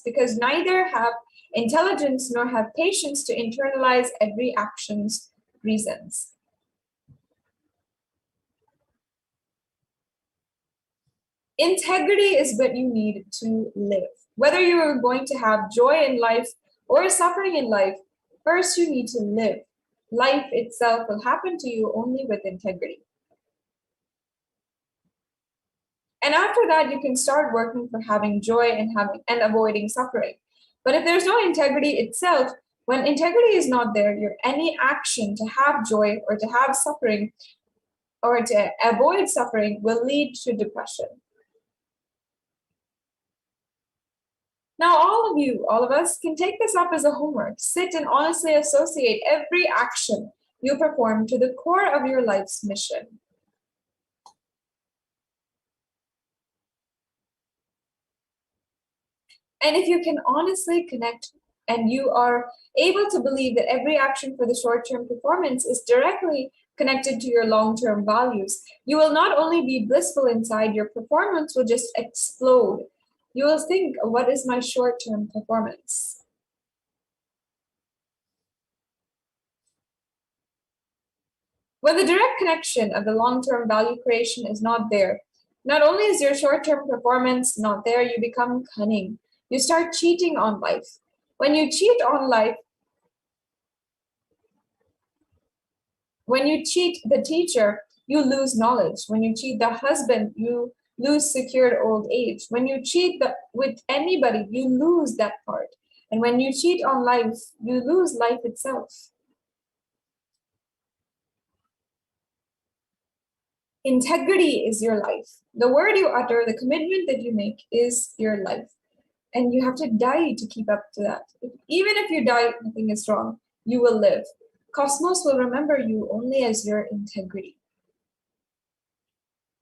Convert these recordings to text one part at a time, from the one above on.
because neither have intelligence nor have patience to internalize every action's reasons. Integrity is what you need to live. Whether you are going to have joy in life or suffering in life, first you need to live. Life itself will happen to you only with integrity. And after that, you can start working for having joy and avoiding suffering. But if there's no integrity itself, when integrity is not there, your any action to have joy or to have suffering or to avoid suffering will lead to depression. Now, all of us can take this up as a homework. Sit and honestly associate every action you perform to the core of your life's mission. And if you can honestly connect and you are able to believe that every action for the short-term performance is directly connected to your long-term values, you will not only be blissful inside, your performance will just explode. You will think, what is my short-term performance? When the direct connection of the long-term value creation is not there, not only is your short-term performance not there, you become cunning. You start cheating on life. When you cheat on life, when you cheat the teacher, you lose knowledge. When you cheat the husband, you lose secured old age. When you cheat with anybody, you lose that part. And when you cheat on life, you lose life itself. Integrity is your life. The word you utter, the commitment that you make is your life. And you have to die to keep up to that. Even if you die, nothing is wrong. You will live. Cosmos will remember you only as your integrity.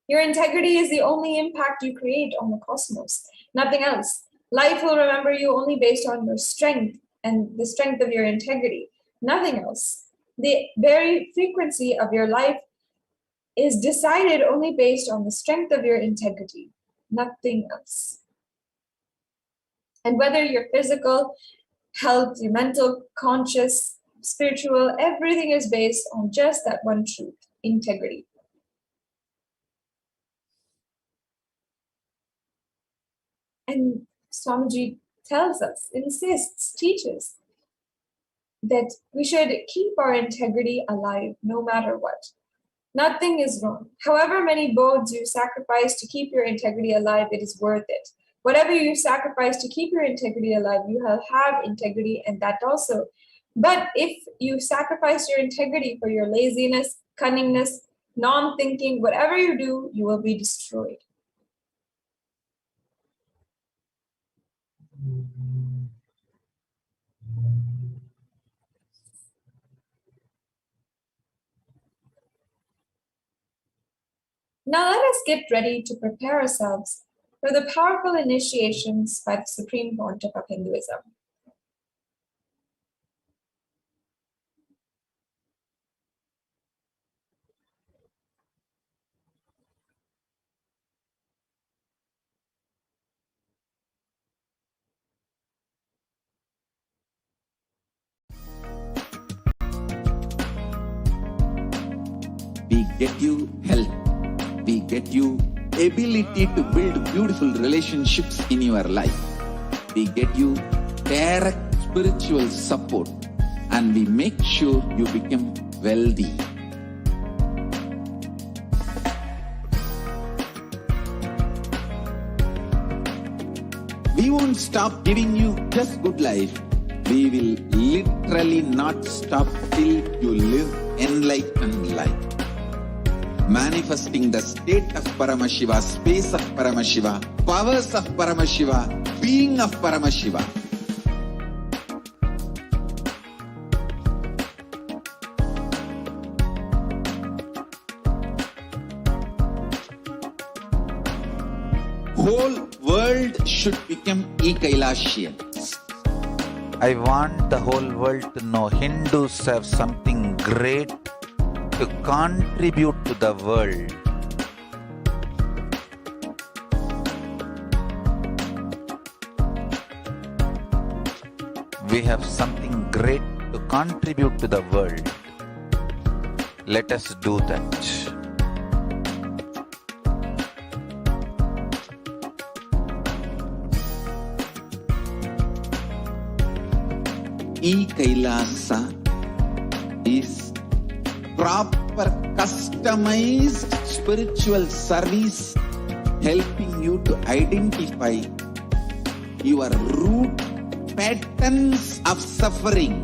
Your integrity is the only impact you create on the cosmos, nothing else. Life will remember you only based on your strength and the strength of your integrity, nothing else. The very frequency of your life is decided only based on the strength of your integrity, nothing else. And whether your physical health, your mental, conscious, spiritual, everything is based on just that one truth, integrity. And Swamiji tells us, insists, teaches that we should keep our integrity alive no matter what. Nothing is wrong. However many bodes you sacrifice to keep your integrity alive, it is worth it. Whatever you sacrifice to keep your integrity alive, you will have integrity and that also. But if you sacrifice your integrity for your laziness, cunningness, non-thinking, whatever you do, you will be destroyed. Now let us get ready to prepare ourselves for the powerful initiations by the Supreme Pontiff of Hinduism. We get you health. We get you ability to build beautiful relationships in your life. We get you direct spiritual support and we make sure you become wealthy. We won't stop giving you just good life. We will literally not stop till you live enlightened life. Manifesting the state of Paramashiva, space of Paramashiva, powers of Paramashiva, being of Paramashiva. Whole world should become Ekailashian. I want the whole world to know Hindus have something great to contribute to the world. We have something great to contribute to the world. Let us do that. E-Kailasa is proper customized spiritual service helping you to identify your root patterns of suffering.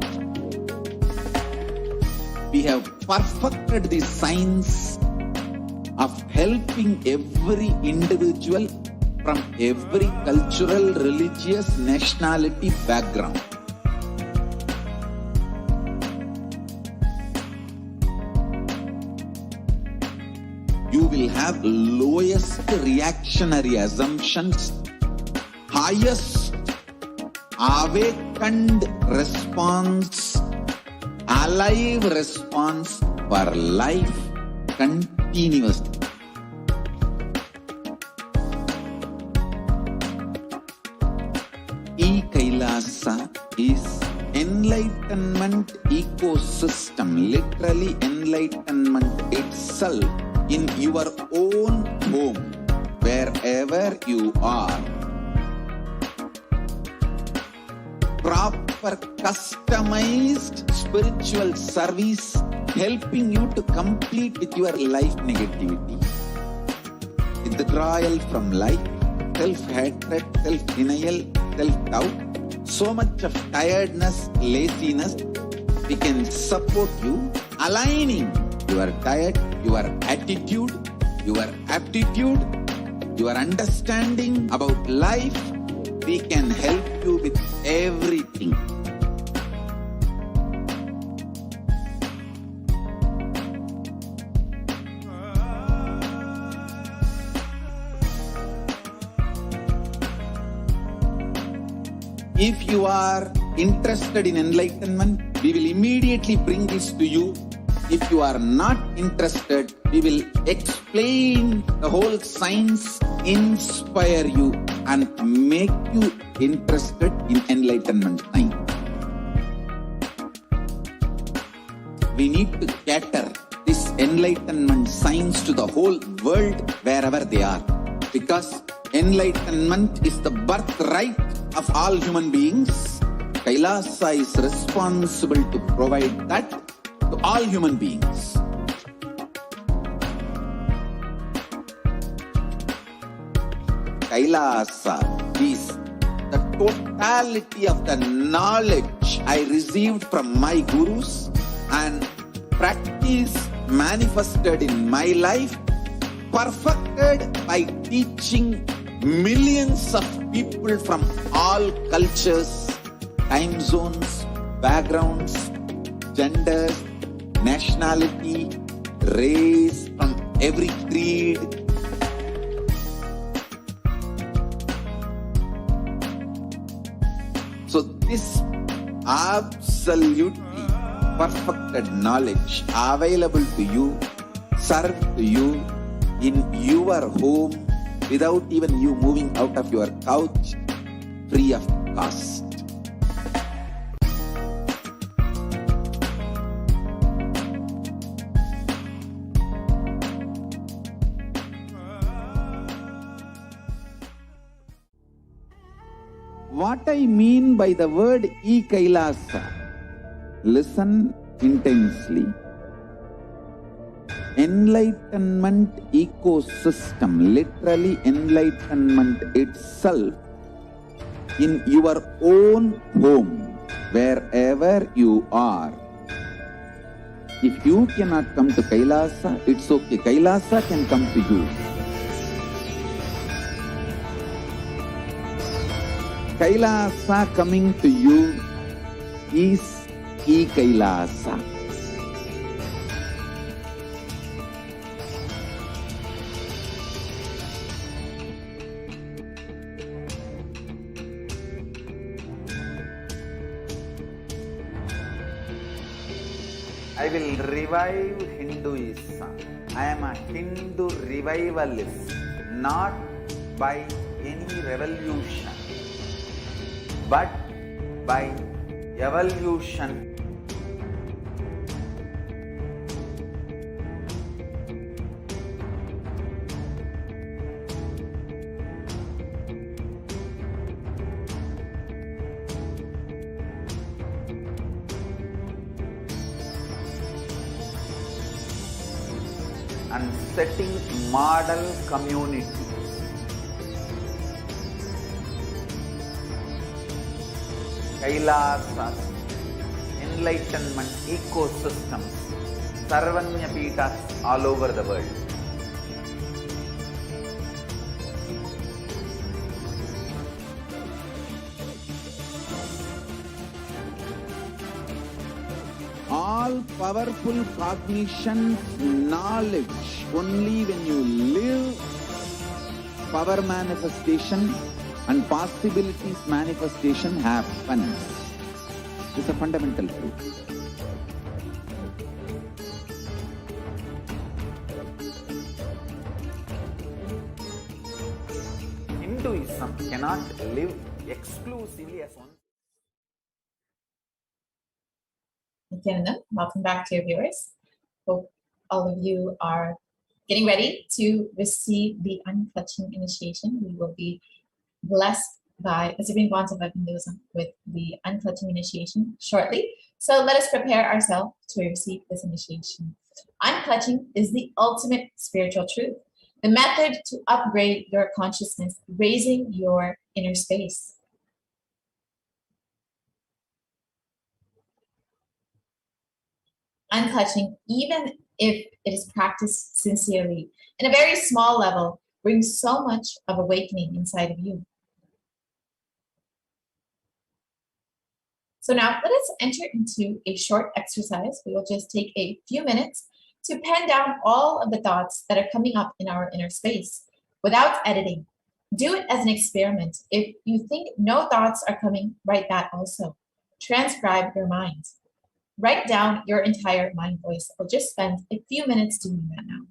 We have perfected the science of helping every individual from every cultural, religious, nationality background. You will have lowest reactionary assumptions, highest awakened response, alive response for life continuously. E-Kailasa is enlightenment ecosystem, literally enlightenment itself in your own home, wherever you are. Proper customized spiritual service helping you to complete with your life negativity, withdrawal from life, self-hatred, self-denial, self-doubt, so much of tiredness, laziness. We can support you aligning your diet, your attitude, your aptitude, your understanding about life. We can help you with everything. If you are interested in enlightenment, we will immediately bring this to you. If you are not interested, we will explain the whole science, inspire you and make you interested in enlightenment science. We need to cater this enlightenment science to the whole world wherever they are, because enlightenment is the birthright of all human beings. Kailasa is responsible to provide that to all human beings. Kailasa is the totality of the knowledge I received from my gurus and practice manifested in my life, perfected by teaching millions of people from all cultures, time zones, backgrounds, genders, nationality, race, from every creed. So this absolutely perfected knowledge available to you, served to you in your home without even you moving out of your couch, free of cost. What I mean by the word E-Kailasa, listen intensely. Enlightenment ecosystem, literally enlightenment itself in your own home, wherever you are. If you cannot come to Kailasa, it's okay. Kailasa can come to you. Kailasa coming to you is E-Kailasa. I will revive Hinduism. I am a Hindu revivalist, not by any revolution, but by evolution. And setting model community. Kailasas, enlightenment ecosystems, Sarvanya Peethas all over the world. All powerful cognition, knowledge, only when you live power manifestation and possibilities manifestation happens. It's a fundamental truth. Hinduism cannot live exclusively as one. Nithyananda, welcome back to your viewers. Hope all of you are getting ready to receive the unclutching initiation. We will be blessed by the Supreme Quantum of Hinduism with the unclutching initiation shortly. So let us prepare ourselves to receive this initiation. Unclutching is the ultimate spiritual truth, the method to upgrade your consciousness, raising your inner space. Unclutching, even if it is practiced sincerely, in a very small level, brings so much of awakening inside of you. So now let us enter into a short exercise. We will just take a few minutes to pen down all of the thoughts that are coming up in our inner space without editing. Do it as an experiment. If you think no thoughts are coming, write that also. Transcribe your mind. Write down your entire mind voice. We'll just spend a few minutes doing that now.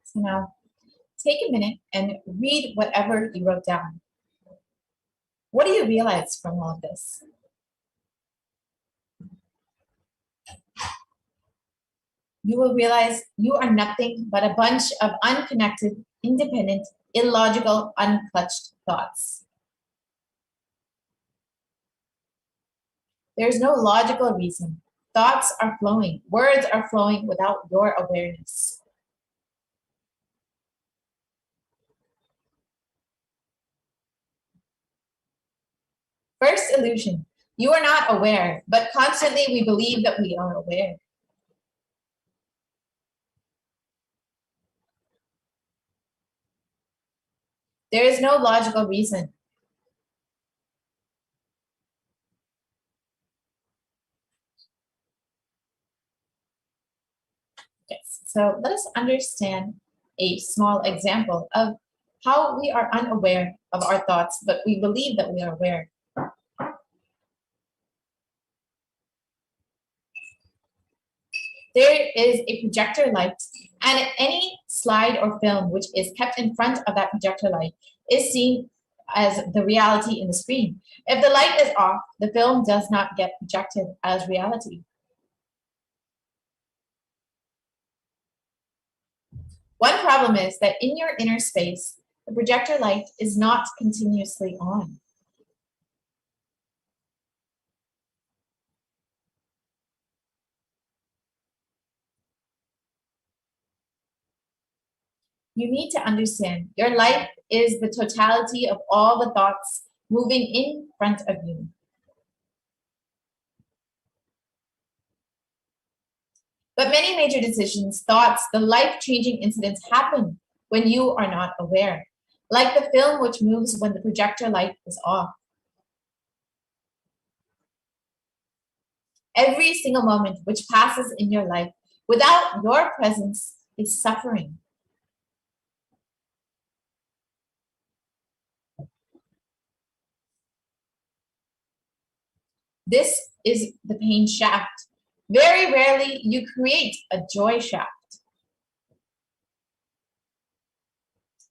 So now take a minute and read whatever you wrote down. What do you realize from all of this? You will realize you are nothing but a bunch of unconnected, independent, illogical, unclutched thoughts. There is no logical reason. Thoughts are flowing. Words are flowing without your awareness. First illusion. You are not aware, but constantly we believe that we are aware. There is no logical reason. Yes. So let us understand a small example of how we are unaware of our thoughts, but we believe that we are aware. There is a projector light, and any slide or film which is kept in front of that projector light is seen as the reality in the screen. If the light is off, the film does not get projected as reality. One problem is that in your inner space, the projector light is not continuously on. You need to understand your life is the totality of all the thoughts moving in front of you. But many major decisions, thoughts, the life-changing incidents happen when you are not aware, like the film which moves when the projector light is off. Every single moment which passes in your life without your presence is suffering. This is the pain shaft. Very rarely you create a joy shaft.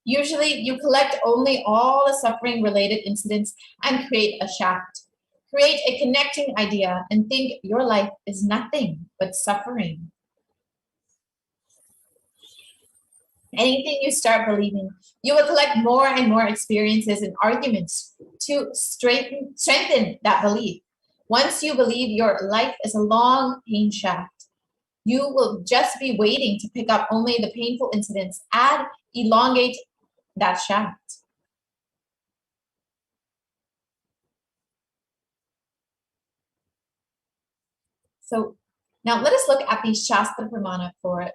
Usually you collect only all the suffering related incidents and create a shaft. Create a connecting idea and think your life is nothing but suffering. Anything you start believing, you will collect more and more experiences and arguments to strengthen that belief. Once you believe your life is a long pain shaft, you will just be waiting to pick up only the painful incidents and elongate that shaft. So now let us look at the Shastra Pramana for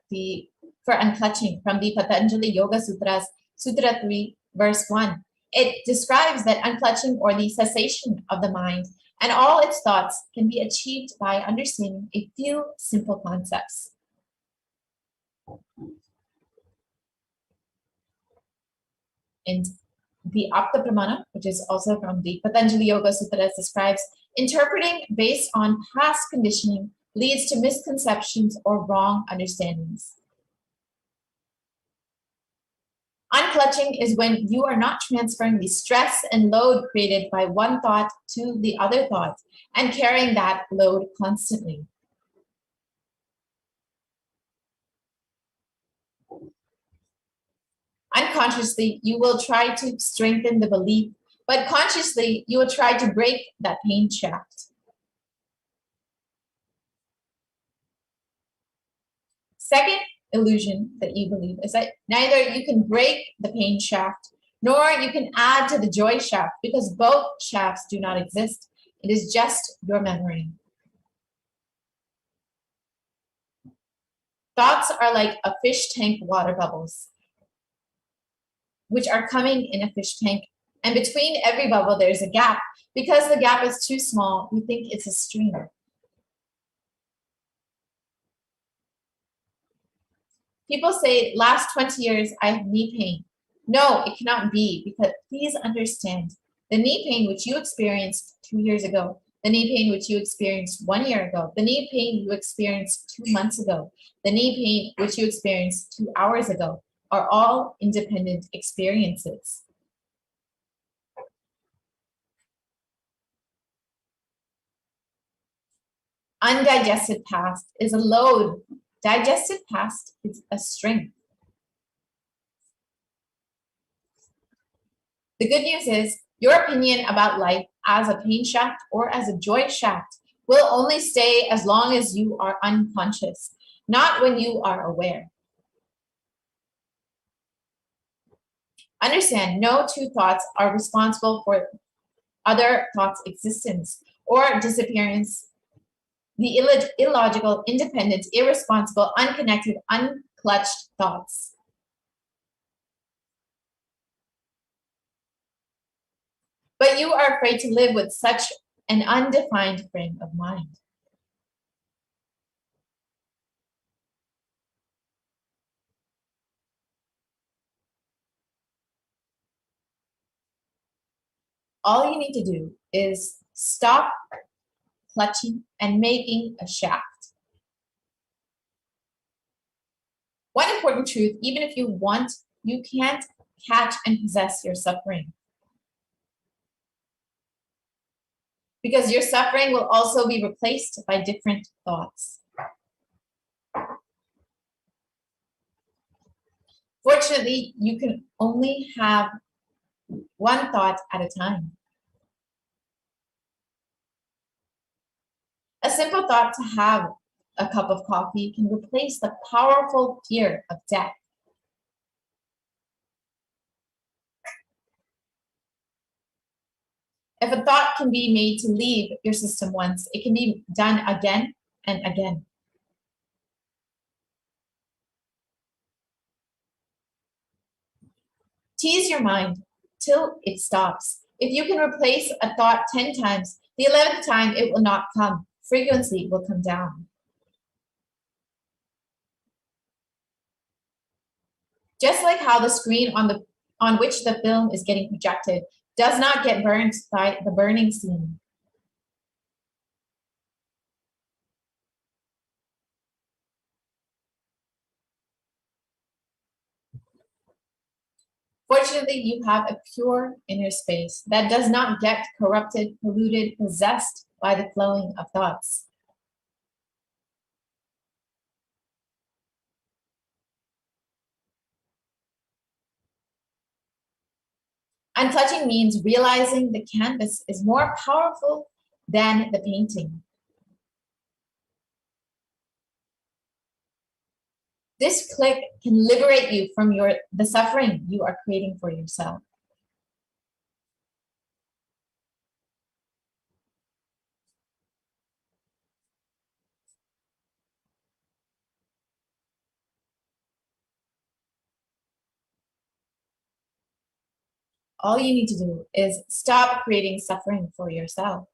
unclutching from the Patanjali Yoga Sutras, Sutra 3, verse 1. It describes that unclutching or the cessation of the mind and all its thoughts can be achieved by understanding a few simple concepts. And the Apta Pramana, which is also from the Patanjali Yoga Sutras, describes interpreting based on past conditioning leads to misconceptions or wrong understandings. Unclutching is when you are not transferring the stress and load created by one thought to the other thought and carrying that load constantly. Unconsciously, you will try to strengthen the belief, but consciously, you will try to break that pain shaft. Second illusion that you believe is that neither you can break the pain shaft nor you can add to the joy shaft because both shafts do not exist. It is just your memory. Thoughts are like a fish tank water bubbles, which are coming in a fish tank. And between every bubble, there's a gap. Because the gap is too small, we think it's a stream. People say, last 20 years, I have knee pain. No, it cannot be, because please understand, the knee pain which you experienced 2 years ago, the knee pain which you experienced 1 year ago, the knee pain you experienced 2 months ago, the knee pain which you experienced 2 hours ago, are all independent experiences. Undigested past is a load. Digested past is a strength. The good news is your opinion about life as a pain shaft or as a joy shaft will only stay as long as you are unconscious, not when you are aware. Understand, no two thoughts are responsible for other thoughts' existence or disappearance. The illogical, independent, irresponsible, unconnected, unclutched thoughts. But you are afraid to live with such an undefined frame of mind. All you need to do is stop clutching and making a shaft. One important truth, even if you want, you can't catch and possess your suffering. Because your suffering will also be replaced by different thoughts. Fortunately, you can only have one thought at a time. A simple thought to have a cup of coffee can replace the powerful fear of death. If a thought can be made to leave your system once, it can be done again and again. Tease your mind till it stops. If you can replace a thought 10 times, the 11th time it will not come. Frequency will come down. Just like how the screen on which the film is getting projected does not get burnt by the burning scene. Fortunately, you have a pure inner space that does not get corrupted, polluted, possessed by the flowing of thoughts. Untouching means realizing the canvas is more powerful than the painting. This click can liberate you from the suffering you are creating for yourself. All you need to do is stop creating suffering for yourself.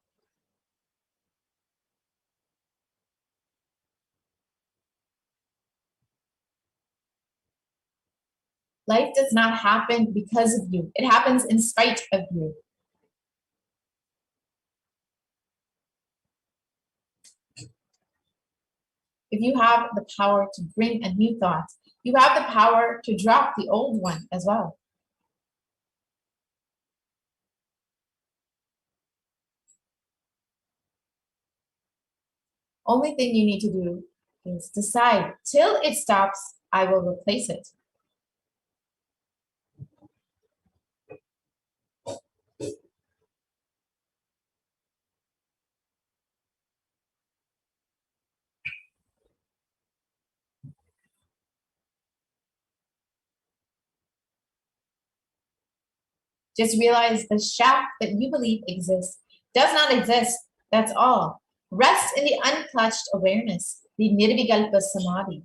Life does not happen because of you. It happens in spite of you. If you have the power to bring a new thought, you have the power to drop the old one as well. Only thing you need to do is decide till it stops, I will replace it. Just realize the shaft that you believe exists does not exist. That's all. Rest in the unclutched awareness, the nirvikalpa samadhi.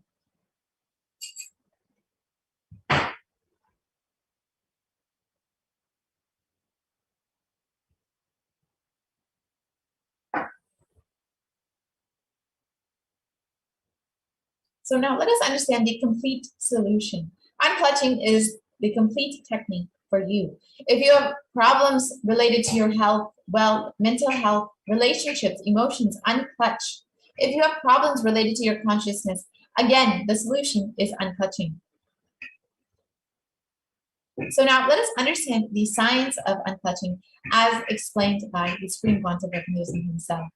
So now let us understand the complete solution. Unclutching is the complete technique for you. If you have problems related to your health, well, mental health, relationships, emotions, unclutch. If you have problems related to your consciousness, again, the solution is unclutching. So now let us understand the science of unclutching as explained by the Supreme Pontiff himself.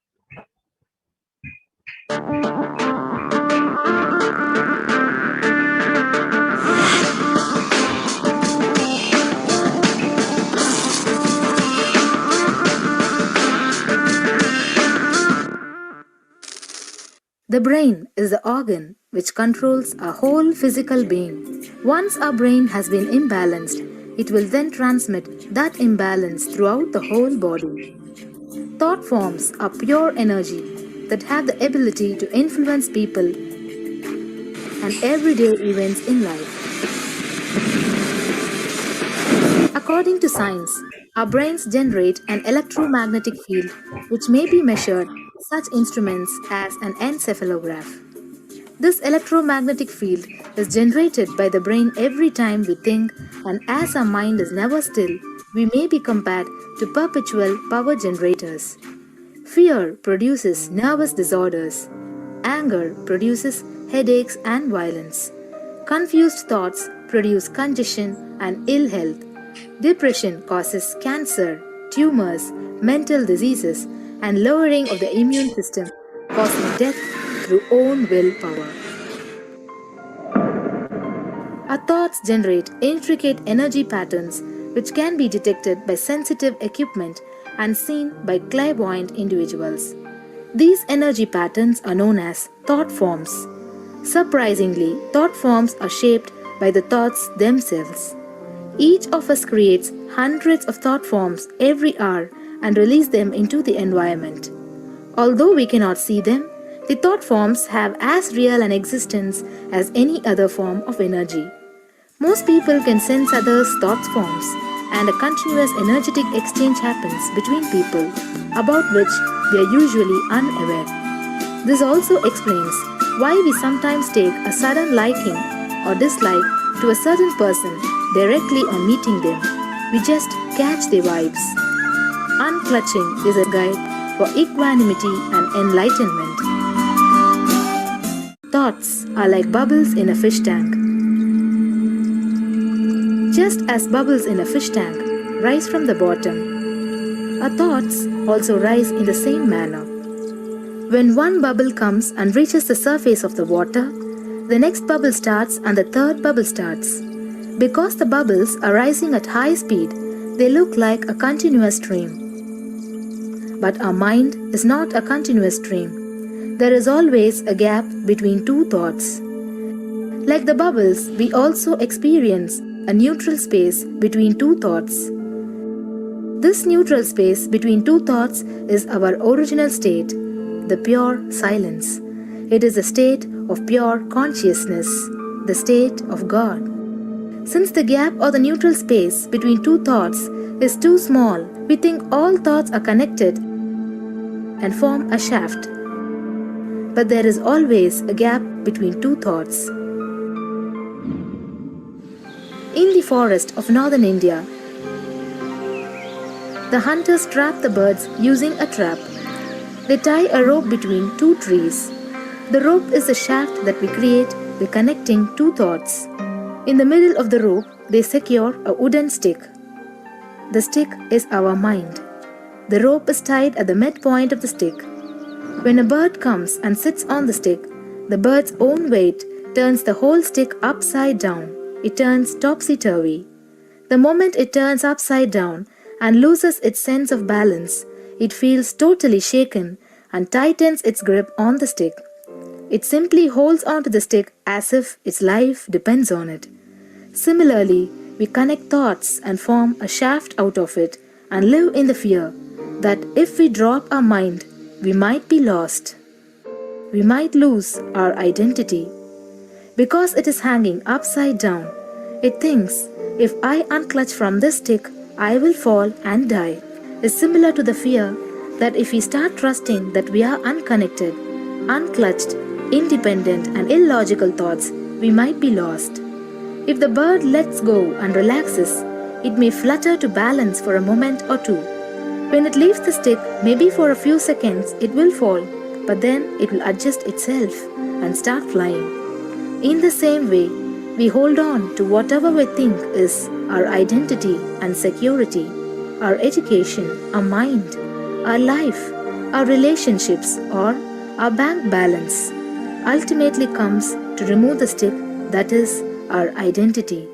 The brain is the organ which controls our whole physical being. Once our brain has been imbalanced, it will then transmit that imbalance throughout the whole body. Thought forms are pure energy that have the ability to influence people and everyday events in life. According to science, our brains generate an electromagnetic field which may be measured with such instruments as an encephalograph. This electromagnetic field is generated by the brain every time we think, and as our mind is never still, we may be compared to perpetual power generators. Fear produces nervous disorders. Anger produces headaches and violence. Confused thoughts produce congestion and ill health. Depression causes cancer, tumors, mental diseases, and lowering of the immune system, causing death through own willpower. Our thoughts generate intricate energy patterns which can be detected by sensitive equipment and seen by clairvoyant individuals. These energy patterns are known as thought forms. Surprisingly, thought forms are shaped by the thoughts themselves. Each of us creates hundreds of thought forms every hour and release them into the environment. Although we cannot see them, the thought forms have as real an existence as any other form of energy. Most people can sense others' thought forms, and a continuous energetic exchange happens between people, about which we are usually unaware. This also explains why we sometimes take a sudden liking or dislike to a certain person directly on meeting them. We just catch their vibes. Unclutching is a guide for equanimity and enlightenment. Thoughts are like bubbles in a fish tank. Just as bubbles in a fish tank rise from the bottom, our thoughts also rise in the same manner. When one bubble comes and reaches the surface of the water, the next bubble starts and the third bubble starts. Because the bubbles are rising at high speed, they look like a continuous stream. But our mind is not a continuous stream. There is always a gap between two thoughts. Like the bubbles, we also experience a neutral space between two thoughts. This neutral space between two thoughts is our original state, the pure silence. It is a state of pure consciousness, the state of God. Since the gap or the neutral space between two thoughts is too small, we think all thoughts are connected and form a shaft. But there is always a gap between two thoughts. In the forest of northern India, the hunters trap the birds using a trap. They tie a rope between two trees. The rope is the shaft that we create by connecting two thoughts. In the middle of the rope, they secure a wooden stick. The stick is our mind. The rope is tied at the midpoint of the stick. When a bird comes and sits on the stick, the bird's own weight turns the whole stick upside down. It turns topsy-turvy. The moment it turns upside down and loses its sense of balance, it feels totally shaken and tightens its grip on the stick. It simply holds onto the stick as if its life depends on it. Similarly, we connect thoughts and form a shaft out of it and live in the fear that if we drop our mind, we might be lost. We might lose our identity. Because it is hanging upside down, it thinks, if I unclutch from this stick, I will fall and die. Is similar to the fear that if we start trusting that we are unconnected, unclutched, independent and illogical thoughts, we might be lost. If the bird lets go and relaxes, it may flutter to balance for a moment or two. When it leaves the stick, maybe for a few seconds, it will fall, but then it will adjust itself and start flying. In the same way, we hold on to whatever we think is our identity and security, our education, our mind, our life, our relationships, or our bank balance. Ultimately comes to remove the stick that is our identity.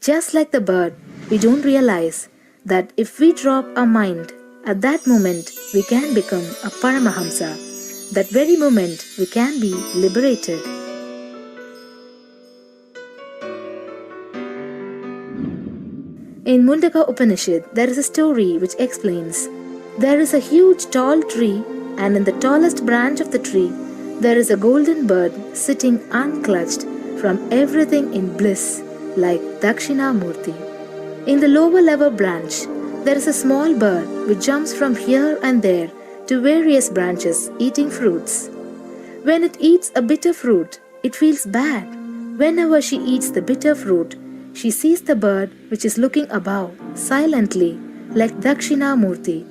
Just like the bird, we don't realize that if we drop our mind, at that moment we can become a Paramahamsa. That very moment we can be liberated. In Mundaka Upanishad, there is a story which explains, there is a huge tall tree, and in the tallest branch of the tree, there is a golden bird sitting unclutched from everything in bliss, like Dakshinamurti. In the lower level branch, there is a small bird which jumps from here and there to various branches eating fruits. When it eats a bitter fruit, it feels bad. Whenever she eats the bitter fruit, she sees the bird which is looking above silently like Dakshinamurti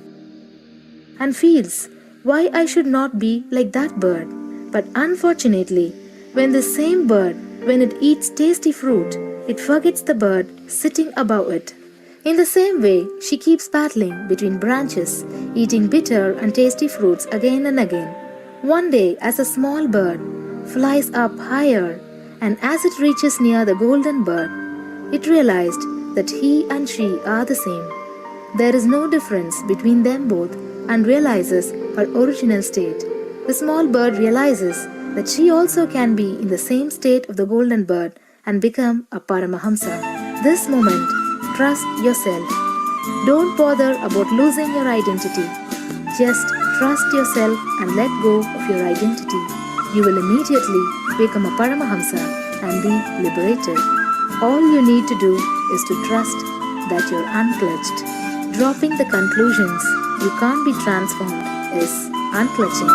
and feels why I should not be like that bird. But unfortunately, when the same bird, when it eats tasty fruit, it forgets the bird sitting above it. In the same way, she keeps battling between branches, eating bitter and tasty fruits again and again. One day, as a small bird flies up higher and as it reaches near the golden bird, it realized that he and she are the same. There is no difference between them both and realizes her original state. The small bird realizes that she also can be in the same state of the golden bird and become a Paramahamsa. This moment, trust yourself. Don't bother about losing your identity. Just trust yourself and let go of your identity. You will immediately become a Paramahamsa and be liberated. All you need to do is to trust that you're unclutched. Dropping the conclusions you can't be transformed is unclutching.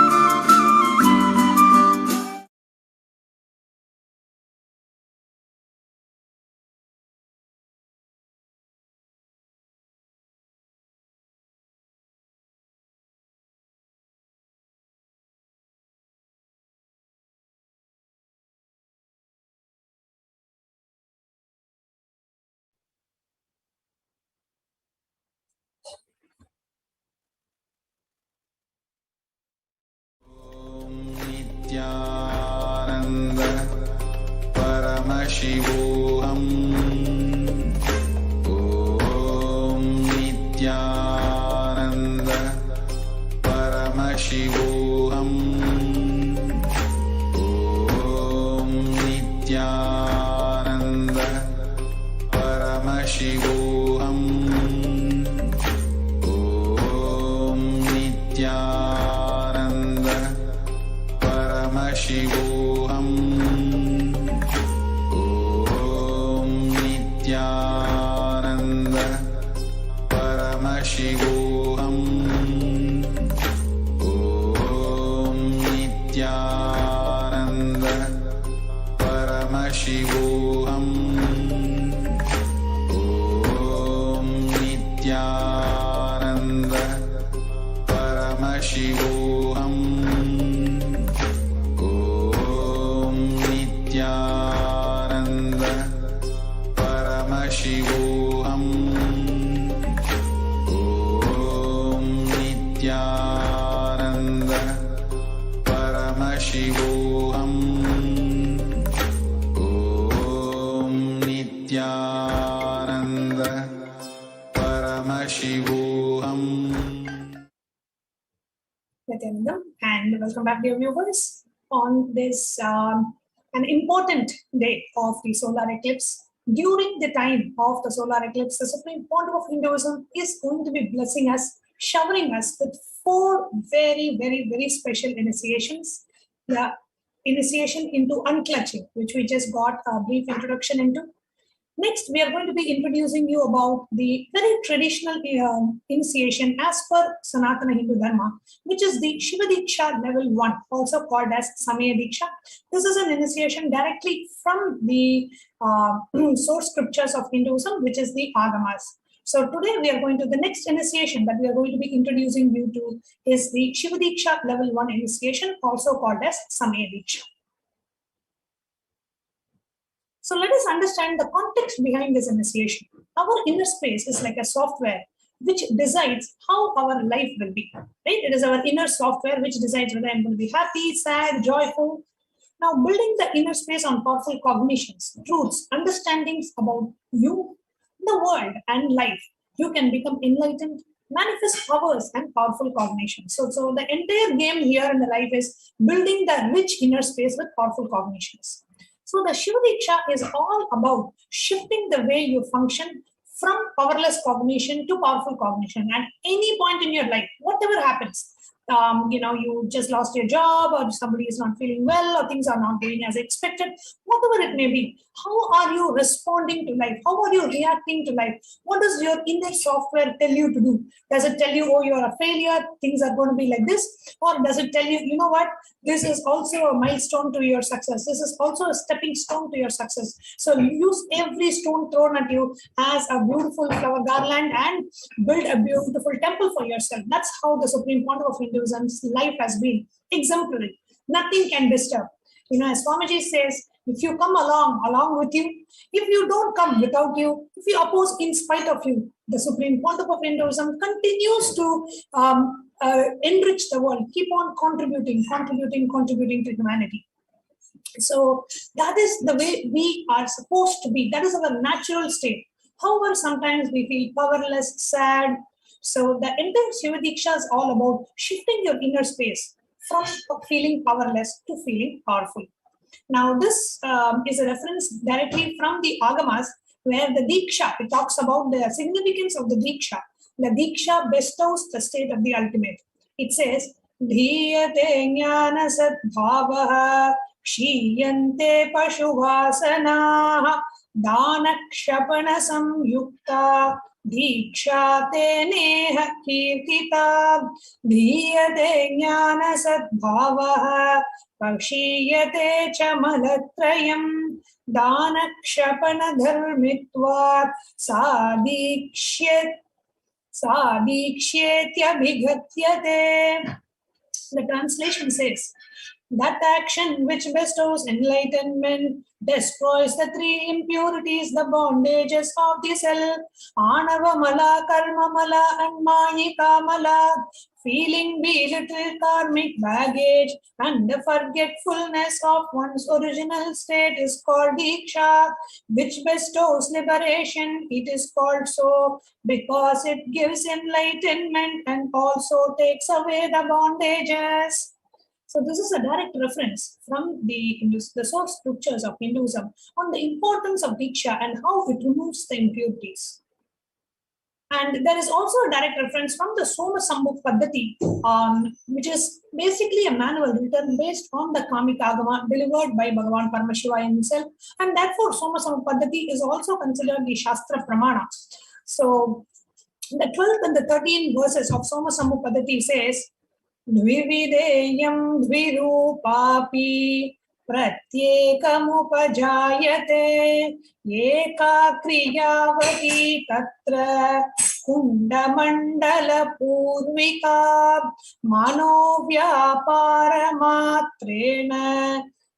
Nithyananda Paramashivoham. Om Nithyananda Paramashivoham. Om Nithyananda Paramashivoham. Om Nithyananda Paramashivoham. Om Nithyananda Paramashivoham. Om Nithyananda Paramashivoham. Om Nithyananda Paramashivoham. Om Nithyananda Paramashivoham. Om Nithyananda Paramashivoham. Om Nithyananda Paramashivoham. Nithyananda, and welcome back, dear viewers, on this an important day of the solar eclipse. During the time of the solar eclipse, the Supreme Pontiff of Hinduism is going to be blessing us, showering us with 4 very, very, very special initiations. The initiation into unclutching, which we just got a brief introduction into. Next, we are going to be introducing you about the very traditional initiation as per Sanatana Hindu Dharma, which is the Shiva Diksha level 1, also called as Samaya Diksha. This is an initiation directly from the source scriptures of Hinduism, which is the Agamas. So today we are going to, the next initiation that we are going to be introducing you to is the Shiva Diksha level 1 initiation, also called as Samaya Diksha. So let us understand the context behind this initiation. Our inner space is like a software which decides how our life will be. Right? It is our inner software which decides whether I'm going to be happy, sad, joyful. Now, building the inner space on powerful cognitions, truths, understandings about you, the world, and life, you can become enlightened, manifest powers, and powerful cognition. So the entire game here in the life is building the rich inner space with powerful cognitions. So the Shiva Diksha is all about shifting the way you function from powerless cognition to powerful cognition. At any point in your life, whatever happens, you just lost your job, or somebody is not feeling well, or things are not going as expected, whatever it may be, how are you responding to life? How are you reacting to life? What does your inner software tell you to do? Does it tell you, oh, you're a failure, things are going to be like this? Or does it tell you, you know what, this is also a milestone to your success. This is also a stepping stone to your success. So use every stone thrown at you as a beautiful flower garland and build a beautiful temple for yourself. That's how the Supreme Pontiff of Hinduism's life has been exemplary. Nothing can disturb. As Swamiji says, if you come along with you, if you don't come without you, if you oppose in spite of you, the Supreme Pontiff of Hinduism continues to enrich the world, keep on contributing to humanity. So that is the way we are supposed to be. That is our natural state. However, sometimes we feel powerless, sad. So the entire Shiva Diksha is all about shifting your inner space from feeling powerless to feeling powerful. Now, this is a reference directly from the Agamas, where the Diksha, it talks about the significance of the Diksha. The Diksha bestows the state of the ultimate. It says, Dhiyate jnana sadbhavaha kshiyante pashuvasanaha danakshapana samyukta Diksha te neha kirtita Dhiyate jnana sadbhavaha Pakshiyate cha malatrayam danakshapana dharmitvat sadikshyetyabhigatyate. The translation says, that action which bestows enlightenment destroys the three impurities, the bondages of the self, Anava Mala, Karma Mala, and Mayika Mala, feeling belittled karmic baggage and the forgetfulness of one's original state is called Diksha, which bestows liberation. It is called so because it gives enlightenment and also takes away the bondages. So this is a direct reference from the source scriptures of Hinduism on the importance of Diksha and how it removes the impurities. And there is also a direct reference from the Soma Sambhuk Paddhati, which is basically a manual written based on the Kamika Agama delivered by Bhagavan Paramashivoham himself. And therefore, Soma Sambhuk Paddhati is also considered the Shastra Pramana. So the 12th and the 13th verses of Soma Sambhuk Paddhati says, Dvivideyam dvirupapi pratyekamupajaayate eka kriyavati tatra kundamandala purvika manovyaparamatrena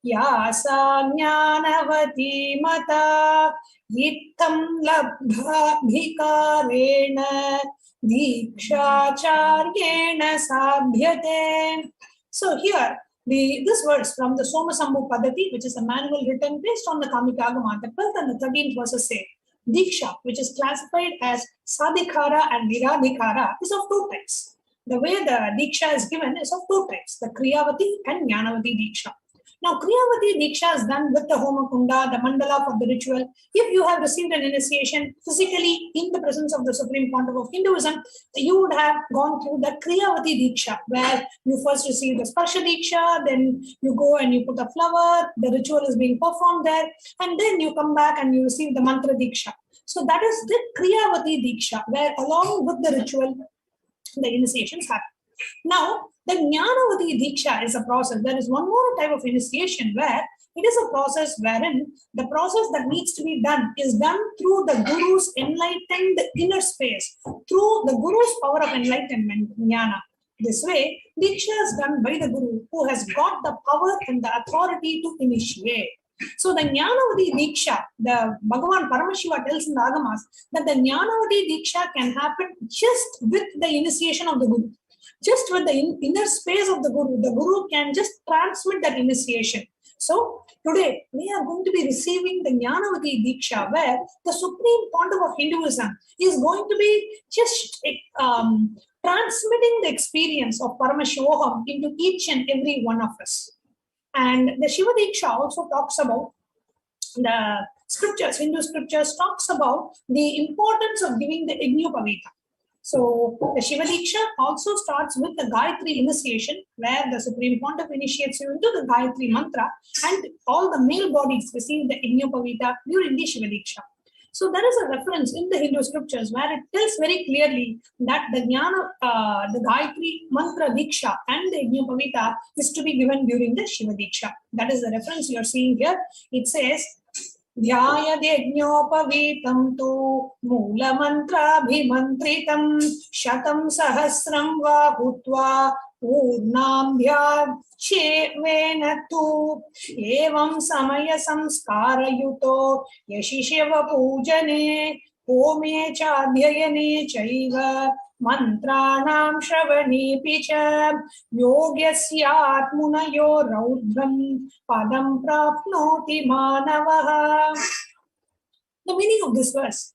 yasa jnanavati mata yittam labdhabhikarena Dikshacharyena sabhyate. So here, this verse from the Soma Sambhuk Paddhati, which is a manual written based on the Kamika Agama, the 12th and the 13th verses say, Diksha, which is classified as Sadhikara and Niradhikara, is of two types. The way the Diksha is given is of two types, the Kriyavati and Jnanavati Diksha. Now, Kriyavati Diksha is done with the Homa Kunda, the mandala for the ritual. If you have received an initiation physically in the presence of the Supreme Pontiff of Hinduism, you would have gone through the Kriyavati Diksha, where you first receive the Sparsha Diksha, then you go and you put a flower, the ritual is being performed there, and then you come back and you receive the Mantra Diksha. So that is the Kriyavati Diksha, where along with the ritual, the initiations happen. Now, the Jnanavati Diksha is a process. There is one more type of initiation where it is a process wherein the process that needs to be done is done through the Guru's enlightened inner space, through the Guru's power of enlightenment, Jnana. This way, Diksha is done by the Guru who has got the power and the authority to initiate. So the Jnanavati Diksha, the Bhagavan Paramashiva tells in the Agamas that the Jnanavati Diksha can happen just with the initiation of the Guru. Just with the inner space of the Guru can just transmit that initiation. So today we are going to be receiving the Jnanavati Diksha, where the Supreme Pontiff of Hinduism is going to be just transmitting the experience of Paramashivoham into each and every one of us. And the Shiva Diksha also talks about the scriptures, Hindu scriptures talks about the importance of giving the Ignopavita. So the Shiva Diksha also starts with the Gayatri initiation, where the Supreme Pontiff initiates you into the Gayatri mantra, and all the male bodies receive the Ignopavita during the Shiva Diksha. So there is a reference in the Hindu scriptures where it tells very clearly that the the Gayatri mantra Diksha and the Ignopavita is to be given during the Shiva Diksha. That is the reference you are seeing here. It says, Dhyayadegnopavitam tu Moolamantravimantриtam Shatam Sahasram Va Bhutva Purnambhyachevena tu Evam Samaya Samskarayuto Yashisheva Pujane Home Chadhyayane Chaiva Mantranam Shravanipi cha Yogyasyaat Munayo Raudram Padam Prapnoti Manavaha. The meaning of this verse,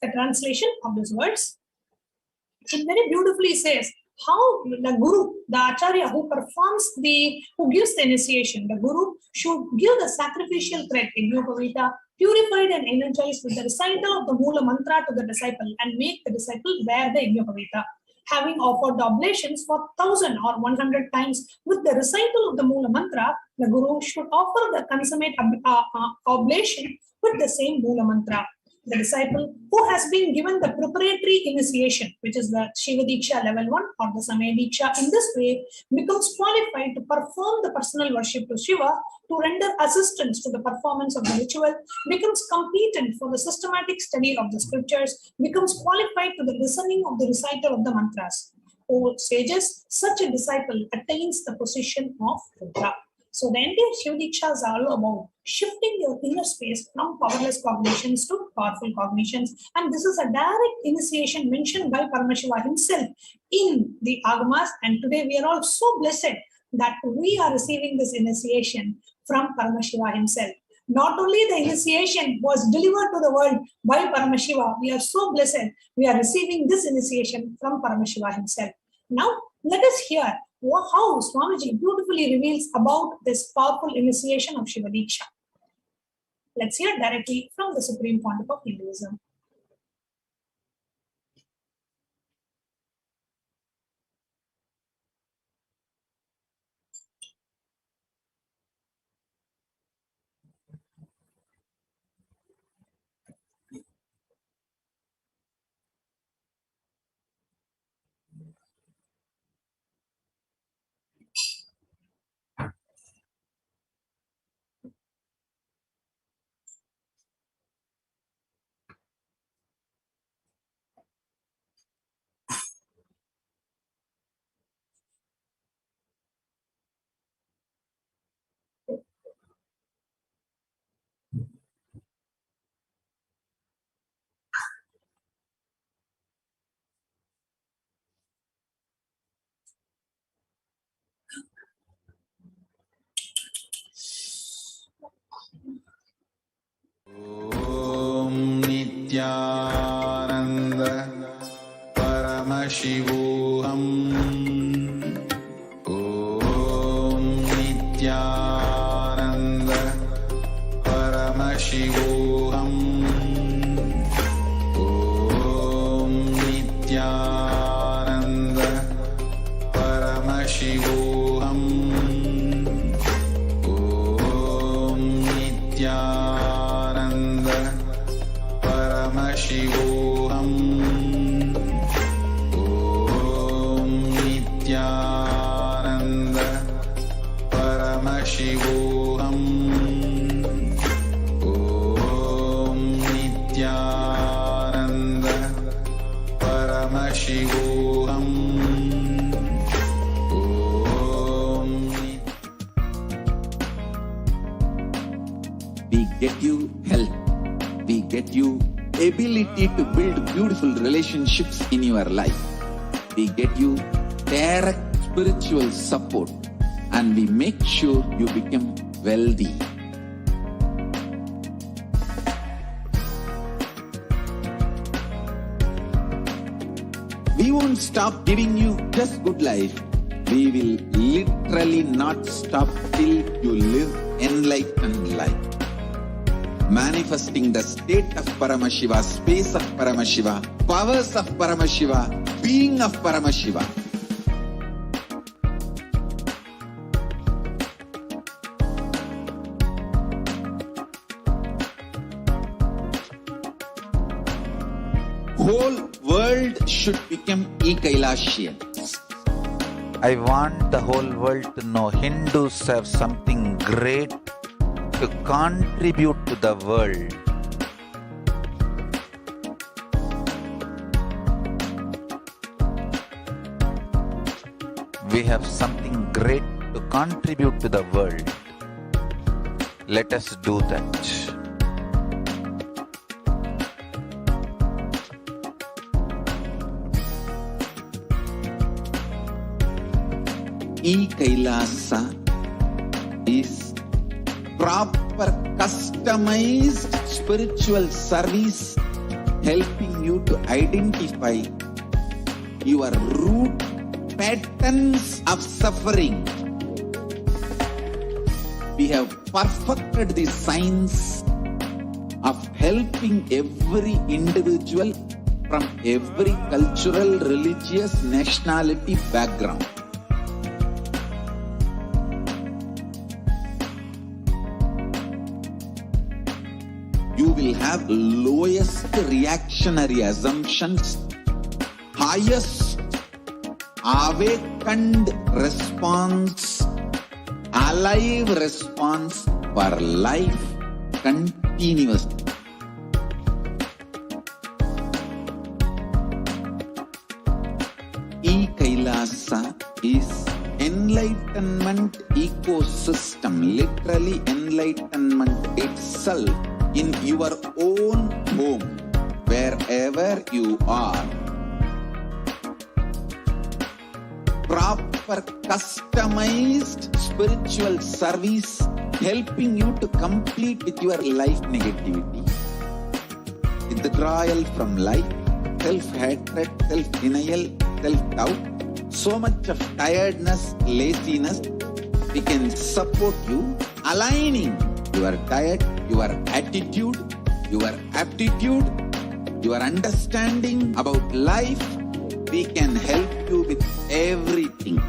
the translation of these words, it very beautifully says how the guru, the acharya who gives the initiation, the guru should give the sacrificial thread in Yogavita, purified and energized with the recital of the Mula Mantra to the disciple and make the disciple wear the Yogavita. Having offered the oblations for 1,000 or 100 times with the recital of the Mula Mantra, the guru should offer the consummate oblation with the same Mula Mantra. The disciple who has been given the preparatory initiation, which is the Shiva Diksha level 1 or the Samaya Diksha, in this way becomes qualified to perform the personal worship to Shiva, to render assistance to the performance of the ritual, becomes competent for the systematic study of the scriptures, becomes qualified to the listening of the recital of the mantras. O sages, such a disciple attains the position of Rudra. So the entire Shiva Diksha is all about shifting your inner space from powerless cognitions to powerful cognitions. And this is a direct initiation mentioned by Paramashiva himself in the Agamas. And today we are all so blessed that we are receiving this initiation from Paramashiva himself. Not only the initiation was delivered to the world by Paramashiva, we are so blessed we are receiving this initiation from Paramashiva himself. Now let us hear how Swamiji beautifully reveals about this powerful initiation of Shiva Diksha. Let's hear directly from the Supreme Pontiff of Hinduism. Om Nithyananda Paramashivoham. Om Nithyananda Paramashivoham. Om Nithyananda Paramashivoham. Om Nithyananda Paramashivoham. Om Nithyananda Paramashivoham. Om Nithyananda Paramashivoham. We get you health. We get you ability to build beautiful relationships in your life. We get you direct spiritual support, and we make sure you become wealthy. We won't stop giving you just good life. We will literally not stop till you live enlightened life. Manifesting the state of Paramashiva, space of Paramashiva, powers of Paramashiva, being of Paramashiva. Whole world should become Ekailashian. I want the whole world to know Hindus have something great to contribute to the world. We have something great to contribute to the world. Let us do that. E-Kailasa is proper customized spiritual service helping you to identify your root patterns of suffering. We have perfected the science of helping every individual from every cultural, religious, nationality background. You will have lowest reactionary assumptions, highest awakened response, alive response for life continuously. E-Kailasa is enlightenment ecosystem, literally enlightenment itself in your own home, wherever you are. Proper customized spiritual service helping you to complete with your life negativity, withdrawal from life, self-hatred, self-denial, self-doubt, so much of tiredness, laziness. We can support you aligning your diet, your attitude, your aptitude, your understanding about life. We can help you with everything.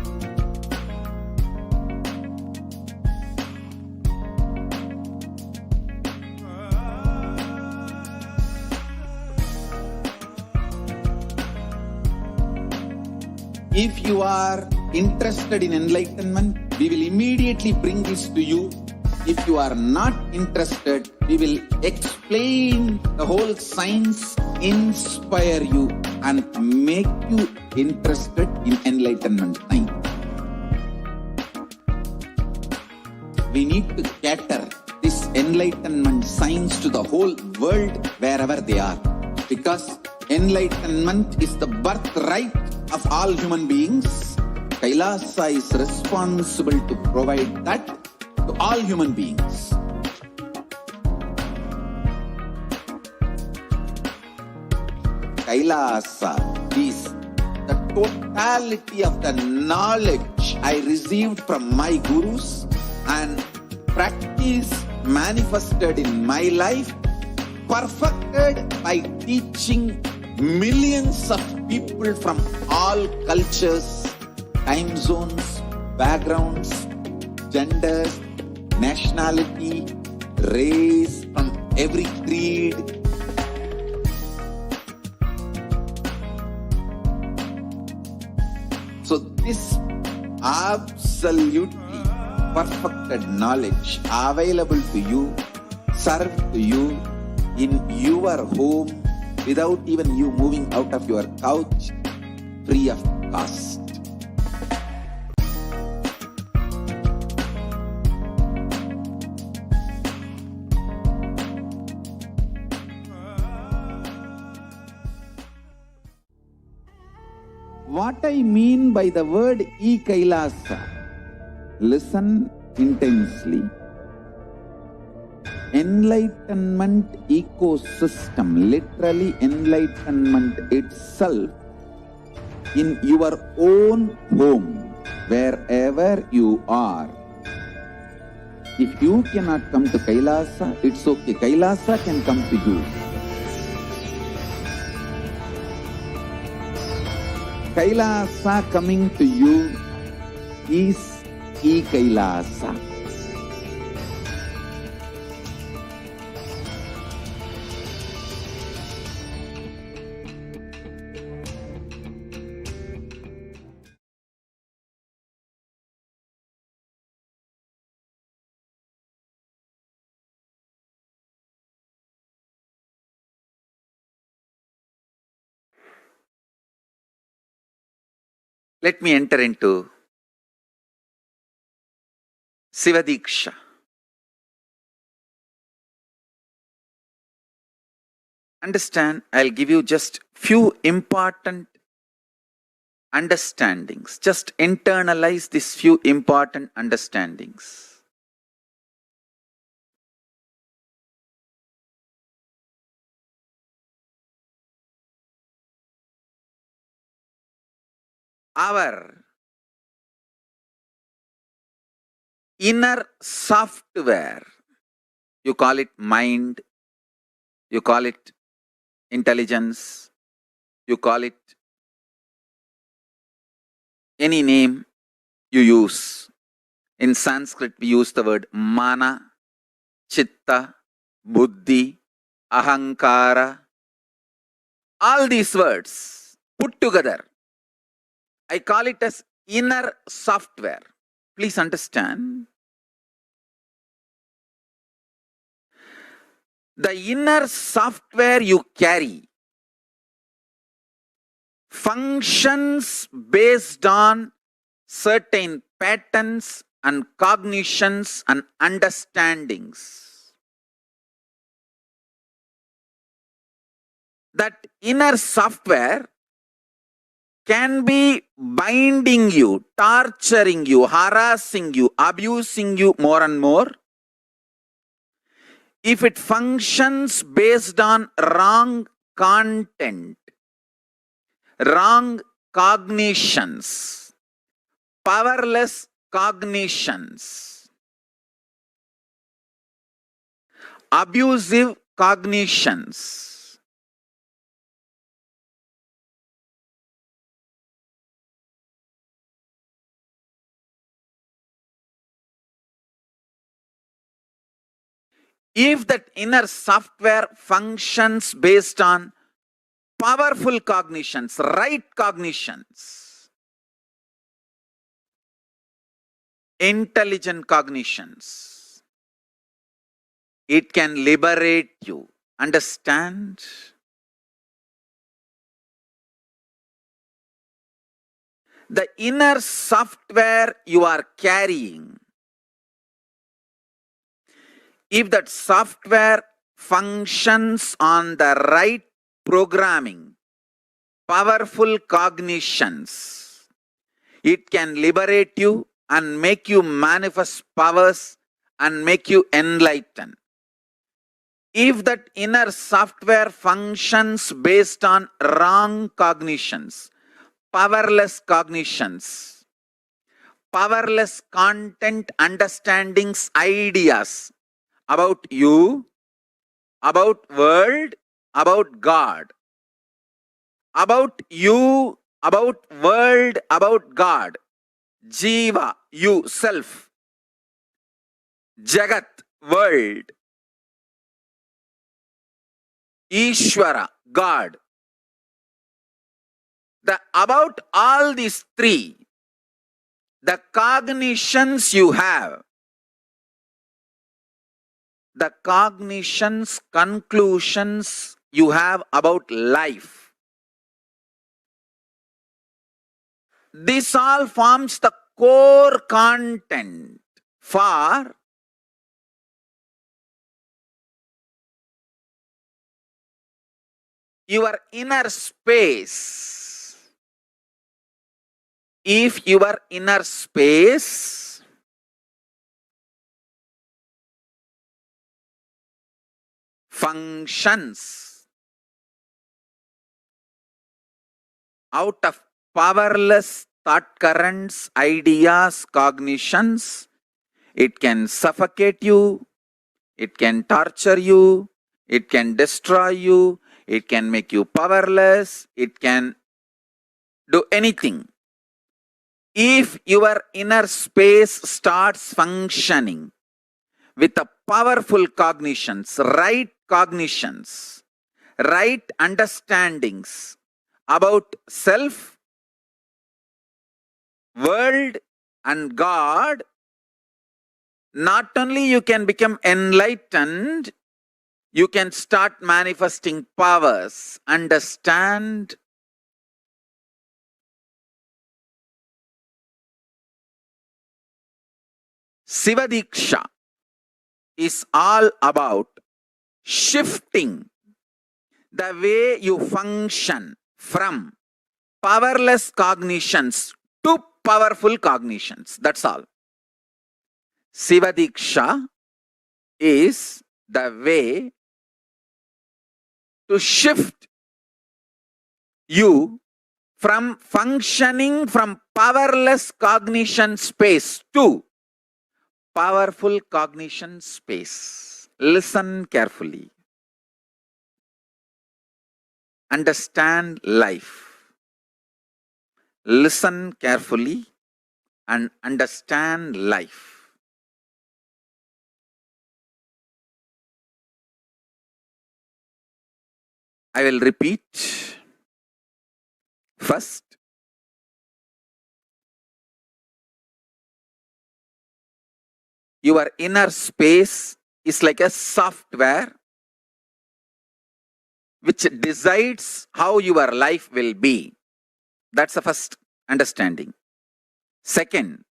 If you are interested in enlightenment, we will immediately bring this to you. If you are not interested, we will explain the whole science, inspire you and make you interested in enlightenment science. We need to cater this enlightenment science to the whole world wherever they are, because enlightenment is the birthright of all human beings. Kailasa is responsible to provide that to all human beings. Kailasa is the totality of the knowledge I received from my gurus and practice manifested in my life, perfected by teaching millions of people from all cultures, time zones, backgrounds, genders, nationality, race, from every creed. So this absolutely perfected knowledge available to you, served to you in your home without even you moving out of your couch, free of cost. What I mean by the word E-Kailasa, listen intensely. Enlightenment ecosystem, literally enlightenment itself in your own home, wherever you are. If you cannot come to Kailasa, it's okay. Kailasa can come to you. Kailasa coming to you is E-Kailasa. Let me enter into Sivadiksha. Understand, I'll give you just few important understandings. Just internalize these few important understandings. Our inner software, you call it mind, you call it intelligence, you call it any name you use. In Sanskrit, we use the word mana, chitta, buddhi, ahankara. All these words put together, I call it as inner software. Please understand. The inner software you carry functions based on certain patterns and cognitions and understandings. That inner software can be binding you, torturing you, harassing you, abusing you more and more if it functions based on wrong content, wrong cognitions, powerless cognitions, abusive cognitions. If that inner software functions based on powerful cognitions, right cognitions, intelligent cognitions, it can liberate you. Understand? The inner software you are carrying, if that software functions on the right programming, powerful cognitions, it can liberate you and make you manifest powers and make you enlighten. If that inner software functions based on wrong cognitions, powerless cognitions, powerless content, understandings, ideas about you, about world, about God, about you, about world, about God, Jiva, you, self, Jagat, world, Ishvara, God. About all these three, the cognitions you have, the cognitions, conclusions you have about life, this all forms the core content for your inner space. If your inner space functions out of powerless thought currents, ideas, cognitions, it can suffocate you, it can torture you, it can destroy you, it can make you powerless, it can do anything. If your inner space starts functioning with a powerful cognitions, right understandings about self, world and God, not only you can become enlightened, you can start manifesting powers. Understand? Siva Diksha is all about shifting the way you function from powerless cognitions to powerful cognitions. That's all. Siva Diksha is the way to shift you from functioning from powerless cognition space to powerful cognition space. Listen carefully. Understand life. Listen carefully and understand life. I will repeat. First, your inner space is like a software which decides how your life will be. That's the first understanding. Second,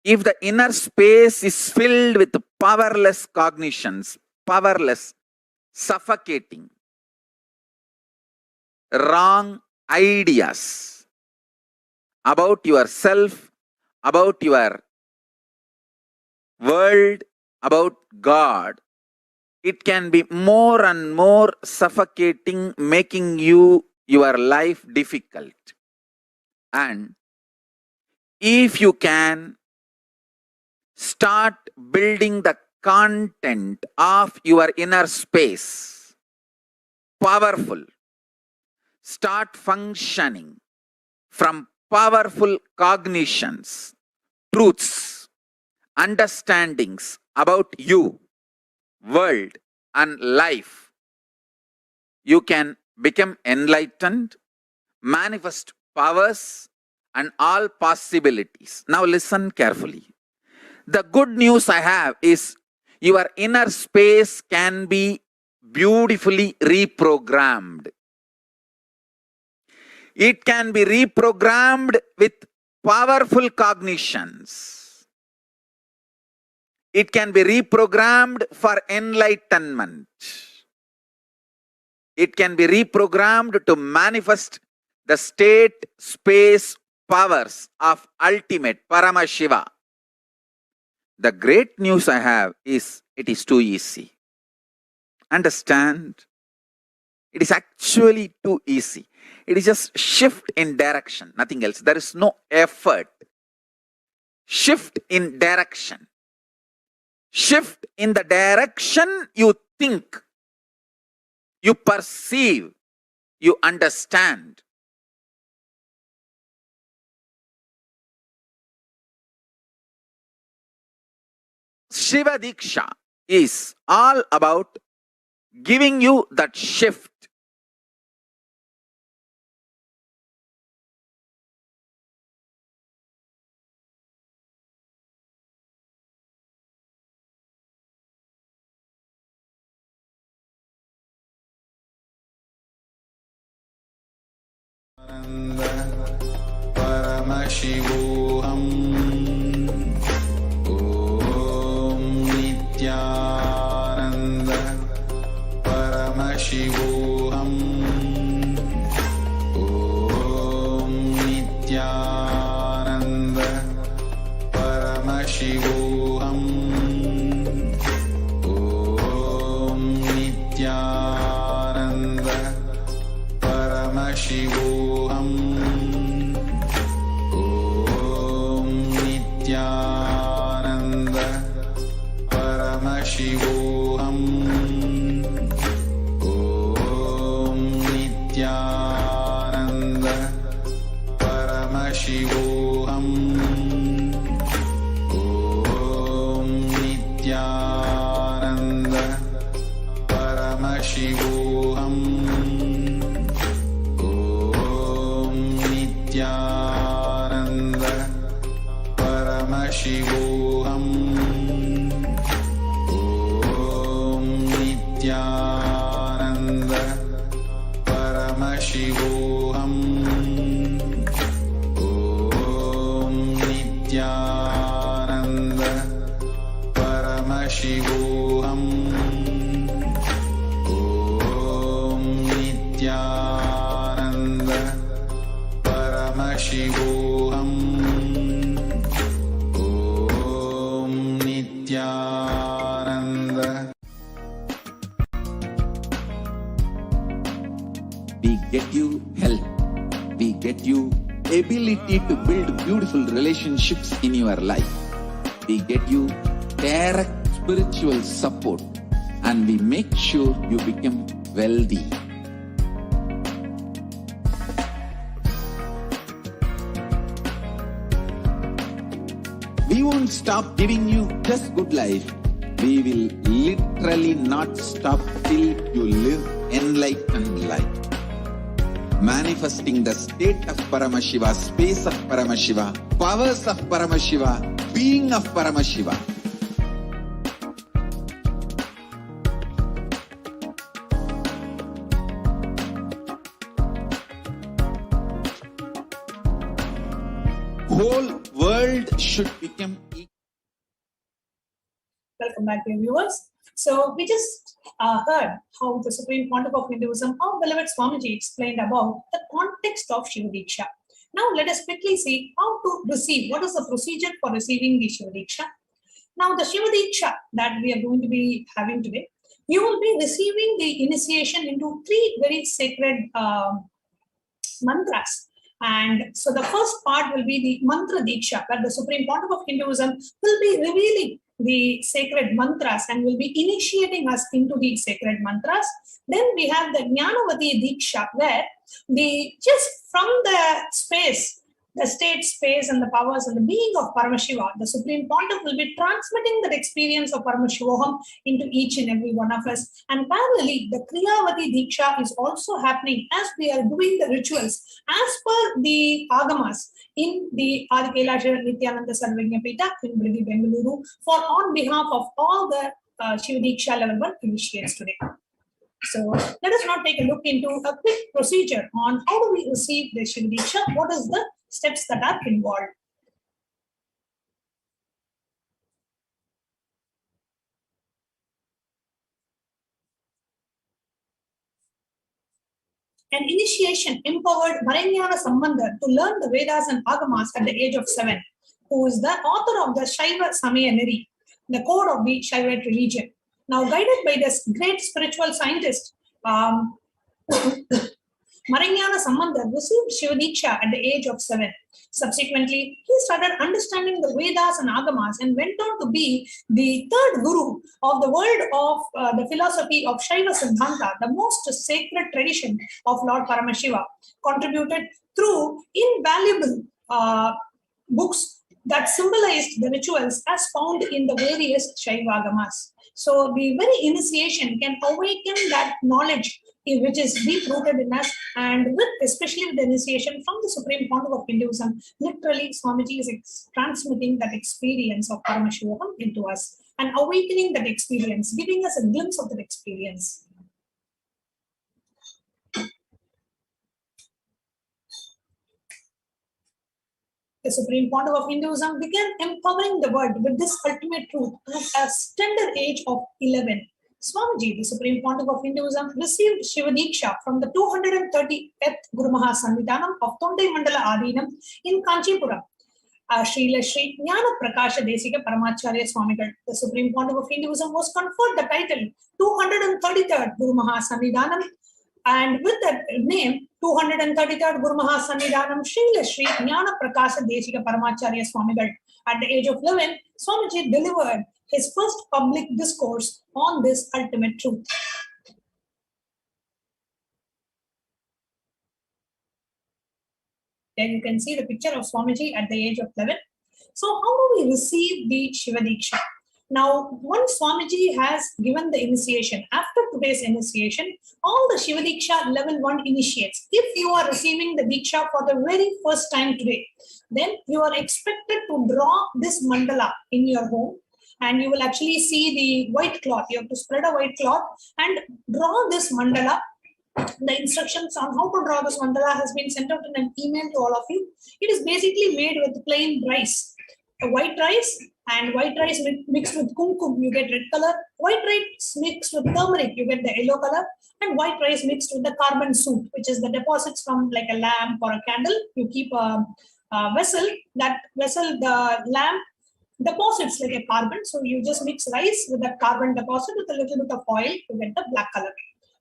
if the inner space is filled with powerless cognitions, powerless, suffocating, wrong ideas about yourself, about your world, about God, it can be more and more suffocating, making your life difficult. And if you can start building the content of your inner space, powerful, start functioning from powerful cognitions, truths, understandings about you, world and life, you can become enlightened, manifest powers and all possibilities. Now listen carefully. The good news I have is your inner space can be beautifully reprogrammed. It can be reprogrammed with powerful cognitions. It can be reprogrammed for enlightenment. It can be reprogrammed to manifest the state, space, powers of ultimate Paramashiva. The great news I have is it is too easy. Understand? It is actually too easy. It is just shift in direction, nothing else. There is no effort. Shift in direction. Shift in the direction you think, you perceive, you understand. Shiva Diksha is all about giving you that shift. Paramashivoham. Om Nithyananda Paramashivoham. Om Nithyananda Paramashivoham. Om Nithyananda Paramashivoham. Nithyananda Paramashivoham. Om Nithyananda Paramashivoham. Om Nithyananda Paramashivoham. Om Nithyananda Paramashivoham. Om Nithyananda Paramashivoham. Om Nithyananda Paramashivoham. Om Nithyananda Paramashiva. We get you health. We get you ability to build beautiful relationships in your life. We get you direct spiritual support, and we make sure you become wealthy. We won't stop giving you just good life. We will literally not stop till you live enlightened life. Manifesting the state of Paramashiva, space of Paramashiva, powers of Paramashiva, being of Paramashiva. Whole world should become equal. Welcome back, dear viewers. So we just heard how the Supreme Pontiff of Hinduism, our beloved Swamiji, explained about the context of Shiva Diksha. Now let us quickly see how to receive. What is the procedure for receiving the Shiva Diksha? Now the Shiva Diksha that we are going to be having today, you will be receiving the initiation into three very sacred mantras. And so the first part will be the mantra diksha, where the Supreme Pontiff of Hinduism will be revealing the sacred mantras and will be initiating us into the sacred mantras. Then we have the Jnanavati Diksha, where just from the space, the state space and the powers and the being of Paramashiva, the Supreme Pontiff will be transmitting that experience of Paramashivoham into each and every one of us. And parallelly, the Kriyavati Diksha is also happening as we are doing the rituals as per the Agamas in the HDH Nithyananda Paramashivam in Bengaluru for on behalf of all the Shiva Diksha level 1 initiates today. So let us now take a look into a quick procedure on how do we receive the Shiva Diksha, what is the steps that are involved. An initiation empowered Marignana Sambandha to learn the Vedas and Agamas at the age of 7, who is the author of the Shaiva Samaya Neri, the code of the Shaivite religion. Now, guided by this great spiritual scientist, Marignana Sambandha received Shiva Diksha at the age of 7. Subsequently, he started understanding the Vedas and Agamas and went on to be the third guru of the world of the philosophy of Shaiva Siddhanta, the most sacred tradition of Lord Paramashiva, contributed through invaluable books that symbolized the rituals as found in the various Shaiva Agamas. So the very initiation can awaken that knowledge which is deep-rooted in us, and with especially with the initiation from the Supreme Pontiff of Hinduism, literally Swamiji is transmitting that experience of Paramashivoham into us and awakening that experience, giving us a glimpse of that experience. The Supreme Pontiff of Hinduism began empowering the world with this ultimate truth at a tender age of 11. Swamiji, the Supreme Pontiff of Hinduism, received Shiva Diksha from the 230th Guru Maha Sannidhanam of Tondai Mandala Adinam in Kanchipuram. Srila Sri Jnana Prakasha Desika Paramacharya Swamigal, the Supreme Pontiff of Hinduism, was conferred the title 233rd Guru Maha Sannidhanam, and with that name, 233rd Guru Maha Sannidhanam, Srila Sri Jnana Prakasha Desika Paramacharya Swamigal. At the age of 11, Swamiji delivered his first public discourse on this ultimate truth. There you can see the picture of Swamiji at the age of 11. So how do we receive the Shiva Diksha? Now, once Swamiji has given the initiation, after today's initiation, all the Shiva Diksha level 1 initiates, if you are receiving the Diksha for the very first time today, then you are expected to draw this mandala in your home. And you will actually see the white cloth. You have to spread a white cloth and draw this mandala. The instructions on how to draw this mandala has been sent out in an email to all of you. It is basically made with plain rice. A white rice and white rice mixed with kumkum, you get red color. White rice mixed with turmeric, you get the yellow color. And white rice mixed with the carbon soot, which is the deposits from like a lamp or a candle. You keep a vessel, that vessel, the lamp, deposits like a carbon. So you just mix rice with that carbon deposit with a little bit of oil to get the black color.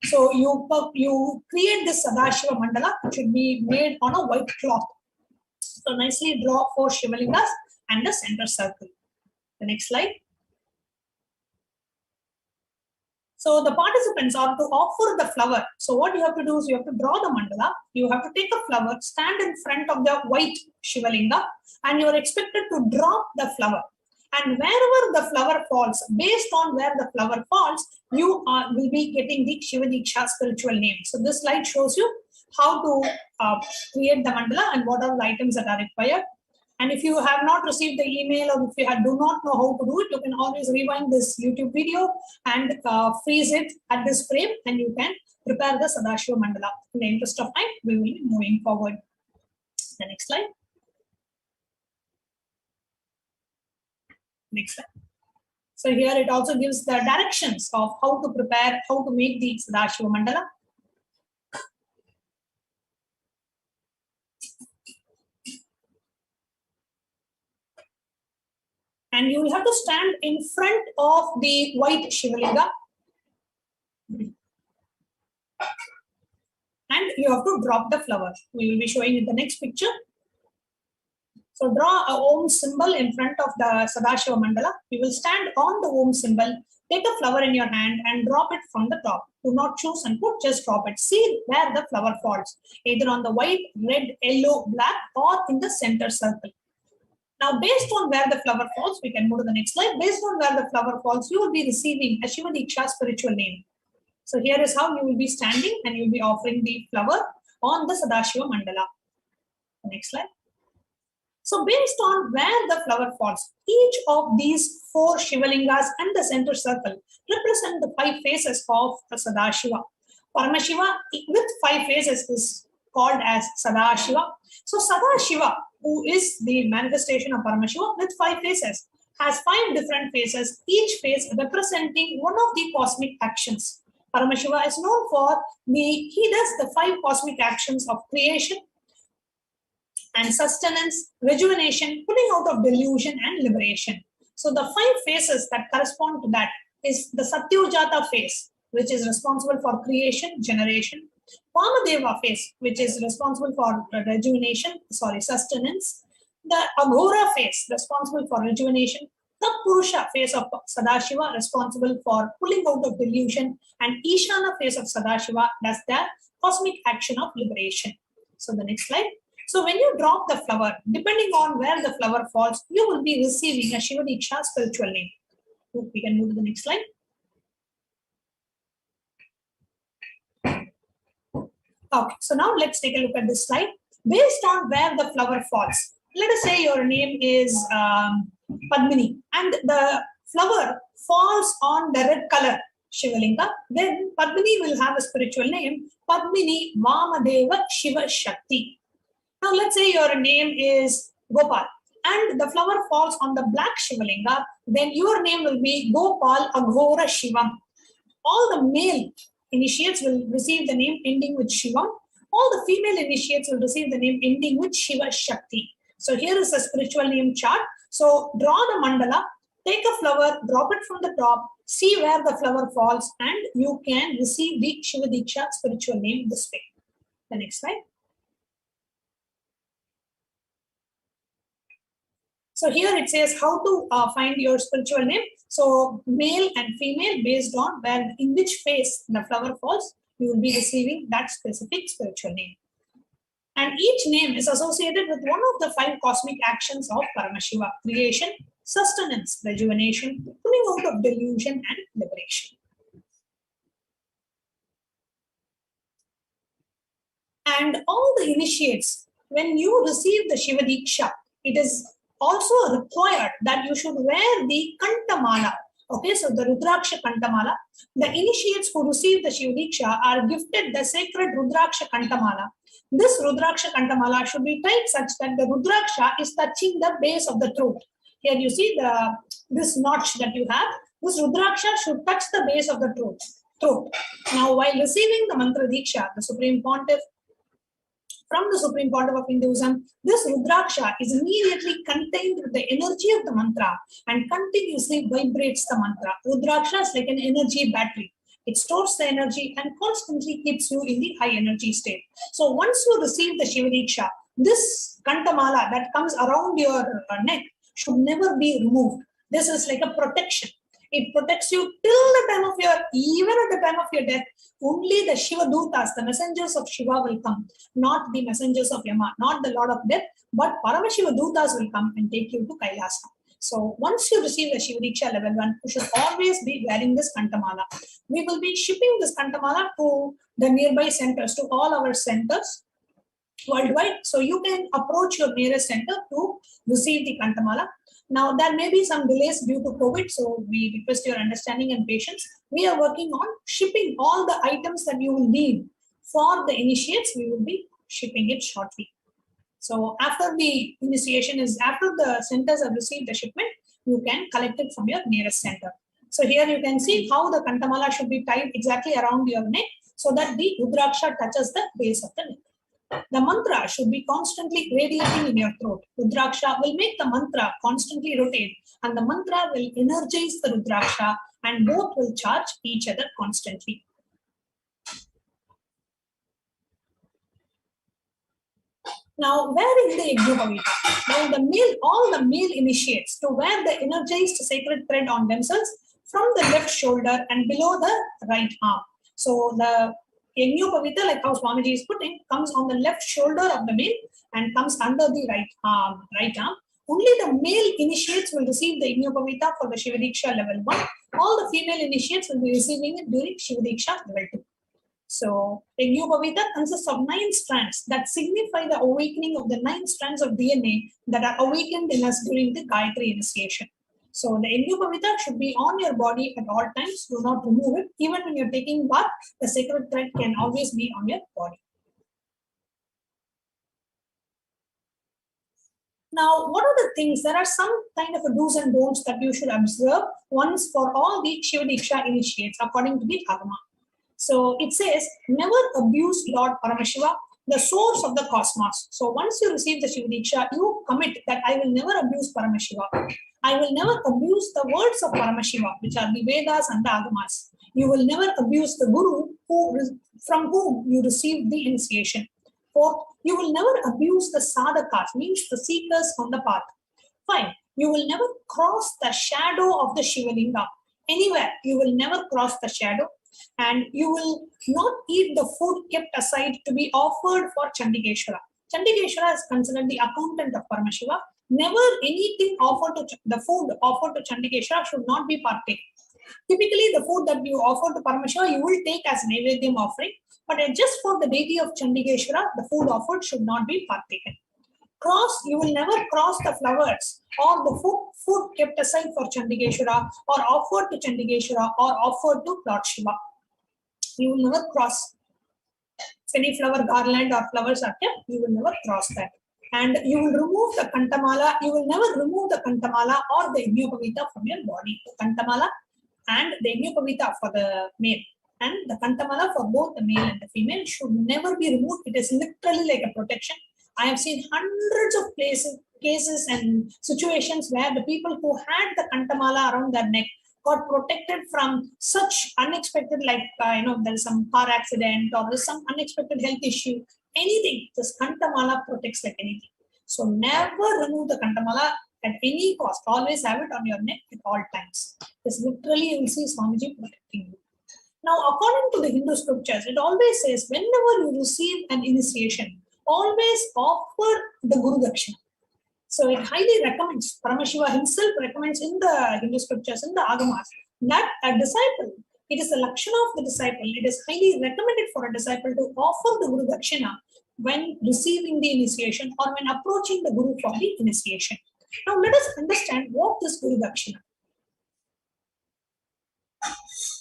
So you create this Sadashiva mandala, which should be made on a white cloth. So nicely draw 4 Shivalingas and the center circle. The next slide. So the participants are to offer the flower. So what you have to do is you have to draw the mandala. You have to take a flower, stand in front of the white Shivalinga, and you are expected to drop the flower. And wherever the flower falls, based on where the flower falls, you will be getting the Shiva Diksha spiritual name. So this slide shows you how to create the mandala and what are the items that are required. And if you have not received the email or if you do not know how to do it, you can always rewind this YouTube video and freeze it at this frame, and you can prepare the Sadashiva mandala. In the interest of time, we will be moving forward. The next slide. Next slide. So here it also gives the directions of how to prepare, how to make the Sadashiva mandala. And you will have to stand in front of the white Shivalinga. And you have to drop the flower. We will be showing in the next picture. So draw a Om symbol in front of the Sadashiva mandala. You will stand on the Om symbol, take a flower in your hand and drop it from the top. Do not choose and put, just drop it. See where the flower falls, either on the white, red, yellow, black, or in the center circle. Now, based on where the flower falls, we can move to the next slide. Based on where the flower falls, you will be receiving a Shiva Diksha spiritual name. So here is how you will be standing and you will be offering the flower on the Sadashiva mandala. Next slide. So based on where the flower falls, each of these 4 Shivalingas and the center circle represent the 5 faces of the Sadashiva. Paramashiva with 5 faces is called as Sadashiva. So Sadashiva, who is the manifestation of Paramashiva with 5 faces, has 5 different faces, each face representing one of the cosmic actions. Paramashiva is known for he does the 5 cosmic actions of creation and sustenance, rejuvenation, pulling out of delusion and liberation. So the 5 phases that correspond to that is the Satyojata phase, which is responsible for creation, generation. Vamadeva phase, which is responsible for sustenance. The Aghora phase, responsible for rejuvenation. The Purusha phase of Sadashiva, responsible for pulling out of delusion. And Ishana phase of Sadashiva does the cosmic action of liberation. So the next slide. So when you drop the flower, depending on where the flower falls, you will be receiving a Shiva Diksha spiritual name. We can move to the next slide. Okay, so now let's take a look at this slide. Based on where the flower falls, let us say your name is Padmini and the flower falls on the red color Shivalinga, then Padmini will have a spiritual name, Padmini Vamadeva Shiva Shakti. Now let's say your name is Gopal and the flower falls on the black Shivalinga, then your name will be Gopal Aghora Shivam. All the male initiates will receive the name ending with Shivam. All the female initiates will receive the name ending with Shiva Shakti. So here is a spiritual name chart. So draw the mandala, take a flower, drop it from the top, see where the flower falls, and you can receive the Shiva Diksha spiritual name this way. The next slide. So here it says how to find your spiritual name. So male and female, based on in which phase the flower falls, you will be receiving that specific spiritual name. And each name is associated with one of the 5 cosmic actions of Paramashiva: creation, sustenance, rejuvenation, pulling out of delusion, and liberation. And all the initiates, when you receive the Shiva Diksha, it is also required that you should wear the Kantamala. Okay, so the Rudraksha Kantamala. The initiates who receive the Shiva Diksha are gifted the sacred Rudraksha Kantamala. This Rudraksha Kantamala should be tied such that the Rudraksha is touching the base of the throat. Here you see this notch that you have. This Rudraksha should touch the base of the throat. Now, while receiving the Mantra Diksha, the Supreme Pontiff from the supreme pontiff of Hinduism, this Rudraksha is immediately contained with the energy of the mantra and continuously vibrates the mantra. Rudraksha is like an energy battery. It stores the energy and constantly keeps you in the high energy state. So once you receive the Shiva Diksha, this Kantamala that comes around your neck should never be removed. This is like a protection. It protects you till the time of your, even at the time of your death. Only the Shiva Dutas, the messengers of Shiva will come, not the messengers of Yama, not the Lord of Death, but Paramashiva Dutas will come and take you to Kailasa. So once you receive the Shiva Diksha level 1, you should always be wearing this Kantamala. We will be shipping this Kantamala to the nearby centers, to all our centers worldwide. So you can approach your nearest center to receive the Kantamala. Now, there may be some delays due to COVID, so we request your understanding and patience. We are working on shipping all the items that you will need for the initiates. We will be shipping it shortly. So after the initiation is, after the centers have received the shipment, you can collect it from your nearest center. So here you can see how the Kantamala should be tied exactly around your neck so that the Rudraksha touches the base of the neck. The mantra should be constantly radiating in your throat. Rudraksha will make the mantra constantly rotate, and the mantra will energize the Rudraksha, and both will charge each other constantly. Now, where is the Yajnopavita? Now, all the male initiates to wear the energized sacred thread on themselves from the left shoulder and below the right arm. So, the Yajnopavita, like how Swamiji is putting, comes on the left shoulder of the male and comes under the right arm. Only the male initiates will receive the Yajnopavita for the Shiva Diksha level 1. All the female initiates will be receiving it during Shiva Diksha level 2. So, Yajnopavita consists of 9 strands that signify the awakening of the 9 strands of DNA that are awakened in us during the Gayatri initiation. So, the Yajnopavita should be on your body at all times. Do not remove it. Even when you're taking bath, the sacred thread can always be on your body. Now, what are the things? There are some kind of a do's and don'ts that you should observe once for all the Shiva Diksha initiates according to the Agama. So it says, never abuse Lord Paramashiva, the source of the cosmos. So once you receive the Shiva Diksha, you commit that I will never abuse Paramashiva. I will never abuse the words of Paramashiva, which are the Vedas and the Agamas. You will never abuse the Guru from whom you received the initiation. Fourth, you will never abuse the sadhakas, means the seekers on the path. 5. You will never cross the shadow of the Shivalinga. Anywhere, you will never cross the shadow. And you will not eat the food kept aside to be offered for Chandikeshwara. Chandikeshwara is considered the accountant of Paramashiva. Never anything offered to the food offered to Chandikeshwara should not be partaken. Typically, the food that you offer to Paramashiva, you will take as Naivedyam offering, but just for the deity of Chandikeshwara, the food offered should not be partaken. You will never cross the flowers or the food kept aside for Chandikeshwara or offered to Chandikeshwara or offered to Lord Shiva. You will never cross. If any flower garland or flowers are kept, you will never cross that. And you will remove the Kantamala, you will never remove the Kantamala or the Yajnopavita from your body. The Kantamala and the Yajnopavita for the male and the Kantamala for both the male and the female should never be removed. It is literally like a protection. I have seen hundreds of cases and situations where the people who had the Kantamala around their neck got protected from such unexpected, like, there's some car accident or there's some unexpected health issue, anything. This Kantamala protects like anything. So never remove the Kantamala at any cost. Always have it on your neck at all times. This literally you will see Swamiji protecting you. Now, according to the Hindu scriptures, it always says whenever you receive an initiation, always offer the Guru Dakshina. So it highly recommends, Paramashiva himself recommends in the Hindu scriptures, in the Agamas, that a disciple, it is the Lakshana of the disciple, it is highly recommended for a disciple to offer the Guru Dakshina when receiving the initiation or when approaching the Guru for the initiation. Now let us understand what is Guru Dakshina.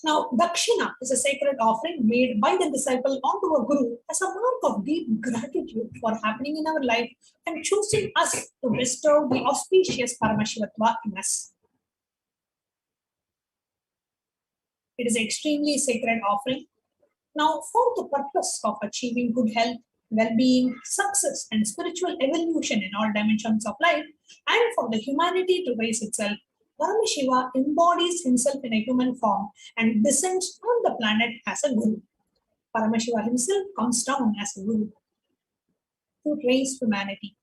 Now, Dakshina is a sacred offering made by the disciple onto a Guru as a mark of deep gratitude for happening in our life and choosing us to bestow the auspicious Paramashivatva in us. It is an extremely sacred offering. Now, for the purpose of achieving good health, well-being, success, and spiritual evolution in all dimensions of life, and for the humanity to raise itself, Paramashiva embodies himself in a human form and descends on the planet as a guru. Paramashiva himself comes down as a guru to raise humanity.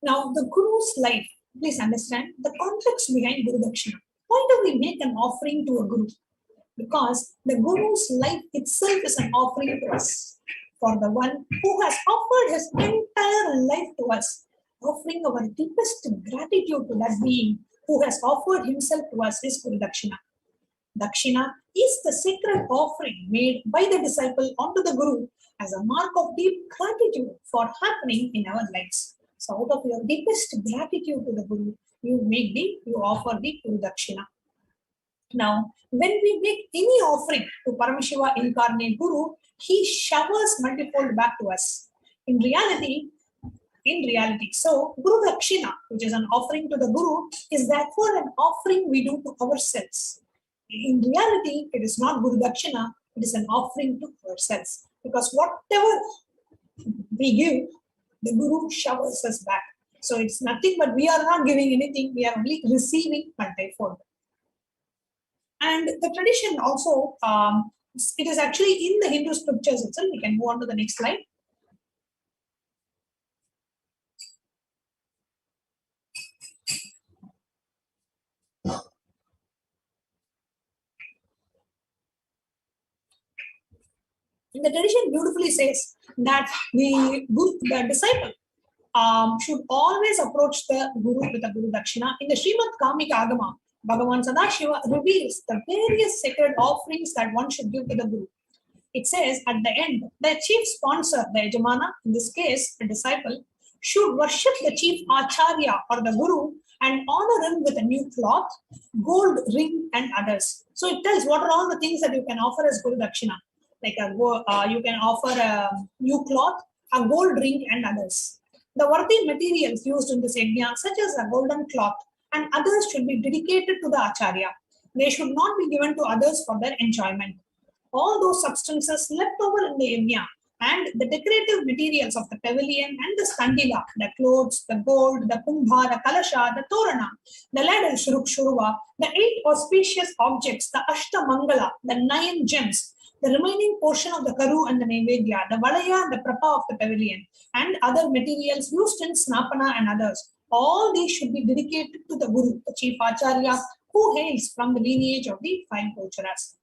Now, the Guru's life, please understand the context behind Guru Dakshina. Why do we make an offering to a Guru? Because the Guru's life itself is an offering to us. For the one who has offered his entire life to us, offering our deepest gratitude to that being who has offered himself to us is Guru Dakshina. Dakshina is the sacred offering made by the disciple onto the Guru as a mark of deep gratitude for happening in our lives. So out of your deepest gratitude to the Guru, you offer the Guru Dakshina. Now, when we make any offering to Paramashiva incarnate Guru, he showers multifold back to us. In reality, so Guru Dakshina, which is an offering to the Guru, is therefore an offering we do to ourselves. In reality, it is not Guru Dakshina, it is an offering to ourselves. Because whatever we give, the Guru showers us back. So it's nothing but we are not giving anything, we are only receiving multifold. And the tradition also, it is actually in the Hindu scriptures itself. We can move on to the next slide. The tradition beautifully says that the disciple should always approach the Guru with a Guru Dakshina. In the Srimad Kamika Agama, Bhagavan Sadashiva reveals the various sacred offerings that one should give to the Guru. It says at the end, the chief sponsor, the Yajamana, in this case, the disciple, should worship the chief Acharya or the Guru and honor him with a new cloth, gold ring, and others. So it tells what are all the things that you can offer as Guru Dakshina. Like you can offer a new cloth, a gold ring, and others. The worthy materials used in this yajna, such as a golden cloth and others, should be dedicated to the Acharya. They should not be given to others for their enjoyment. All those substances left over in the yajna and the decorative materials of the pavilion and the skandila, the clothes, the gold, the kumbha, the kalasha, the torana, the ladle, shuruk shuruva, the 8 auspicious objects, the ashtamangala, the 9 gems, the remaining portion of the karu and the nevedya, the valaya and the prapa of the pavilion, and other materials used in snapana and others. All these should be dedicated to the Guru, the chief Acharya, who hails from the lineage of the 5 Gocharas.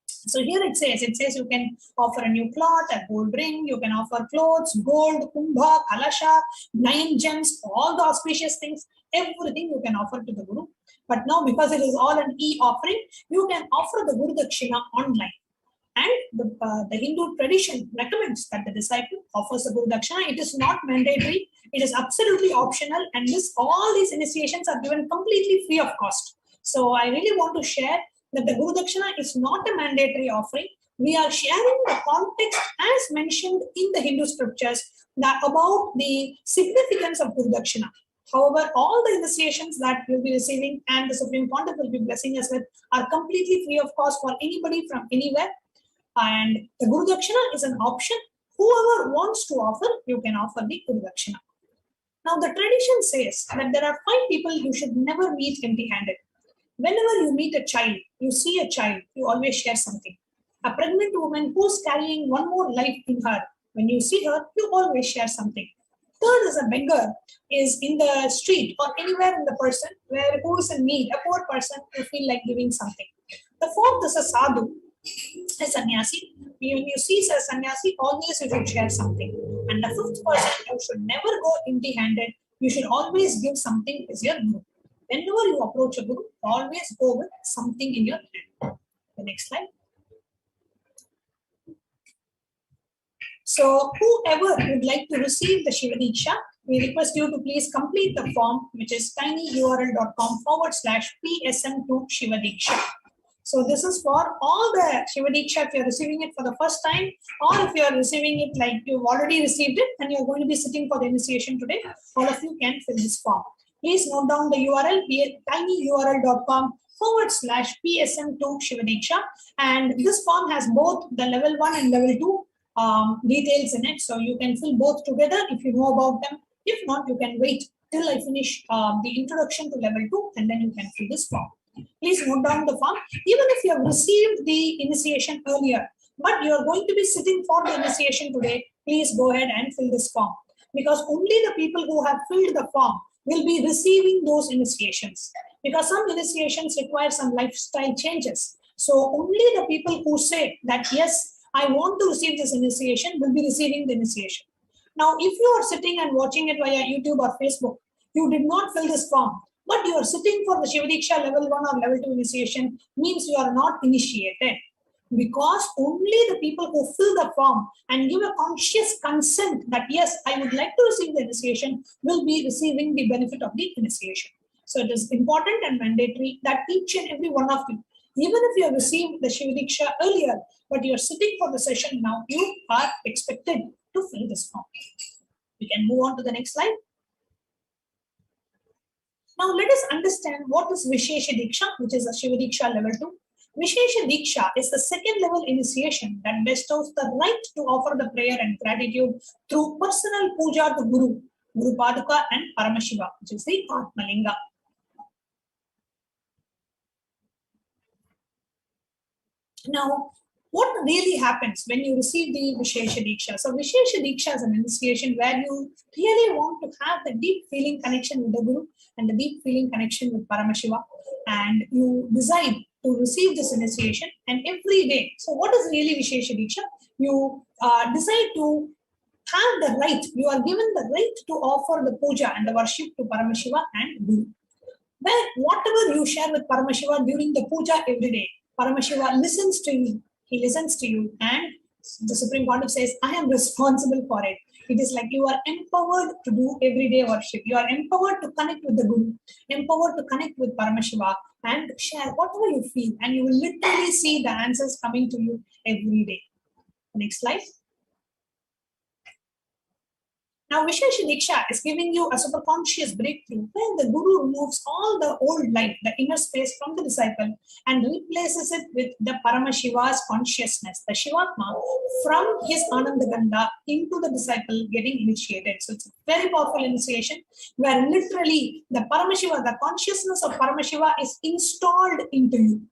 So here it says you can offer a new cloth, a gold ring, you can offer clothes, gold, kumbha, kalasha, 9 gems, all the auspicious things, everything you can offer to the Guru. But now, because it is all an e-offering, you can offer the Guru Dakshina online. And the Hindu tradition recommends that the disciple offers the Guru Dakshina. It is not mandatory, it is absolutely optional, and all these initiations are given completely free of cost. So I really want to share that the Guru Dakshina is not a mandatory offering. We are sharing the context as mentioned in the Hindu scriptures about the significance of Guru Dakshina. However, all the initiations that we'll be receiving and the Supreme Pontiff will be blessing us with are completely free of cost for anybody from anywhere. And the Guru Dakshina is an option. Whoever wants to offer, you can offer the Guru Dakshina. Now, the tradition says that there are 5 people you should never meet empty-handed. Whenever you meet a child, you see a child, you always share something. A pregnant woman who's carrying one more life in her, when you see her, you always share something. Third is a beggar, is in the street or anywhere in the person who is in need, a poor person who feel like giving something. The fourth is a sadhu, a sannyasi. When you see a sannyasi, always you should share something. And the fifth person, you should never go empty-handed. You should always give something as your guru. Whenever you approach a guru, always go with something in your hand. The next slide. So whoever would like to receive the Shiva Diksha, we request you to please complete the form, which is tinyurl.com/PSM2 Shiva Diksha. So this is for all the Shiva Diksha if you're receiving it for the first time, or if you're receiving it like you've already received it and you're going to be sitting for the initiation today, all of you can fill this form. Please note down the URL, tinyurl.com/PSM2 Shivadiksha. And this form has both the level 1 and level 2 details in it. So you can fill both together if you know about them. If not, you can wait till I finish the introduction to level 2 and then you can fill this form. Please note down the form. Even if you have received the initiation earlier, but you are going to be sitting for the initiation today, please go ahead and fill this form. Because only the people who have filled the form will be receiving those initiations. Because some initiations require some lifestyle changes. So only the people who say that, yes, I want to receive this initiation will be receiving the initiation. Now, if you are sitting and watching it via YouTube or Facebook, you did not fill this form, but you are sitting for the Shivadiksha level 1 or level 2 initiation, means you are not initiated. Because only the people who fill the form and give a conscious consent that, yes, I would like to receive the initiation, will be receiving the benefit of the initiation. So it is important and mandatory that each and every one of you, even if you have received the Shivadiksha earlier, but you are sitting for the session now, you are expected to fill this form. We can move on to the next slide. Now let us understand what is Vishesha Diksha, which is a Shivadiksha level 2. Vishesha Diksha is the second level initiation that bestows the right to offer the prayer and gratitude through personal puja to Guru, Guru Paduka and Paramashiva, which is the Atmalinga. Now, what really happens when you receive the Vishesha Diksha? So Vishesha Diksha is an initiation where you really want to have the deep feeling connection with the Guru and the deep feeling connection with Paramashiva, and you decide to receive this initiation, and every day. So what is really Vishesha Diksha? You decide to have the right, you are given the right to offer the puja and the worship to Paramashiva and Guru. Where whatever you share with Paramashiva during the puja every day, Paramashiva listens to you, he listens to you, and the Supreme Pontiff says, I am responsible for it. It is like you are empowered to do everyday worship. You are empowered to connect with the Guru, empowered to connect with Paramashiva and share whatever you feel, and you will literally see the answers coming to you every day. Next slide. Now, Vishesha Diksha is giving you a superconscious breakthrough where the Guru removes all the old light, the inner space from the disciple, and replaces it with the Paramashiva's consciousness, the Shivatma, from his Anandaganda into the disciple getting initiated. So it's a very powerful initiation where literally the Paramashiva, the consciousness of Paramashiva is installed into you.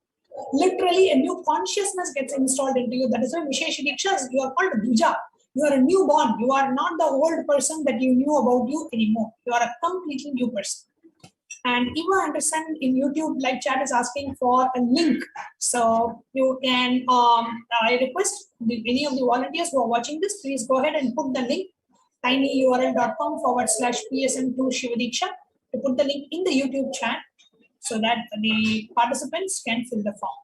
Literally a new consciousness gets installed into you. That is why Vishesha Diksha, you are called Dvija. You are a newborn. You are not the old person that you knew about you anymore. You are a completely new person. And Eva Anderson in YouTube live chat is asking for a link. So you can, I request any of the volunteers who are watching this, please go ahead and put the link, tinyurl.com/PSM2 Shivadiksha, to put the link in the YouTube chat so that the participants can fill the form.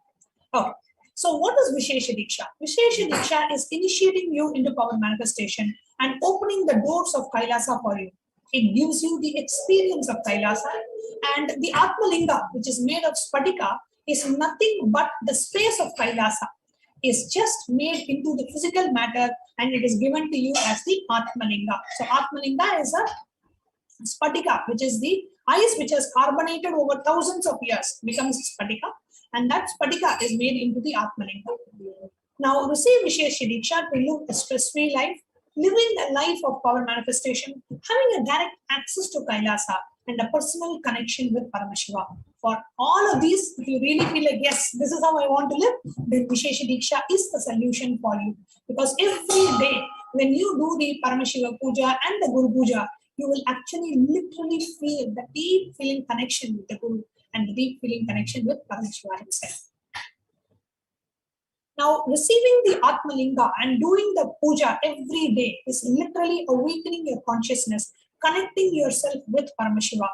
Okay. So what is Vishesha Diksha? Vishesha Diksha is initiating you into power manifestation and opening the doors of Kailasa for you. It gives you the experience of Kailasa, and the Atmalinga, which is made of Spatika, is nothing but the space of Kailasa. Is just made into the physical matter, and it is given to you as the Atmalinga. So Atmalinga is a Spatika, which is the ice which has carbonated over thousands of years, becomes Spatika, and that Spatika is made into the Atmalinga. Now receive Vishesha Diksha to live a stress-free life, living a life of power manifestation, having a direct access to Kailasa, and a personal connection with Paramashiva. For all of these, if you really feel like, yes, this is how I want to live, then Vishesha Diksha is the solution for you. Because every day, when you do the Paramashiva Puja and the Guru Puja, you will actually literally feel the deep feeling connection with the Guru and the deep feeling connection with Paramashiva himself. Now, receiving the Atmalinga and doing the puja every day is literally awakening your consciousness, connecting yourself with Paramashiva.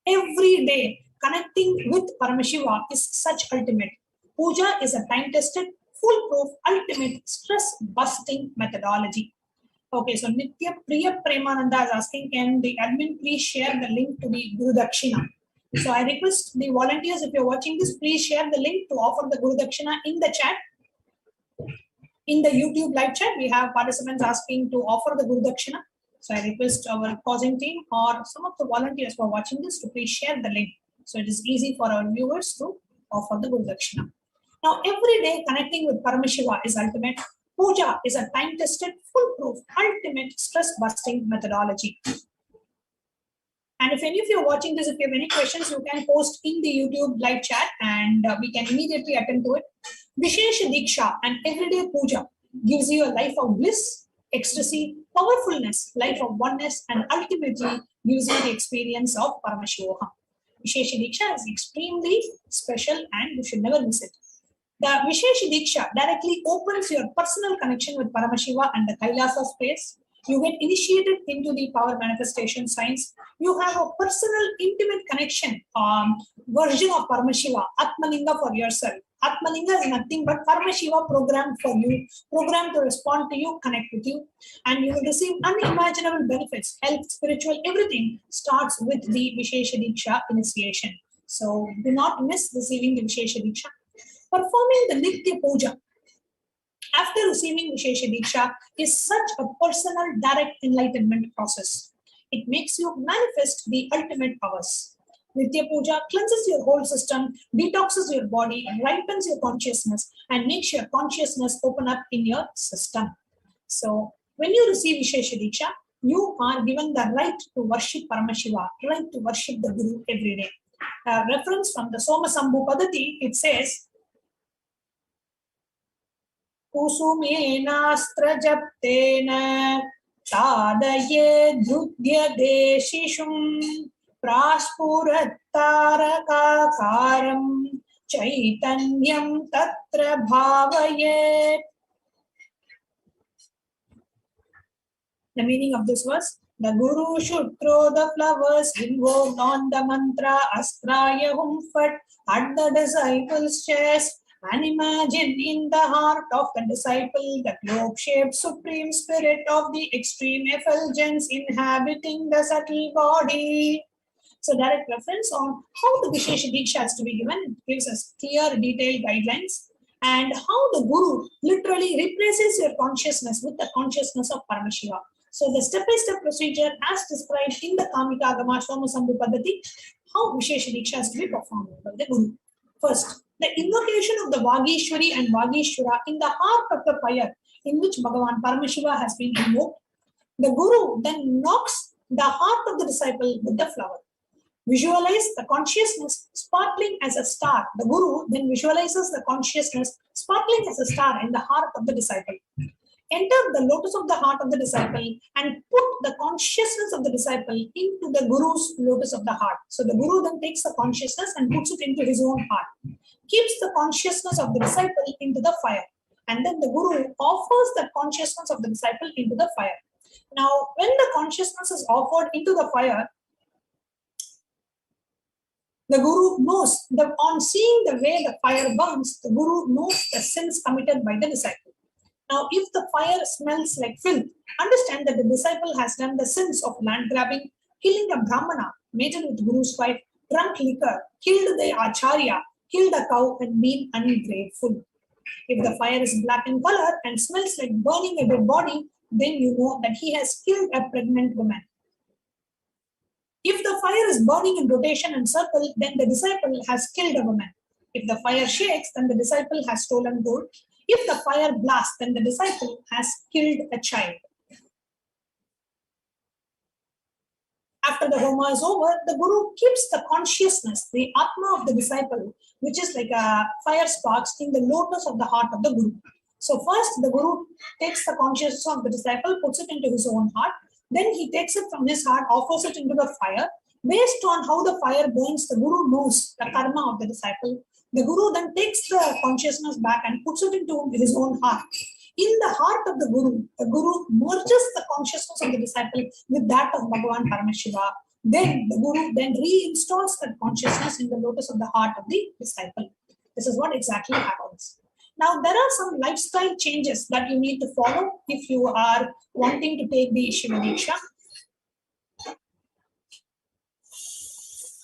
Every day, connecting with Paramashiva is such ultimate. Puja is a time-tested, foolproof, ultimate, stress-busting methodology. Okay, so Nitya Priya Premananda is asking, can the admin please share the link to the Guru Dakshina? So I request the volunteers, if you're watching this, please share the link to offer the Guru Dakshina in the chat. In the YouTube live chat, we have participants asking to offer the Guru Dakshina. So I request our causing team or some of the volunteers who are watching this to please share the link, so it is easy for our viewers to offer the Guru Dakshina. Now, every day connecting with Paramashiva is ultimate. Puja is a time-tested, foolproof, ultimate stress-busting methodology. And if any of you are watching this, if you have any questions, you can post in the YouTube live chat and we can immediately attend to it. Vishesha Diksha and everyday puja gives you a life of bliss, ecstasy, powerfulness, life of oneness, and ultimately gives you the experience of Paramashivoham. Vishesha Diksha is extremely special and you should never miss it. The Vishesha Diksha directly opens your personal connection with Paramashiva and the Kailasa space. You get initiated into the power manifestation science. You have a personal, intimate connection, version of Paramashiva, Atmalinga for yourself. Atmalinga is nothing but Paramashiva programmed for you, programmed to respond to you, connect with you, and you will receive unimaginable benefits. Health, spiritual, everything starts with the Vishesha Diksha initiation. So do not miss receiving the Vishesha Diksha. Performing the Nitya Puja after receiving Vishesha Diksha is such a personal, direct enlightenment process. It makes you manifest the ultimate powers. Nitya Puja cleanses your whole system, detoxes your body, ripens your consciousness, and makes your consciousness open up in your system. So, when you receive Vishesha Diksha, you are given the right to worship Paramashiva, right to worship the Guru every day. A reference from the Soma Sambhu Padati, it says, कुसुमेनास्त्रजप्तेन तादये धृद्यदेशिषुं प्रास्फुरत्तारकाकारं चैतन्यं तत्र भावयेत्. The meaning of this verse: the Guru should throw the flowers invoked on the mantra Astraya Hum Fat at the disciples' chest, and imagine in the heart of the disciple the globe-shaped supreme spirit of the extreme effulgence inhabiting the subtle body. So direct reference on how the Vishesha Diksha has to be given. It gives us clear, detailed guidelines, and how the Guru literally replaces your consciousness with the consciousness of Paramashiva. So the step-by-step procedure as described in the Kamika Agama Soma Sambhu Padati, how Vishesha Diksha has to be performed by the Guru. First, the invocation of the Vagishwari and Vagishwara in the heart of the fire in which Bhagavan Paramashiva has been invoked. The Guru then knocks the heart of the disciple with the flower. Visualize the consciousness sparkling as a star. The Guru then visualizes the consciousness sparkling as a star in the heart of the disciple. Enter the lotus of the heart of the disciple and put the consciousness of the disciple into the Guru's lotus of the heart. So the Guru then takes the consciousness and puts it into his own heart, keeps the consciousness of the disciple into the fire, and then the Guru offers the consciousness of the disciple into the fire. Now, when the consciousness is offered into the fire, the Guru knows that on seeing the way the fire burns, the Guru knows the sins committed by the disciple. Now, if the fire smells like filth, understand that the disciple has done the sins of land grabbing, killing a Brahmana, mated with Guru's wife, drunk liquor, killed the Acharya, killed a cow, and been ungrateful. If the fire is black in color and smells like burning a dead body, then you know that he has killed a pregnant woman. If the fire is burning in rotation and circle, then the disciple has killed a woman. If the fire shakes, then the disciple has stolen gold. If the fire blasts, then the disciple has killed a child. After the Homa is over, the Guru keeps the consciousness, the Atma of the disciple, which is like a fire sparks, in the lotus of the heart of the Guru. So first, the Guru takes the consciousness of the disciple, puts it into his own heart. Then he takes it from his heart, offers it into the fire. Based on how the fire burns, the Guru knows the karma of the disciple. The Guru then takes the consciousness back and puts it into his own heart. In the heart of the Guru merges the consciousness of the disciple with that of Bhagavan Paramashiva. Then the Guru then reinstalls that consciousness in the lotus of the heart of the disciple. This is what exactly happens. Now, there are some lifestyle changes that you need to follow if you are wanting to take the Shiva Diksha.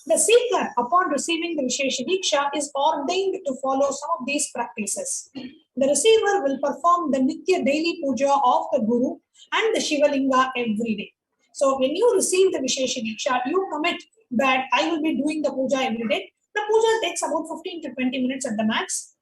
The seeker, upon receiving the Vishesha Diksha, is ordained to follow some of these practices. The receiver will perform the Nitya daily puja of the Guru and the Shiva Linga every day. So when you receive the Vishesha Diksha, you commit that I will be doing the puja every day. The puja takes about 15 to 20 minutes at the max.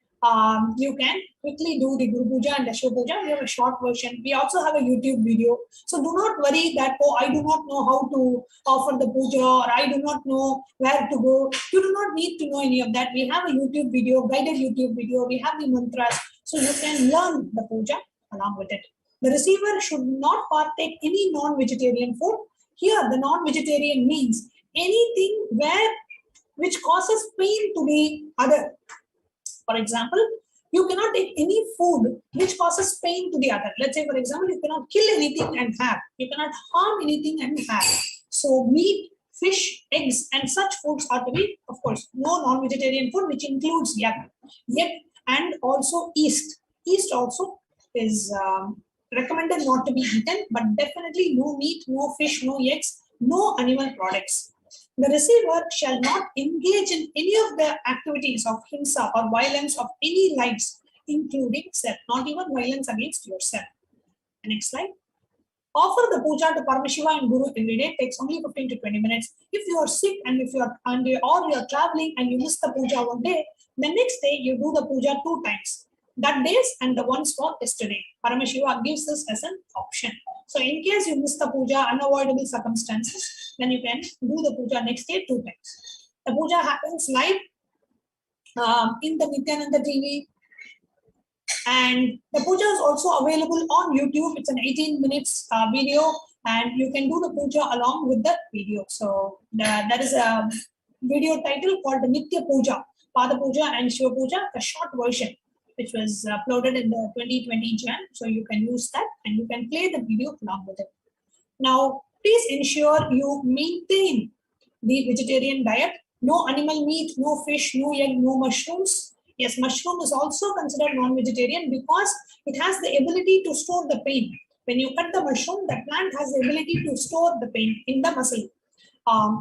You can quickly do the Guru Puja and the Shiva Puja. We have a short version. We also have a YouTube video. So do not worry that, oh, I do not know how to offer the puja, or I do not know where to go. You do not need to know any of that. We have a YouTube video, guided YouTube video. We have the mantras. So you can learn the puja along with it. The receiver should not partake any non-vegetarian food. Here, the non-vegetarian means anything which causes pain to the other. For example, you cannot take any food which causes pain to the other. Let's say, for example, you cannot kill anything and have. You cannot harm anything and have. So meat, fish, eggs, and such foods are to be, of course, no non-vegetarian food, which includes yet, and also yeast. Yeast also is recommended not to be eaten, but definitely no meat, no fish, no eggs, no animal products. The receiver shall not engage in any of the activities of himsa or violence of any lives, including self, not even violence against yourself. The next slide. Offer the puja to Paramashiva and Guru every day. Takes only 15 to 20 minutes. If you are sick and if you are traveling and you miss the puja one day, the next day you do the puja 2 times. That days and the ones for yesterday. Paramashiva gives this as an option. So in case you miss the puja, unavoidable circumstances, then you can do the puja next day 2 times. The puja happens live in the Nithyananda TV. And the puja is also available on YouTube. It's an 18 minutes video, and you can do the puja along with the video. So that is a video title called the Nitya Puja, Pada Puja and Shiva Puja, the short version, which was uploaded in the 2020 Jan. So you can use that and you can play the video along with it. Now, please ensure you maintain the vegetarian diet. No animal meat, no fish, no egg, no mushrooms. Yes, mushroom is also considered non-vegetarian because it has the ability to store the pain. When you cut the mushroom, the plant has the ability to store the pain in the muscle,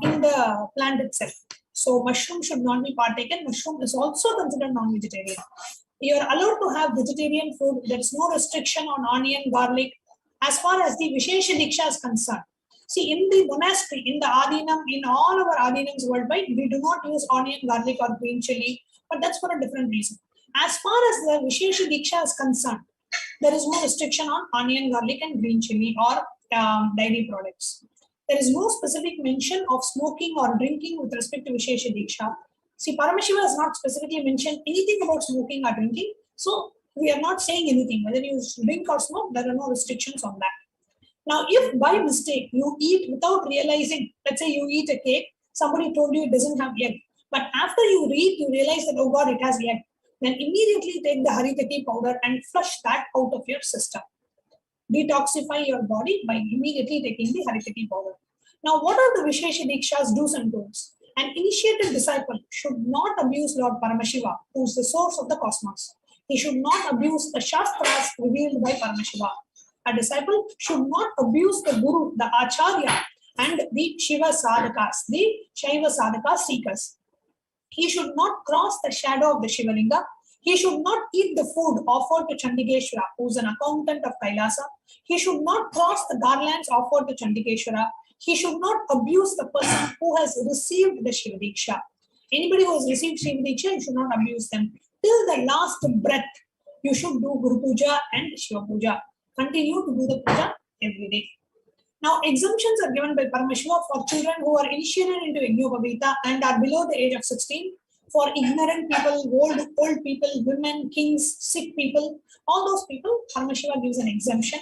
in the plant itself. So mushroom should not be partaken. Mushroom is also considered non-vegetarian. You are allowed to have vegetarian food. There is no restriction on onion, garlic. As far as the Vishesha Diksha is concerned, see, in the monastery, in the Adinam, in all our Adinams worldwide, we do not use onion, garlic, or green chili, but that's for a different reason. As far as the Vishesha Diksha is concerned, there is no restriction on onion, garlic, and green chili or dairy products. There is no specific mention of smoking or drinking with respect to Vishesha Diksha. See, Paramashiva has not specifically mentioned anything about smoking or drinking, so we are not saying anything. Whether you drink or smoke, there are no restrictions on that. Now, if by mistake you eat without realizing, let's say you eat a cake, somebody told you it doesn't have egg, but after you eat, you realize that, oh God, it has egg, then immediately take the Haritaki powder and flush that out of your system. Detoxify your body by immediately taking the Haritaki powder. Now, what are the Vishesha Diksha's do's and don'ts? An initiated disciple should not abuse Lord Paramashiva, who is the source of the cosmos. He should not abuse the Shastras revealed by Paramashiva. A disciple should not abuse the Guru, the Acharya, and the Shiva Sadhakas, the Shaiva Sadhaka seekers. He should not cross the shadow of the Shivalinga. He should not eat the food offered to Chandikeshwara, who is an accountant of Kailasa. He should not cross the garlands offered to Chandikeshwara. He should not abuse the person who has received the Shiva Diksha. Anybody who has received Shiva Diksha, you should not abuse them. Till the last breath, you should do Guru Puja and Shiva Puja. Continue to do the puja every day. Now, exemptions are given by Paramashiva for children who are initiated into Yajnopavita and are below the age of 16, for ignorant people, old people, women, kings, sick people, all those people, Paramashiva gives an exemption.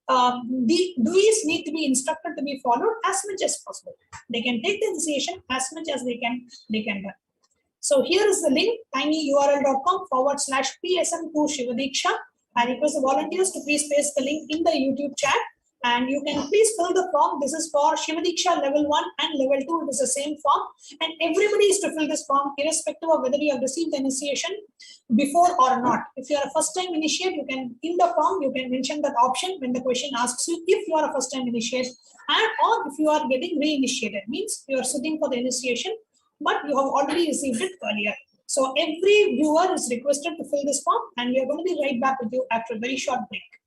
The duties need to be instructed to be followed as much as possible. They can take the initiation as much as they can do. So here is the link, tinyurl.com/PSM2 Shiva Diksha. I request the volunteers to please paste the link in the YouTube chat, and you can please fill the form. This is for Shiva Diksha level 1 and level 2. It is the same form, and everybody is to fill this form irrespective of whether you have received the initiation before or not. If you are a first time initiate, you can, in the form, you can mention that option when the question asks you if you are a first time initiate, and or if you are getting re-initiated, means you are sitting for the initiation, but you have already received it earlier. So every viewer is requested to fill this form, and we are going to be right back with you after a very short break.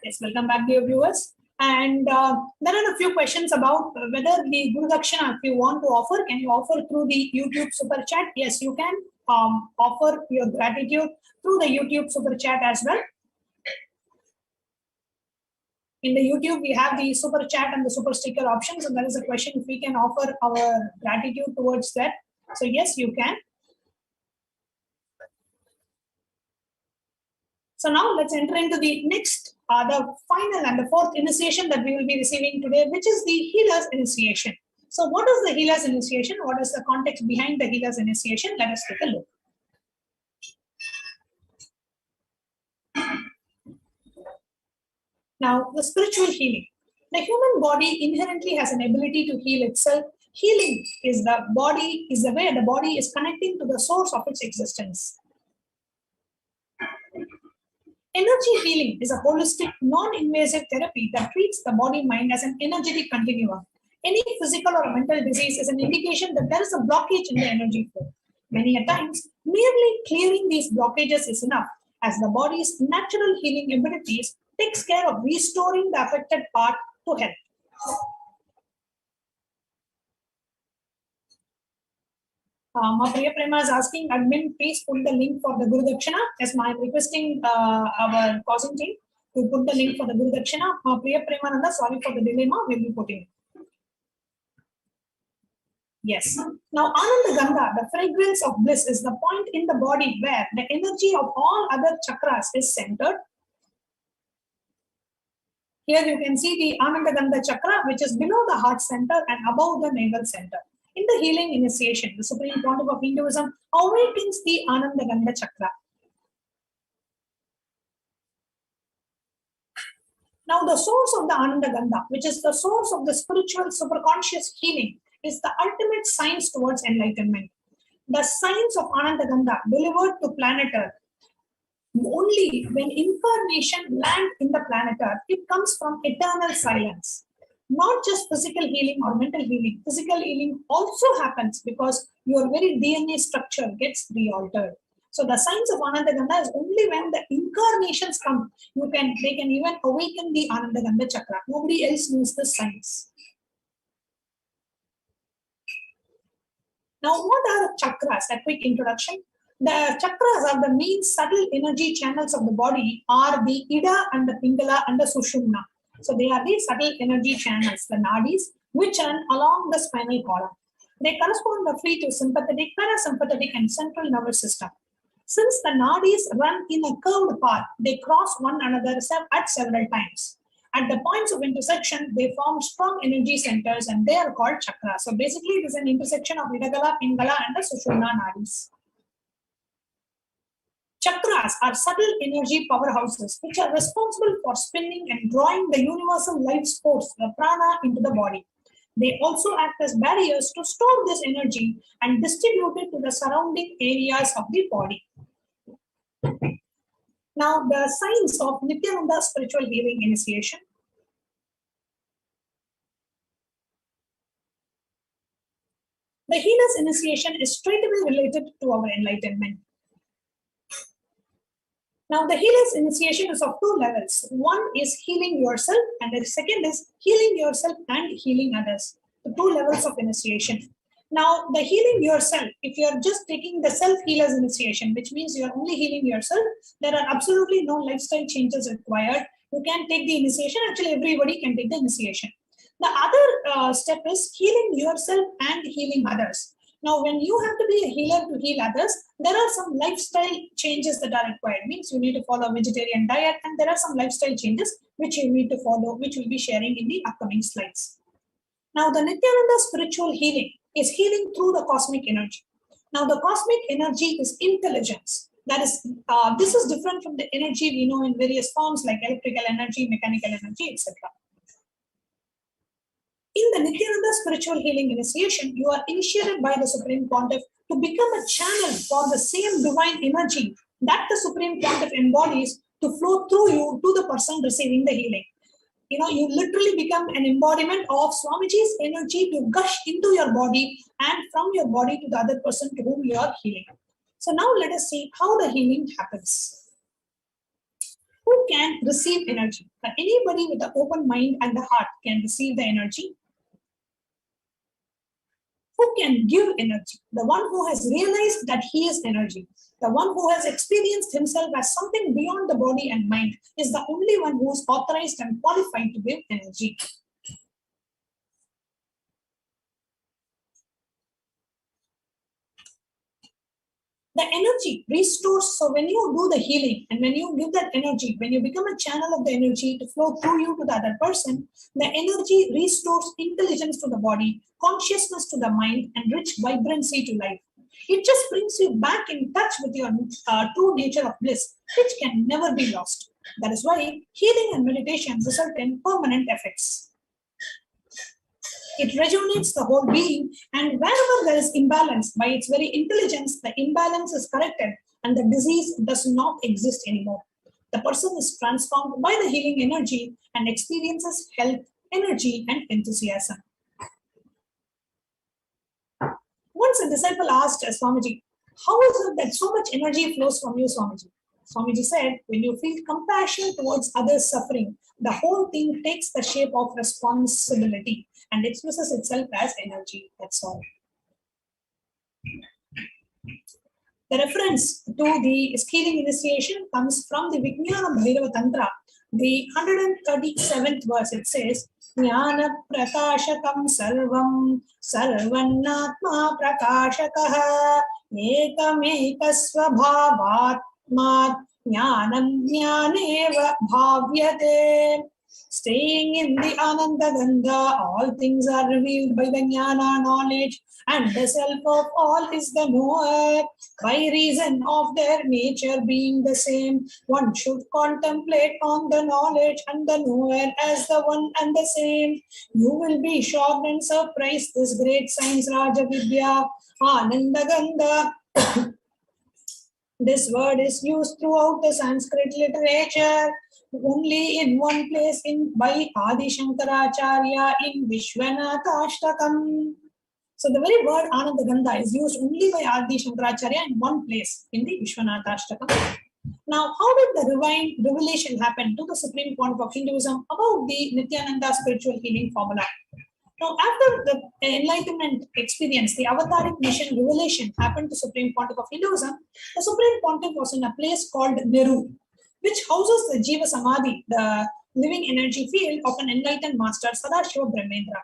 Yes, welcome back, dear viewers. And there are a few questions about whether the Guru Dakshina, if you want to offer, can you offer through the YouTube super chat? Yes, you can offer your gratitude through the YouTube super chat as well. In the YouTube, we have the super chat and the super sticker options. And there is a question if we can offer our gratitude towards that. So yes, you can. So now let's enter into the next, the final and the fourth initiation that we will be receiving today, which is the healer's initiation. So what is the healer's initiation? What is the context behind the healer's initiation? Let us take a look. Now, the spiritual healing. The human body inherently has an ability to heal itself. Healing is the way the body is connecting to the source of its existence. Energy healing is a holistic, non-invasive therapy that treats the body-mind as an energetic continuum. Any physical or mental disease is an indication that there is a blockage in the energy flow. Many a times, merely clearing these blockages is enough, as the body's natural healing abilities takes care of restoring the affected part to health. Priya Prema is asking admin, please put the link for the Guru Dakshina. Yes, I am requesting our causing team to put the link for the Guru Dakshina. Priya Premananda, sorry for the dilemma, we will be putting it. Yes. Now, Ananda Gandha, the fragrance of bliss, is the point in the body where the energy of all other chakras is centered. Here you can see the Ananda Gandha chakra, which is below the heart center and above the navel center. In the healing initiation, the Supreme Pontiff of Hinduism awakens the Ananda Gandha chakra. Now, the source of the Ananda Gandha, which is the source of the spiritual superconscious healing, is the ultimate science towards enlightenment. The science of Ananda Gandha delivered to planet Earth. Only when incarnation lands in the planet Earth, it comes from eternal silence. Not just physical healing or mental healing. Physical healing also happens because your very DNA structure gets re-altered. So the science of Ananda Gandha is only when the incarnations come, they can even awaken the Ananda Gandha chakra. Nobody else knows the science. Now, what are chakras? A quick introduction. The chakras are the main subtle energy channels of the body, are the Ida and the Pingala and the Sushumna. So they are the subtle energy channels, the nadis, which run along the spinal column. They correspond roughly to sympathetic, parasympathetic, and central nervous system. Since the nadis run in a curved path, they cross one another at several times. At the points of intersection, they form strong energy centers and they are called chakras. So basically, it is an intersection of Idagala, Pingala, and the Sushumna nadis. Chakras are subtle energy powerhouses which are responsible for spinning and drawing the universal life force, the prana, into the body. They also act as barriers to store this energy and distribute it to the surrounding areas of the body. Now, the science of Nithyananda spiritual healing initiation. The healer's initiation is straightaway related to our enlightenment. Now, the healer's initiation is of two levels. One is healing yourself, and the second is healing yourself and healing others. The two levels of initiation. Now, the healing yourself, if you are just taking the self-healer's initiation, which means you are only healing yourself, there are absolutely no lifestyle changes required. You can take the initiation. Actually, everybody can take the initiation. The other step is healing yourself and healing others. Now, when you have to be a healer to heal others, there are some lifestyle changes that are required. Means you need to follow a vegetarian diet, and there are some lifestyle changes which you need to follow, which we'll be sharing in the upcoming slides. Now, the Nithyananda spiritual healing is healing through the cosmic energy. Now, the cosmic energy is intelligence. That is, this is different from the energy we know in various forms like electrical energy, mechanical energy, etc. In the Nithyananda spiritual healing initiation, you are initiated by the Supreme Pontiff to become a channel for the same divine energy that the Supreme Pontiff embodies to flow through you to the person receiving the healing. You literally become an embodiment of Swamiji's energy to gush into your body and from your body to the other person to whom you are healing. So now let us see how the healing happens. Who can receive energy? Anybody with an open mind and the heart can receive the energy. Who can give energy? The one who has realized that he is energy. The one who has experienced himself as something beyond the body and mind is the only one who is authorized and qualified to give energy. The energy restores. So when you do the healing and when you give that energy, when you become a channel of the energy to flow through you to the other person, the energy restores intelligence to the body, consciousness to the mind, and rich vibrancy to life. It just brings you back in touch with your true nature of bliss, which can never be lost. That is why healing and meditation result in permanent effects. It rejuvenates the whole being, and wherever there is imbalance, by its very intelligence, the imbalance is corrected and the disease does not exist anymore. The person is transformed by the healing energy and experiences health, energy, and enthusiasm. Once a disciple asked Swamiji, how is it that so much energy flows from you, Swamiji? Swamiji said, when you feel compassion towards others' suffering, the whole thing takes the shape of responsibility and expresses itself as energy. That's all. The reference to the healing initiation comes from the Vijnana Bhairava Tantra, the 137th verse. It says, Jnana prakashakam sarvam sarvannatma prakashakaha ekamekasvabhavatmat jnanam jnaneva bhavyate. Staying in the Ananda Ganga, all things are revealed by the Jnana knowledge, and the self of all is the knower. By reason of their nature being the same, one should contemplate on the knowledge and the knower as the one and the same. You will be shocked and surprised. This great science, Raja Vidya, Ananda Ganga. This word is used throughout the Sanskrit literature, only in one place by Adi Shankaracharya in Vishwanatha Ashtakam. So the very word Ananda Ganga is used only by Adi Shankaracharya in one place in the Vishwanatha Ashtakam. Now, how did the divine revelation happen to the supreme point of Hinduism about the Nithyananda spiritual healing formula? Now, after the enlightenment experience, the avataric mission revelation happened to Supreme Pontiff of Hinduism. The Supreme Pontiff was in a place called Neru, which houses the Jiva Samadhi, the living energy field of an enlightened master, Sadashiva Brahmendra.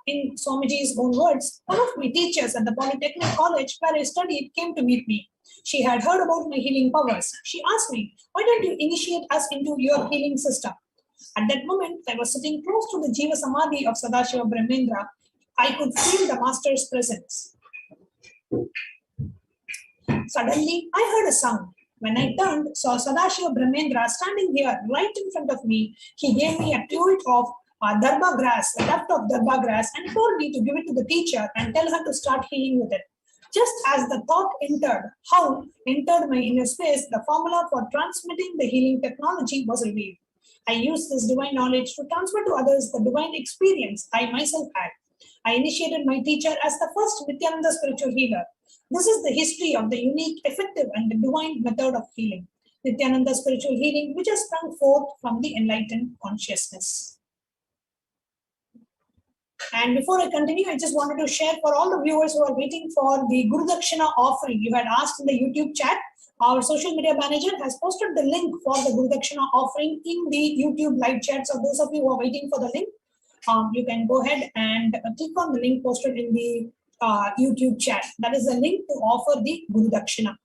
In Swamiji's own words, one of my teachers at the Polytechnic College where I studied came to meet me. She had heard about my healing powers. She asked me, why don't you initiate us into your healing system? At that moment, I was sitting close to the Jiva Samadhi of Sadashiva Brahmendra. I could feel the master's presence. Suddenly, I heard a sound. When I turned, saw Sadashiva Brahmendra standing here right in front of me. He gave me a tuit of darba grass, a tuft of darba grass, and told me to give it to the teacher and tell her to start healing with it. Just as the thought entered my inner space, the formula for transmitting the healing technology was revealed. I used this divine knowledge to transfer to others the divine experience I myself had. I initiated my teacher as the first Nithyananda spiritual healer. This is the history of the unique, effective, and divine method of healing, Nithyananda spiritual healing, which has sprung forth from the enlightened consciousness. And before I continue, I just wanted to share for all the viewers who are waiting for the Guru Dakshina offering. You had asked in the YouTube chat. Our social media manager has posted the link for the Guru Dakshina offering in the YouTube live chat. So those of you who are waiting for the link, you can go ahead and click on the link posted in the YouTube chat. That is the link to offer the Guru Dakshina.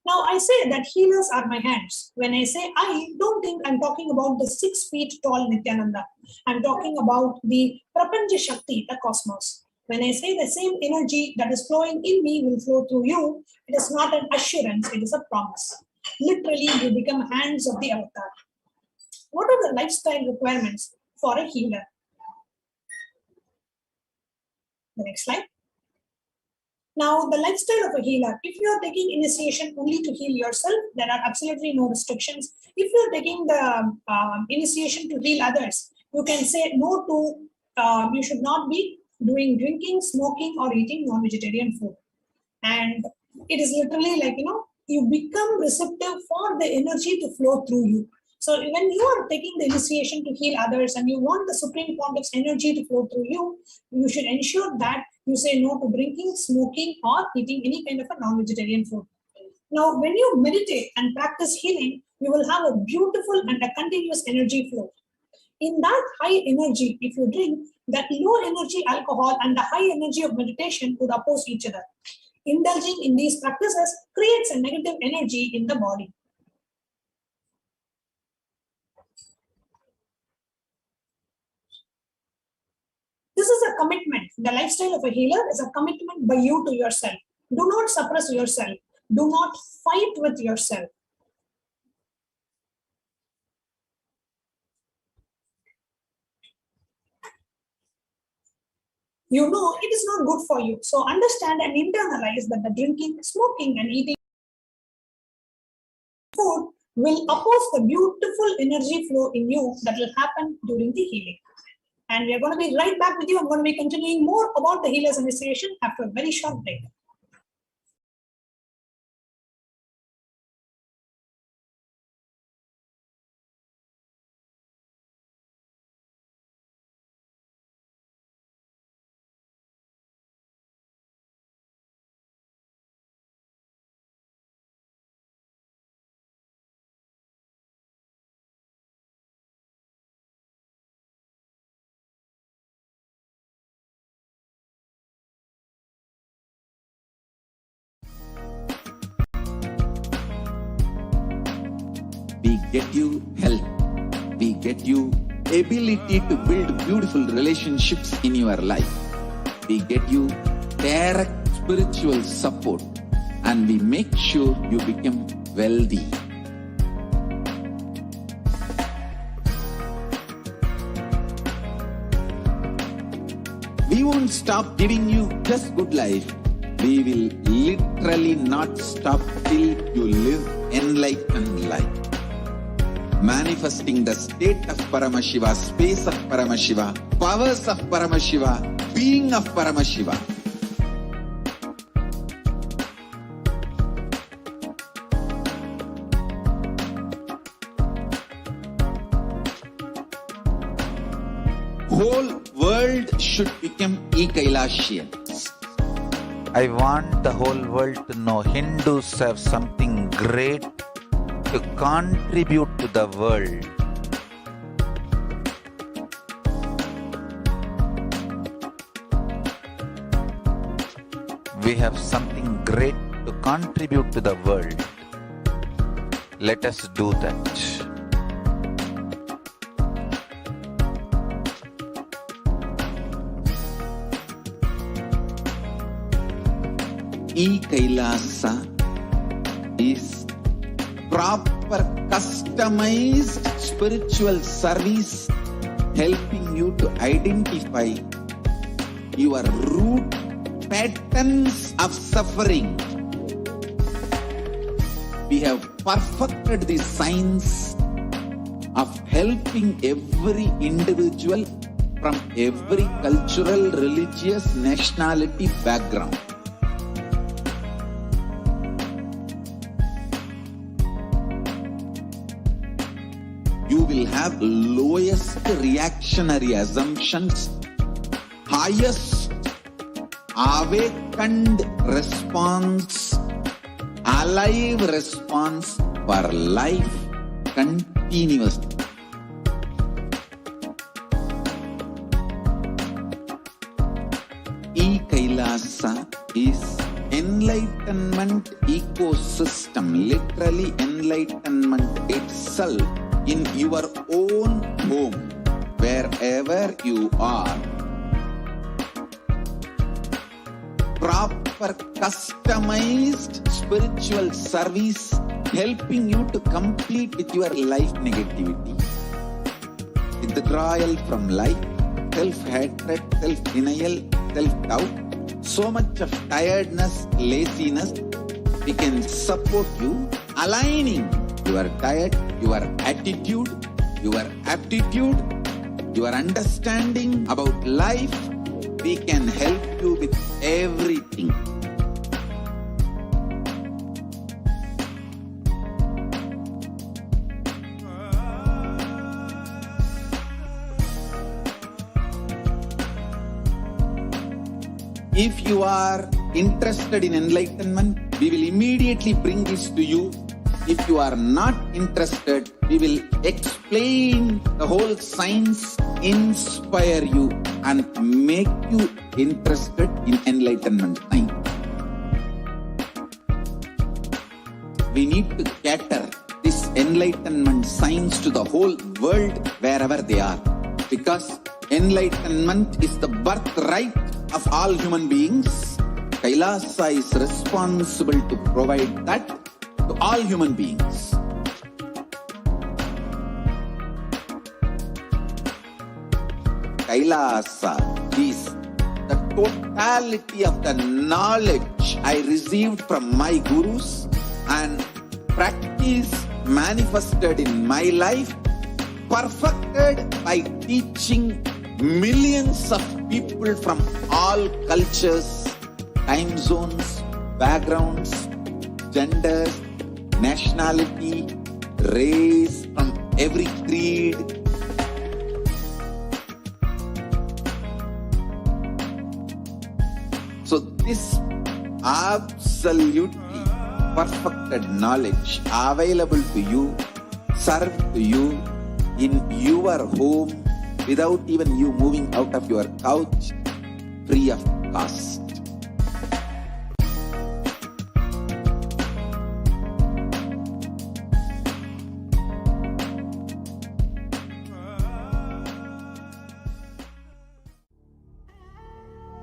Now, I say that healers are my hands. When I say I, don't think I'm talking about the 6 feet tall Nithyananda. I'm talking about the Prapancha Shakti, the cosmos. When I say the same energy that is flowing in me will flow through you, it is not an assurance, it is a promise. Literally, you become hands of the avatar. What are the lifestyle requirements for a healer? The next slide. Now, the lifestyle of a healer, if you are taking initiation only to heal yourself, there are absolutely no restrictions. If you are taking the initiation to heal others, you can say no to, you should not be doing drinking, smoking, or eating non-vegetarian food. And it is literally like, you become receptive for the energy to flow through you. So when you are taking the initiation to heal others and you want the Supreme Pontiff's energy to flow through you, you should ensure that you say no to drinking, smoking, or eating any kind of a non-vegetarian food. Now, when you meditate and practice healing, you will have a beautiful and a continuous energy flow. In that high energy, if you drink, that low energy alcohol and the high energy of meditation would oppose each other. Indulging in these practices creates a negative energy in the body. This is a commitment. The lifestyle of a healer is a commitment by you to yourself. Do not suppress yourself. Do not fight with yourself. You know it is not good for you. So understand and internalize that the drinking, smoking, and eating food will oppose the beautiful energy flow in you that will happen during the healing. And we are going to be right back with you. I'm going to be continuing more about the healer's initiation after a very short break. We get you health. We get you ability to build beautiful relationships in your life. We get you direct spiritual support, and we make sure you become wealthy. We won't stop giving you just good life. We will literally not stop till you live enlightened life. Manifesting the state of Paramashiva, space of Paramashiva, powers of Paramashiva, being of Paramashiva. Whole world should become Ekailashian. I want the whole world to know Hindus have something great to contribute to the world. We have something great to contribute to the world. Let us do that. E-Kailasa is proper customized spiritual service helping you to identify your root patterns of suffering. We have perfected the science of helping every individual from every cultural, religious, nationality background. You will have lowest reactionary assumptions, highest awakened response, alive response for life continuously. E-Kailasa is enlightenment ecosystem, literally enlightenment itself in your own home, wherever you are. Proper customized spiritual service helping you to complete with your life negativity. Withdrawal from life, self-hatred, self-denial, self-doubt, so much of tiredness, laziness. We can support you aligning your diet, your attitude, your aptitude, your understanding about life. We can help you with everything. If you are interested in enlightenment, we will immediately bring this to you. If you are not interested, we will explain the whole science, inspire you, and make you interested in enlightenment science. We need to cater this enlightenment science to the whole world wherever they are, because enlightenment is the birthright of all human beings. Kailasa is responsible to provide that to all human beings. Kailasa is the totality of the knowledge I received from my gurus and practice manifested in my life, perfected by teaching millions of people from all cultures, time zones, backgrounds, genders, nationality, race, from every creed. So this absolutely perfected knowledge available to you, served to you in your home without even you moving out of your couch, free of cost.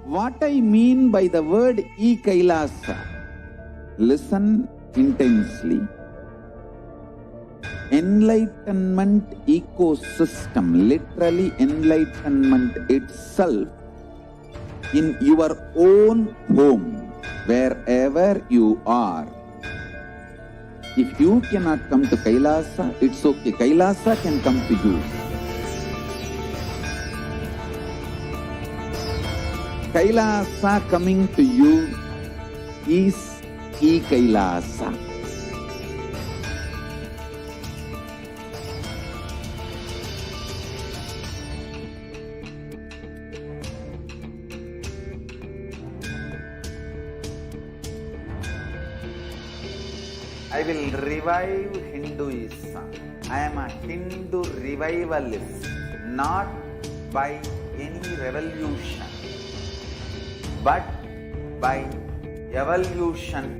What I mean by the word E-Kailasa, listen intensely. Enlightenment ecosystem, literally enlightenment itself, in your own home, wherever you are. If you cannot come to Kailasa, it's okay. Kailasa can come to you. Kailasa coming to you is E-Kailasa. I will revive Hinduism. I am a Hindu revivalist, not by any revolution, but by evolution.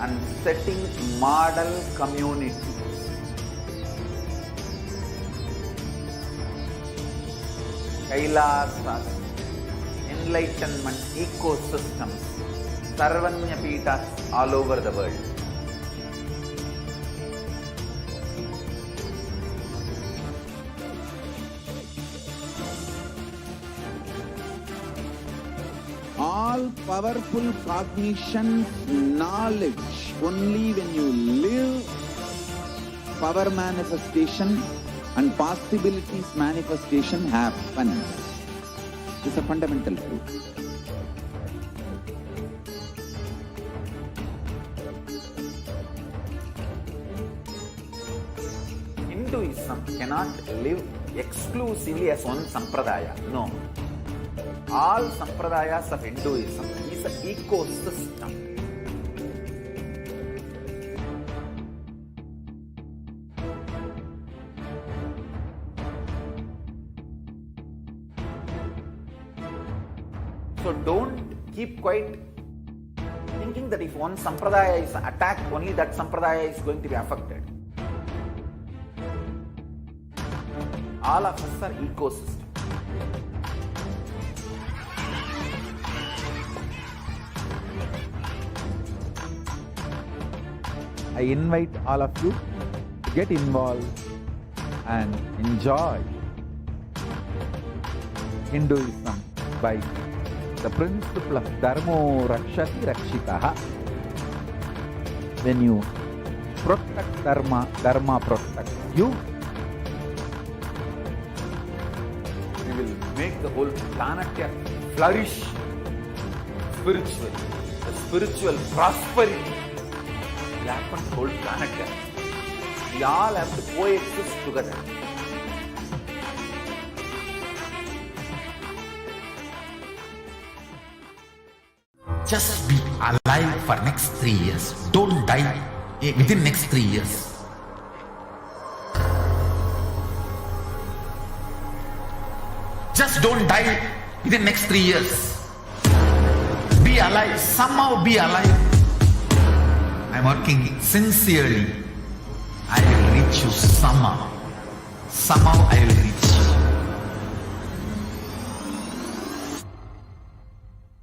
And setting model community. Kailasas, enlightenment ecosystems, Sarvanya Pitas all over the world. All powerful cognition, knowledge, only when you live, power manifestation and possibilities manifestation happens. This is a fundamental truth. Hinduism cannot live exclusively as one sampradaya. No. All sampradayas of Hinduism is an ecosystem. So don't keep quiet thinking that if one sampradaya is attacked, only that sampradaya is going to be affected. All of us are ecosystems. I invite all of you to get involved and enjoy Hinduism by the principle of Dharmo Rakshati Rakshitaha. When you protect Dharma, Dharma protects you. we will make the whole planet flourish spiritually. The spiritual prosperity will happen to the whole planet. We all have to coexist together. Just be alive for next 3 years. Don't die within next 3 years. Just don't die within next 3 years. Be alive. Somehow be alive. I'm working sincerely. I will reach you somehow. Somehow I will reach you.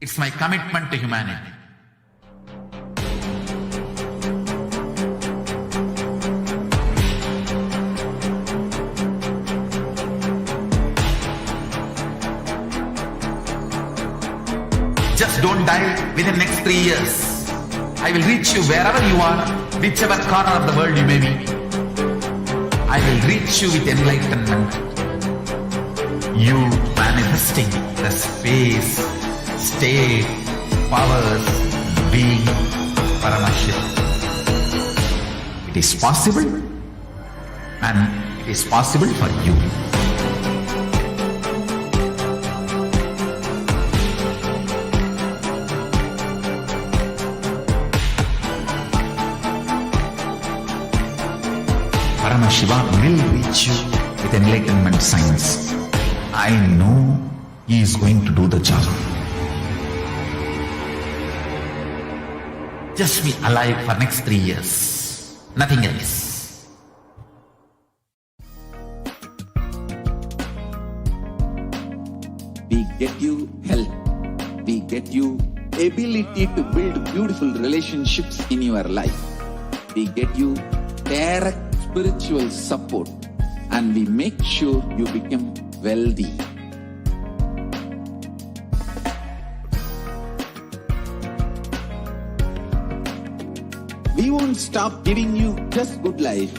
It's my commitment to humanity. Just don't die within next 3 years. I will reach you wherever you are, whichever corner of the world you may be. I will reach you with enlightenment. You manifesting the space, state, powers, being, Paramashivam. It is possible, and it is possible for you. Paramashiva will reach you with enlightenment science. I know he is going to do the job. Just be alive for next 3 years. Nothing else. We get you health. We get you ability to build beautiful relationships in your life. We get you direct spiritual support, and we make sure you become wealthy. We won't stop giving you just good life.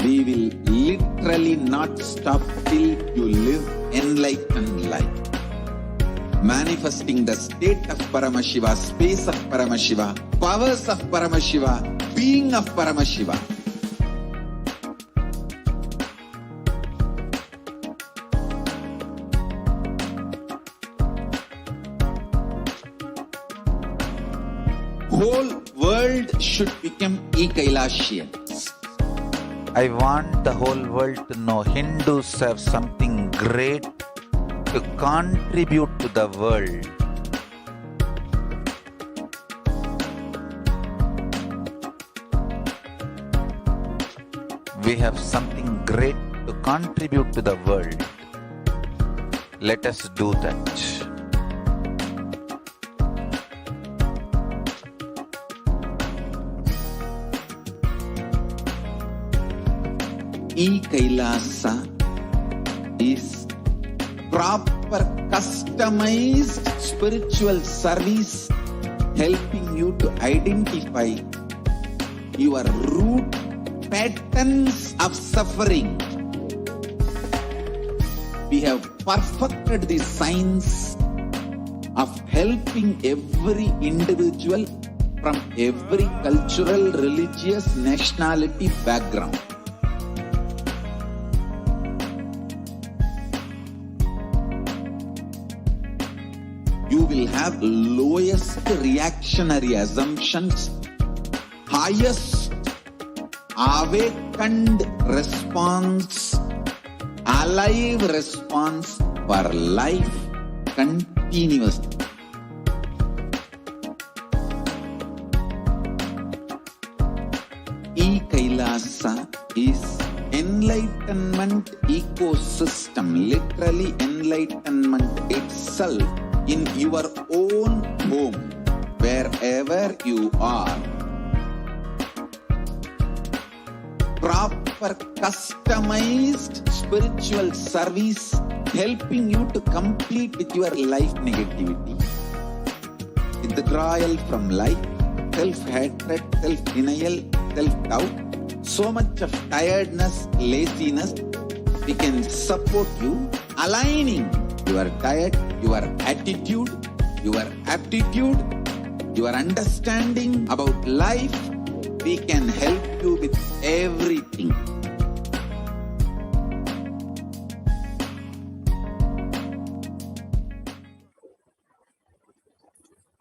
We will literally not stop till you live enlightened life. Manifesting the state of Paramashiva, space of Paramashiva, powers of Paramashiva, being of Paramashiva. Whole world should become Eclipse. I want the whole world to know Hindus have something great to contribute to the world. We have something great to contribute to the world. Let us do that. E-Kailasa is proper customized spiritual service helping you to identify your root patterns of suffering. We have perfected the science of helping every individual from every cultural, religious, nationality background. You will have lowest reactionary assumptions, highest awakened response, alive response for life continuously. E-Kailasa is enlightenment ecosystem, literally enlightenment itself in your own home, wherever you are. Proper customized spiritual service helping you to complete with your life negativity, withdrawal from life, self-hatred, self-denial, self-doubt, so much of tiredness, laziness. We can support you aligning your diet, your attitude, your aptitude, your understanding about life. We can help you with everything.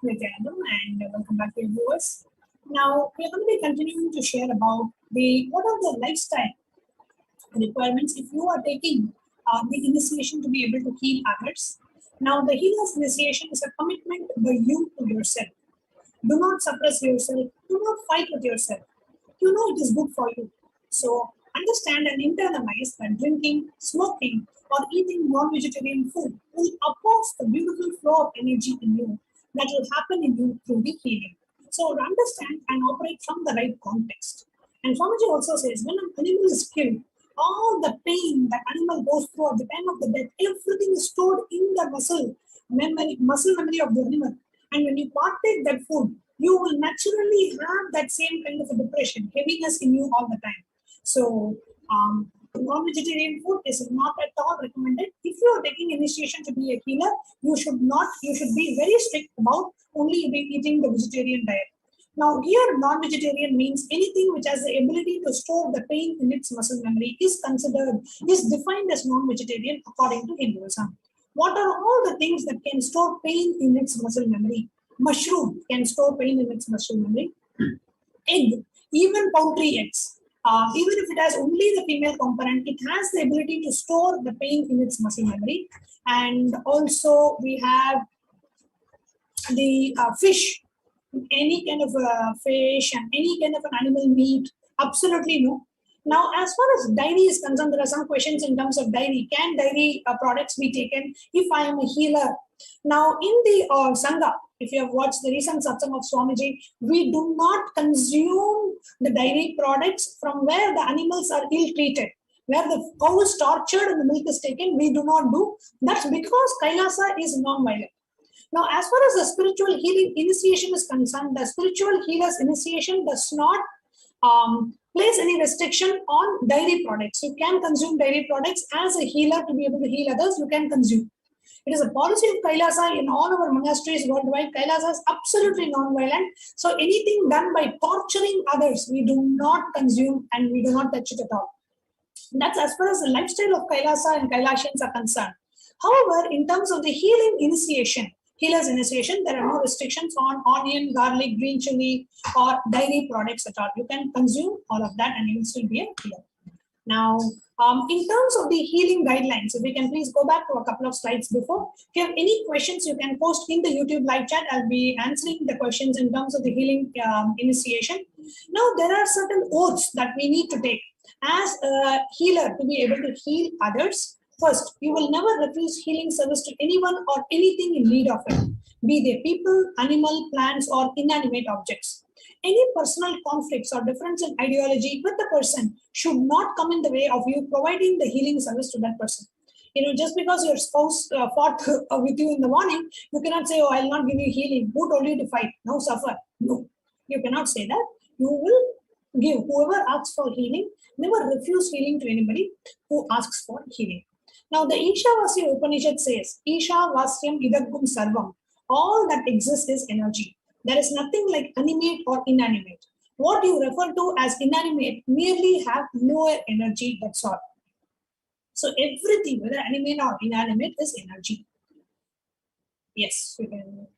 Nithyananda, and welcome back to viewers. Now we are going to be continuing to share about what are the lifestyle requirements if you are taking the initiation to be able to heal others. Now the healer's initiation is a commitment by you to yourself. Do not suppress yourself. Do not fight with yourself. You know it is good for you. So understand and internalize that drinking, smoking, or eating non-vegetarian food will oppose the beautiful flow of energy in you that will happen in you through the healing. So understand and operate from the right context. And Swamiji also says, when an animal is killed, all the pain that animal goes through at the time of the death, everything is stored in the muscle memory of the animal. And when you partake that food, you will naturally have that same kind of a depression, heaviness in you all the time. So, non-vegetarian food is not at all recommended. If you are taking initiation to be a healer, you should be very strict about only eating the vegetarian diet. Now, here non-vegetarian means anything which has the ability to store the pain in its muscle memory is defined as non-vegetarian according to Hinduism. What are all the things that can store pain in its muscle memory? Mushroom can store pain in its muscle memory. Egg, even poultry eggs, even if it has only the female component, it has the ability to store the pain in its muscle memory. And also we have the fish, any kind of fish and any kind of an animal meat, absolutely no. Now, as far as dairy is concerned, there are some questions in terms of dairy. Can dairy products be taken if I am a healer? Now, in the Sangha, if you have watched the recent satsang of Swamiji, we do not consume the dairy products from where the animals are ill-treated. Where the cow is tortured and the milk is taken, we do not do. That's because Kailasa is non-violent. Now, as far as the spiritual healing initiation is concerned, the spiritual healer's initiation does not place any restriction on dairy products. You can consume dairy products as a healer to be able to heal others. You can consume. It is a policy of Kailasa in all our monasteries worldwide. Kailasa is absolutely non-violent. So anything done by torturing others, we do not consume and we do not touch it at all. That's as far as the lifestyle of Kailasa and Kailasians are concerned. However, in terms of the healing initiation, healer's initiation, there are no restrictions on onion, garlic, green chili, or dairy products at all. You can consume all of that and you will still be a healer. Now, in terms of the healing guidelines, if we can please go back to a couple of slides before. If you have any questions, you can post in the YouTube live chat. I'll be answering the questions in terms of the healing initiation. Now, there are certain oaths that we need to take as a healer to be able to heal others. First, you will never refuse healing service to anyone or anything in need of it, be they people, animal, plants, or inanimate objects. Any personal conflicts or difference in ideology with the person should not come in the way of you providing the healing service to that person. Just because your spouse fought with you in the morning, you cannot say, oh, I'll not give you healing. Who told you to fight? Now suffer. No, you cannot say that. You will give. Whoever asks for healing, never refuse healing to anybody who asks for healing. Now, the Ishavasya Upanishad says, Ishavasyam idagum sarvam. All that exists is energy. There is nothing like animate or inanimate. What you refer to as inanimate merely have lower energy, that's all. So everything, whether animate or inanimate, is energy. Yes, we can.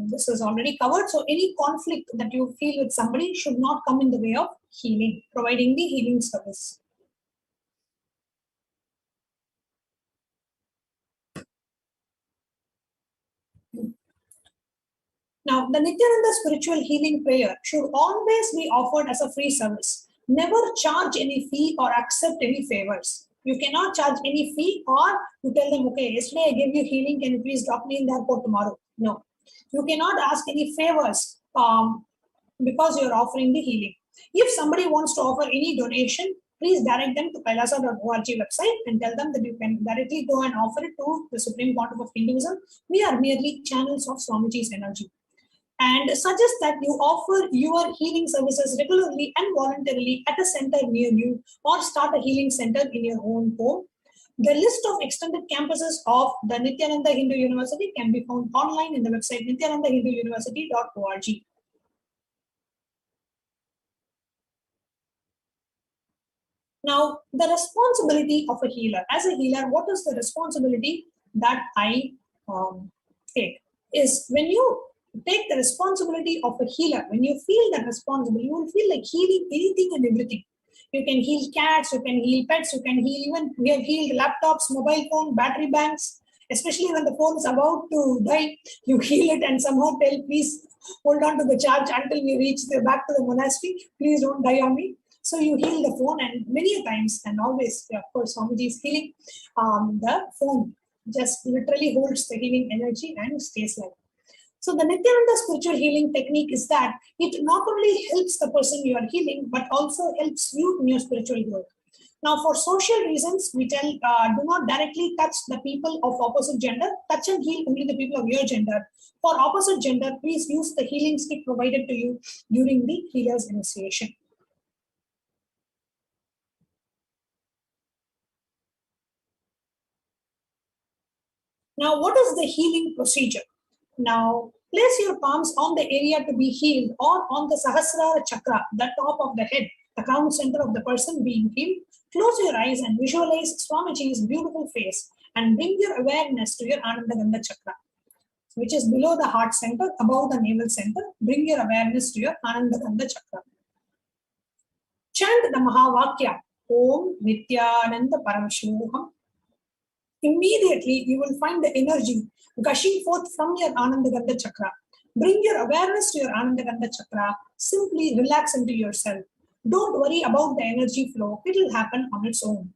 This is already covered. So any conflict that you feel with somebody should not come in the way of healing, providing the healing service. Now, the Nithyananda spiritual healing prayer should always be offered as a free service. Never charge any fee or accept any favors. You cannot charge any fee or you tell them, okay, yesterday I gave you healing, can you please drop me in the airport tomorrow? No. You cannot ask any favors because you are offering the healing. If somebody wants to offer any donation, please direct them to kailasa.org website and tell them that you can directly go and offer it to the Supreme Court of Hinduism. We are merely channels of Swamiji's energy. And suggest that you offer your healing services regularly and voluntarily at a center near you or start a healing center in your own home. The list of extended campuses of the Nithyananda Hindu University can be found online in the website nithyanandahinduuniversity.org. Now, the responsibility of a healer. As a healer, what is the responsibility that I take? Is when you take the responsibility of a healer, when you feel that responsibility, you will feel like healing anything and everything. You can heal cats, you can heal pets, you can heal even, we have healed laptops, mobile phone, battery banks, especially when the phone is about to die, you heal it and somehow tell, please hold on to the charge until we reach back to the monastery, please don't die on me. So you heal the phone, and many times and always, of course, Swamiji is healing the phone, just literally holds the healing energy and stays like. So the Nithyananda spiritual healing technique is that it not only helps the person you are healing, but also helps you in your spiritual growth. Now, for social reasons, we tell do not directly touch the people of opposite gender. Touch and heal only the people of your gender. For opposite gender, please use the healing stick provided to you during the healer's initiation. Now, what is the healing procedure? Now, place your palms on the area to be healed or on the Sahasrara Chakra, the top of the head, the crown center of the person being healed. Close your eyes and visualize Swamiji's beautiful face and bring your awareness to your Anandagandha Chakra, which is below the heart center, above the navel center. Bring your awareness to your Anandagandha Chakra. Chant the Mahavakya, Om Nithyananda Paramashivoham. Immediately, you will find the energy gushing forth from your Anandagandha Chakra. Bring your awareness to your Anandagandha Chakra. Simply relax into yourself. Don't worry about the energy flow. It will happen on its own.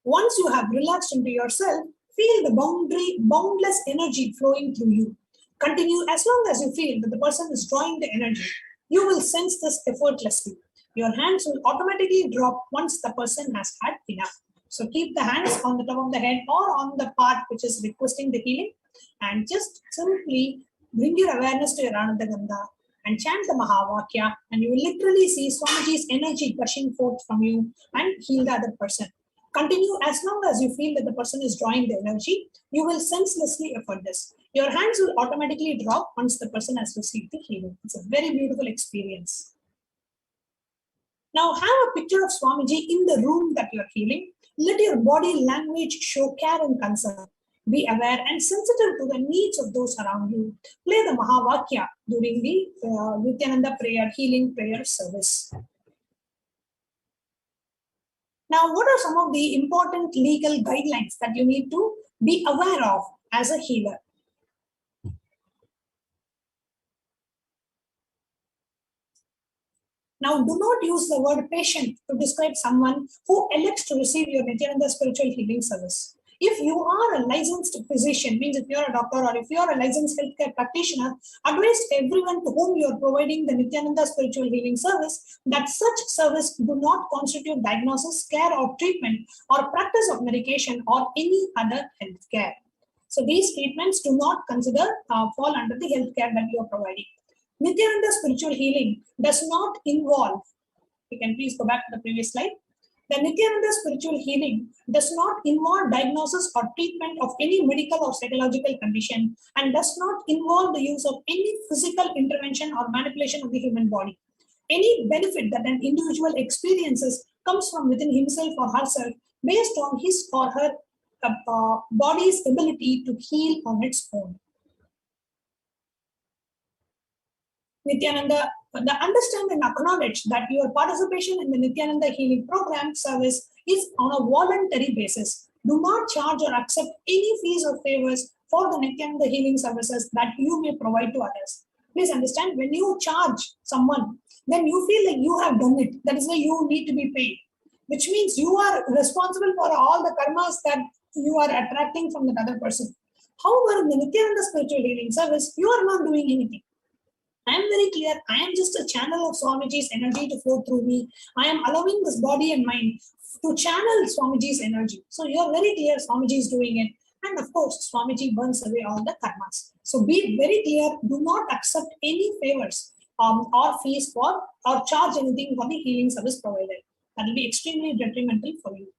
Once you have relaxed into yourself, feel the boundless energy flowing through you. Continue as long as you feel that the person is drawing the energy. You will sense this effortlessly. Your hands will automatically drop once the person has had enough. So keep the hands on the top of the head or on the part which is requesting the healing, and just simply bring your awareness to your Anandagandha and chant the Mahavakya, and you will literally see Swamiji's energy gushing forth from you and heal the other person. Continue as long as you feel that the person is drawing the energy. You will senselessly effort this. Your hands will automatically drop once the person has received the healing. It's a very beautiful experience. Now have a picture of Swamiji in the room that you're healing. Let your body language show care and concern. Be aware and sensitive to the needs of those around you. Play the Mahavakya during the Nithyananda prayer, healing prayer service. Now, what are some of the important legal guidelines that you need to be aware of as a healer? Now, do not use the word patient to describe someone who elects to receive your Nithyananda spiritual healing service. If you are a licensed physician, means if you're a doctor or if you're a licensed healthcare practitioner, advise everyone to whom you are providing the Nithyananda spiritual healing service that such service do not constitute diagnosis, care or treatment or practice of medication or any other healthcare. So these treatments do not consider fall under the healthcare that you are providing. Nithyananda spiritual healing does not involve, you can please go back to the previous slide. The Nithyananda spiritual healing does not involve diagnosis or treatment of any medical or psychological condition and does not involve the use of any physical intervention or manipulation of the human body. Any benefit that an individual experiences comes from within himself or herself based on his or her body's ability to heal on its own. Nithyananda, understand and acknowledge that your participation in the Nithyananda healing program service is on a voluntary basis. Do not charge or accept any fees or favors for the Nithyananda healing services that you may provide to others. Please understand, when you charge someone, then you feel like you have done it. That is why you need to be paid, which means you are responsible for all the karmas that you are attracting from that other person. However, in the Nithyananda spiritual healing service, you are not doing anything. I am very clear. I am just a channel of Swamiji's energy to flow through me. I am allowing this body and mind to channel Swamiji's energy. So you are very clear Swamiji is doing it. And of course, Swamiji burns away all the karmas. So be very clear. Do not accept any favors. or fees for or charge anything for the healing service provided. That will be extremely detrimental for you.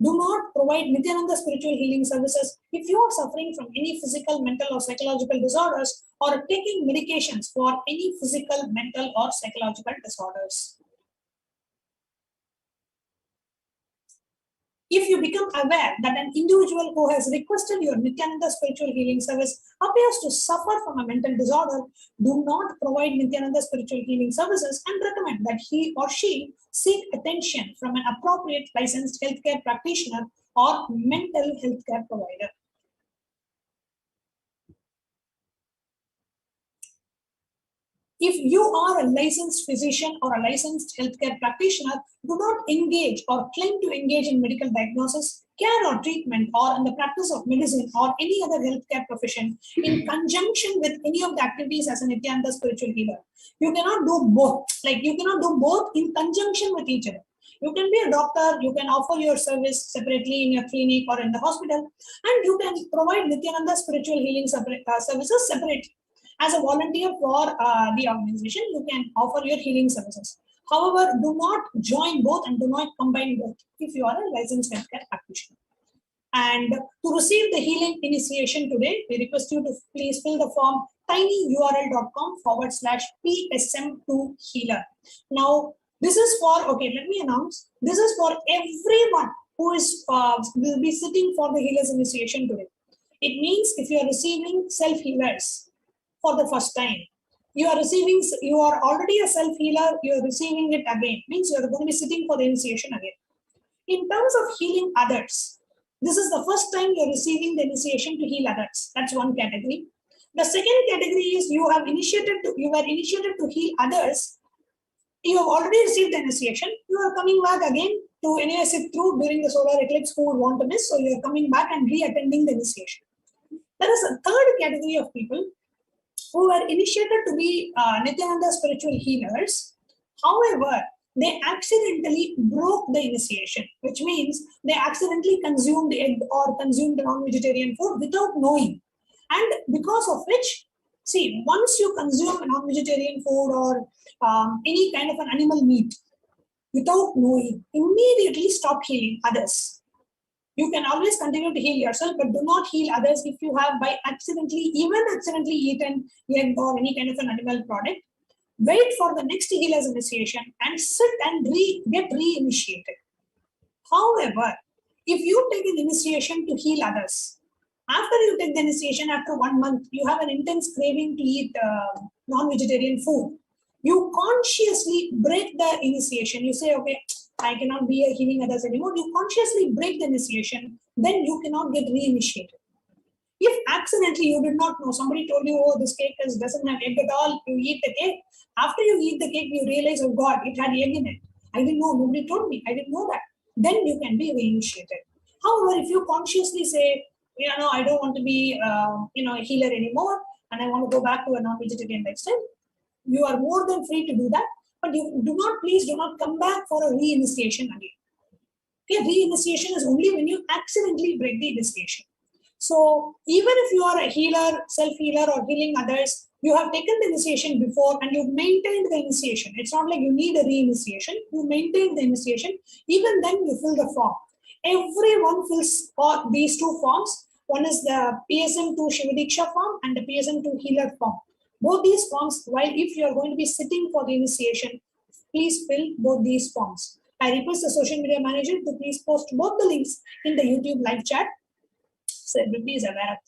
Do not provide Nithyananda spiritual healing services if you are suffering from any physical, mental, or psychological disorders or taking medications for any physical, mental, or psychological disorders. If you become aware that an individual who has requested your Nithyananda spiritual healing service appears to suffer from a mental disorder, do not provide Nithyananda spiritual healing services and recommend that he or she seek attention from an appropriate licensed healthcare practitioner or mental health care provider. If you are a licensed physician or a licensed healthcare practitioner, do not engage or claim to engage in medical diagnosis, care or treatment, or in the practice of medicine or any other healthcare profession in conjunction with any of the activities as a Nithyananda spiritual healer. You cannot do both. Like, you cannot do both in conjunction with each other. You can be a doctor, you can offer your service separately in your clinic or in the hospital, and you can provide Nithyananda spiritual healing services separately. As a volunteer for the organization, you can offer your healing services. However, do not join both and do not combine both if you are a licensed healthcare practitioner. And to receive the healing initiation today, we request you to please fill the form tinyurl.com/PSM2healer. Now, this is for, okay, let me announce, this is for everyone who is will be sitting for the healers initiation today. It means if you are receiving self-healers for the first time, you are already a self-healer, you are receiving it again, means you are going to be sitting for the initiation again. In terms of healing others, this is the first time you are receiving the initiation to heal others. That's one category. The second category is you were initiated to heal others. You have already received the initiation. You are coming back again to anyway sit through during the solar eclipse who would want to miss. So you are coming back and re-attending the initiation. There is a third category of people who were initiated to be Nithyananda spiritual healers. However, they accidentally broke the initiation, which means they accidentally consumed egg or consumed non-vegetarian food without knowing. And because of which, see, once you consume non-vegetarian food or any kind of an animal meat without knowing, immediately stop healing others. You can always continue to heal yourself, but do not heal others if you have by accidentally eaten egg or any kind of an animal product. Wait for the next healer's initiation and sit and get re-initiated. However, if you take an initiation to heal others, after you take the initiation, after 1 month, you have an intense craving to eat non-vegetarian food. You consciously break the initiation. You say, okay, I cannot be healing others anymore. You consciously break the initiation, then you cannot get re-initiated. If accidentally you did not know, somebody told you, oh, this cake doesn't have egg at all, you eat the cake. After you eat the cake, you realize, oh God, it had egg in it. I didn't know, nobody told me, I didn't know that. Then you can be re-initiated. However, if you consciously say, I don't want to be a healer anymore, and I want to go back to a non-vegetarian lifestyle, you are more than free to do that. But please do not come back for a re-initiation again. Okay, re-initiation is only when you accidentally break the initiation. So even if you are a healer, self-healer, or healing others, you have taken the initiation before and you've maintained the initiation. It's not like you need a re-initiation. You maintain the initiation. Even then, you fill the form. Everyone fills these two forms. One is the PSM2 Shivadiksha form and the PSM2 healer form. Both these forms, while if you are going to be sitting for the initiation, please fill both these forms. I request the social media manager to please post both the links in the YouTube live chat, so everybody is aware.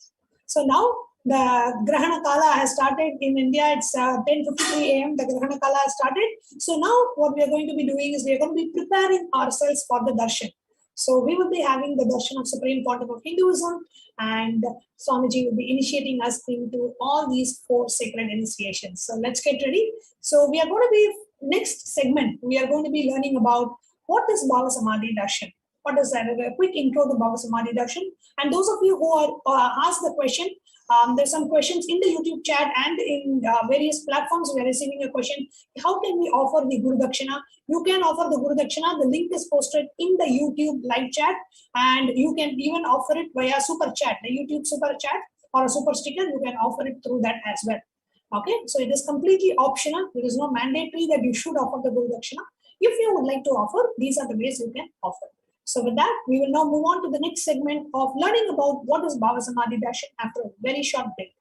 So now the Grahana Kala has started in India. It's 10:53 a.m. The Grahana Kala has started. So now what we are going to be doing is we are going to be preparing ourselves for the darshan. So we will be having the darshan of Supreme Pontiff of Hinduism, and Swamiji will be initiating us into all these 4 sacred initiations. So let's get ready. So we are going to be, next segment, we are going to be learning about what is Bhava Samadhi Darshan. What is that? A quick intro to Bhava Samadhi Darshan. And those of you who are asked the question, there's some questions in the YouTube chat and in various platforms. We are receiving a question: how can we offer the Guru Dakshina? You can offer the Guru Dakshina. The link is posted in the YouTube live chat, and you can even offer it via super chat, the YouTube super chat or a super sticker. You can offer it through that as well. Okay, so it is completely optional. There is no mandatory that you should offer the Guru Dakshina. If you would like to offer, these are the ways you can offer. So with that, we will now move on to the next segment of learning about what is Bhava Samadhi Darshan after a very short break.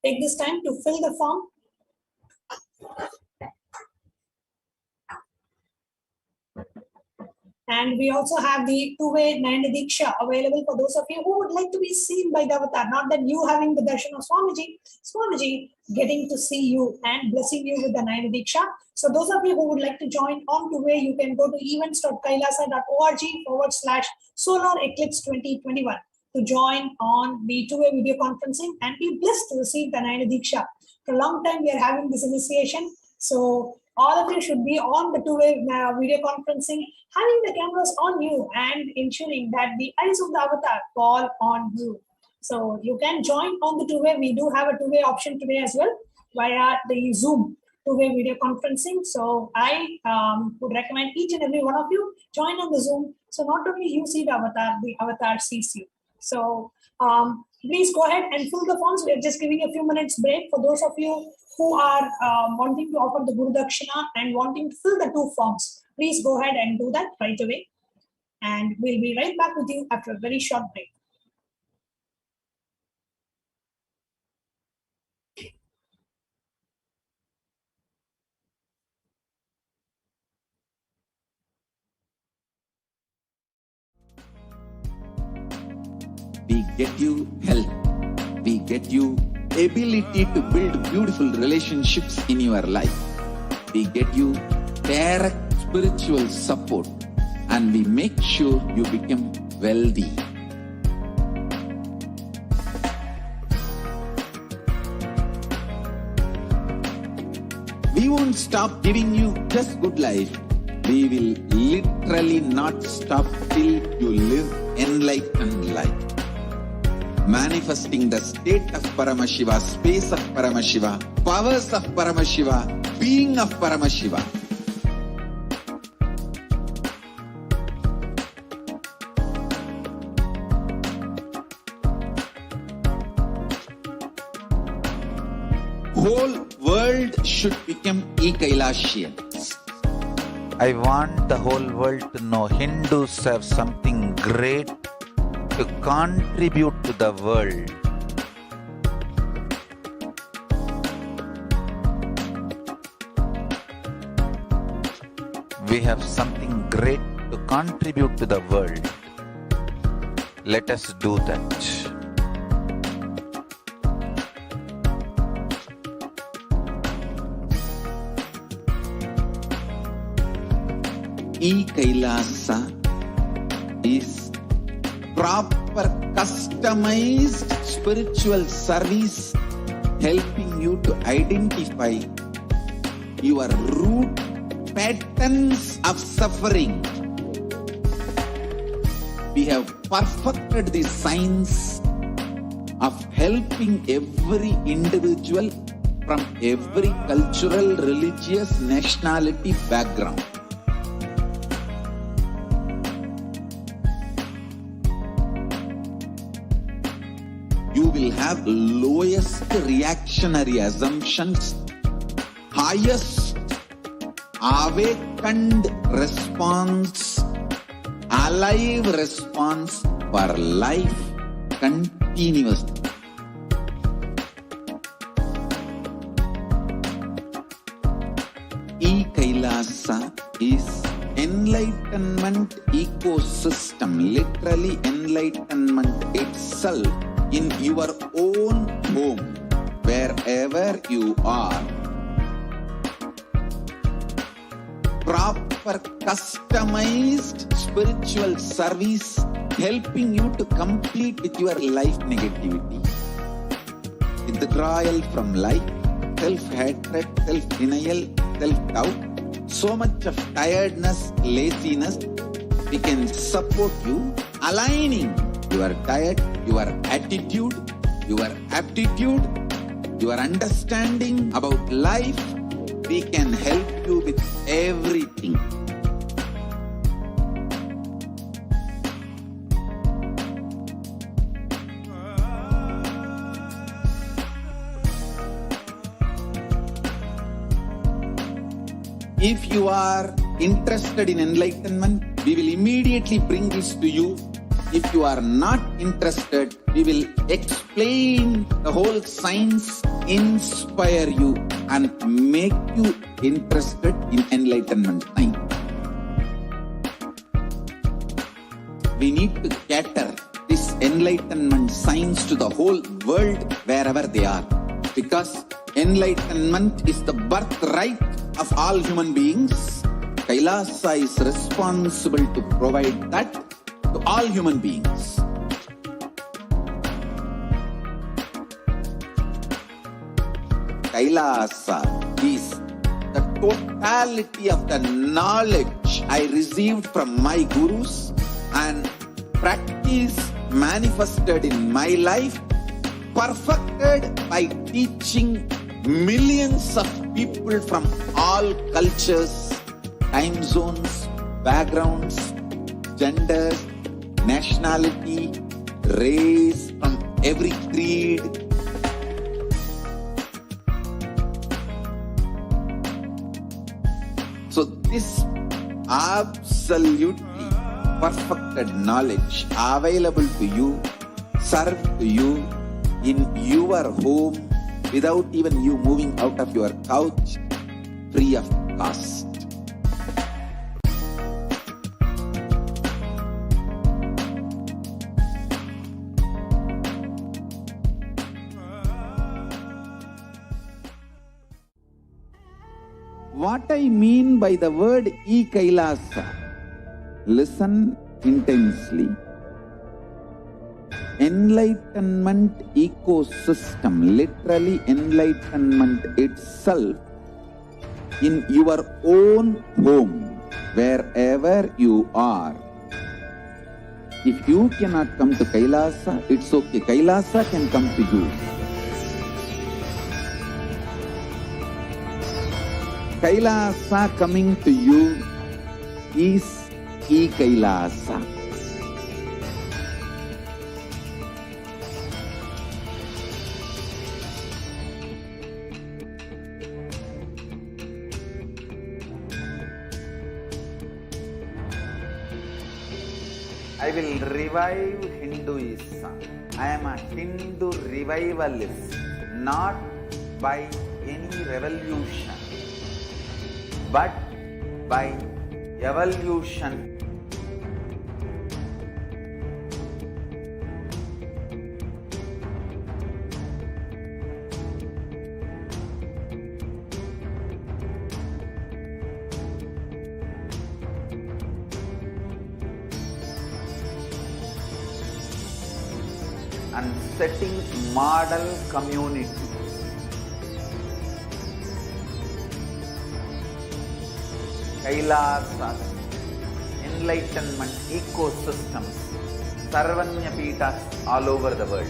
Take this time to fill the form. And we also have the two-way Nayana Diksha available for those of you who would like to be seen by the avatar. Not that you having the darshan of Swamiji getting to see you and blessing you with the Nayana Diksha. So those of you who would like to join on two-way, you can go to events.kailasa.org/solar eclipse 2021 to join on the two-way video conferencing and be blessed to receive the Nayana Diksha. For a long time, we are having this initiation. So all of you should be on the two-way video conferencing, having the cameras on you and ensuring that the eyes of the avatar fall on you. So you can join on the two-way. We do have a two-way option today as well via the Zoom two-way video conferencing. So I would recommend each and every one of you join on the Zoom. So not only you see the avatar sees you. So please go ahead and fill the forms. We are just giving a few minutes break for those of you who are wanting to offer the Guru Dakshina and wanting to fill the two forms. Please go ahead and do that right away. And we'll be right back with you after a very short break. We get you health. We get you ability to build beautiful relationships in your life. We get you direct spiritual support, and we make sure you become wealthy. We won't stop giving you just good life. We will literally not stop till you live enlightened life. Manifesting the state of Paramashiva, space of Paramashiva, powers of Paramashiva, being of Paramashiva. Whole world should become Ekailashians. I want the whole world to know Hindus have something great to contribute to the world. We have something great to contribute to the world. Let us do that. E-Kailasa is proper customized spiritual service helping you to identify your root patterns of suffering. We have perfected the science of helping every individual from every cultural, religious, nationality background. You will have lowest reactionary assumptions, highest awakened response, alive response for life continuously. E-Kailasa is enlightenment ecosystem, literally enlightenment itself in your own home, wherever you are. proper customized spiritual service helping you to complete with your life negativity. Withdrawal from life, self-hatred, self-denial, self-doubt, so much of tiredness, laziness, we can support you aligning your diet, your attitude, your aptitude, your understanding about life. We can help you with everything. If you are interested in enlightenment, we will immediately bring this to you. If you are not interested, we will explain the whole science, inspire you and make you interested in enlightenment time. We need to cater this enlightenment science to the whole world wherever they are, because enlightenment is the birthright of all human beings. Kailasa is responsible to provide that to all human beings. Kailasa is the totality of the knowledge I received from my gurus and practice manifested in my life, perfected by teaching millions of people from all cultures, time zones, backgrounds, genders, nationality, race, from every creed. So this absolutely perfected knowledge available to you, served to you in your home without even you moving out of your couch, free of cost. What I mean by the word E-Kailasa, listen intensely. Enlightenment ecosystem, literally enlightenment itself, in your own home, wherever you are. If you cannot come to Kailasa, it's okay. Kailasa can come to you. Kailasa coming to you is E-Kailasa. I will revive Hinduism. I am a Hindu revivalist, not by any revolution, but by evolution. And setting model community. Kailasas, enlightenment ecosystems, Sarvanya Pitas all over the world.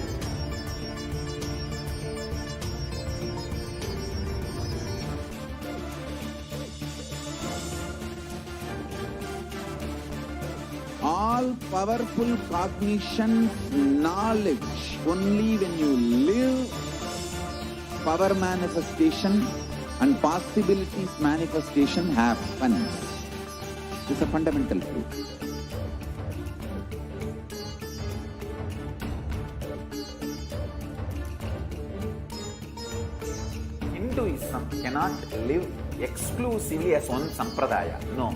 All powerful cognition, knowledge, only when you live power manifestation and possibilities manifestation happens. This is a fundamental truth. Hinduism cannot live exclusively as one sampradaya. No.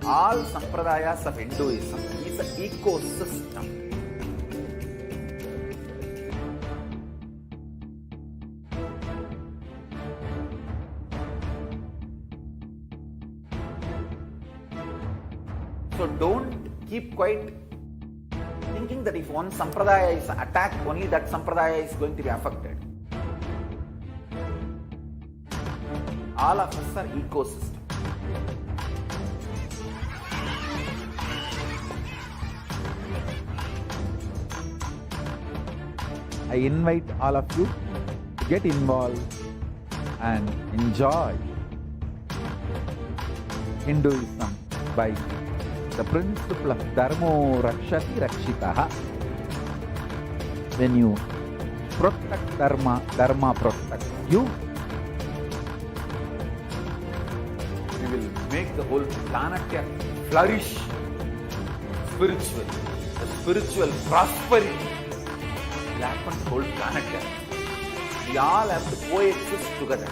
All sampradayas of Hinduism is an ecosystem. keep quiet, thinking that if one sampradaya is attacked, only that sampradaya is going to be affected. All of us are ecosystem. I invite all of you to get involved and enjoy Hinduism by the principle of Dharmo Rakshati Rakshitaha. When you protect Dharma, Dharma protects you. We will make the whole planet flourish spiritually. The spiritual prosperity will happen to the whole planet. We all have to coexist together.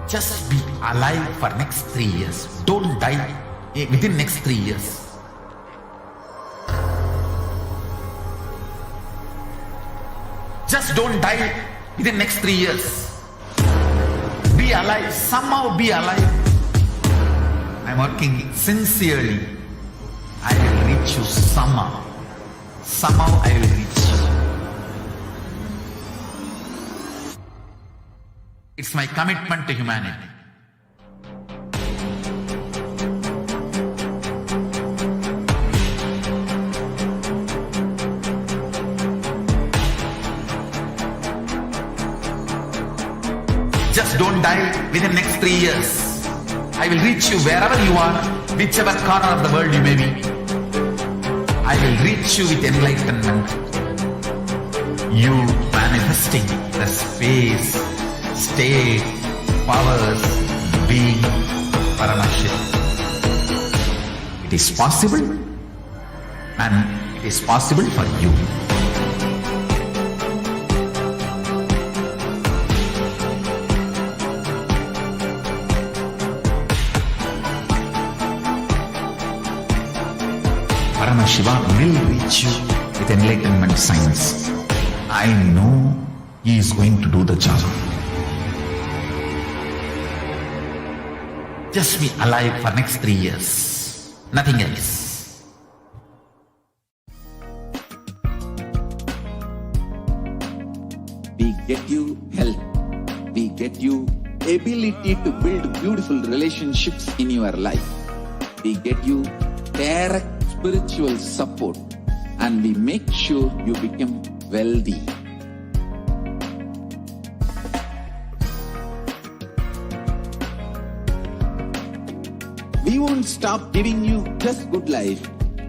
Just be alive for next 3 years. Don't die within next 3 years. Just don't die within next 3 years. Be alive. Somehow be alive. I'm working sincerely. I will reach you somehow. Somehow I will reach you. It's my commitment to humanity. Just don't die within next 3 years. I will reach you wherever you are, whichever corner of the world you may be. I will reach you with enlightenment. You manifesting the space, state, powers, being Paramashivoham. It is possible, and it is possible for you. Paramashivoham will reach you with enlightenment science. I know he is going to do the job. Just be alive for next 3 years. Nothing else. We get you health. We get you ability to build beautiful relationships in your life. We get you direct spiritual support, and we make sure you become wealthy. We won't stop giving you just good life.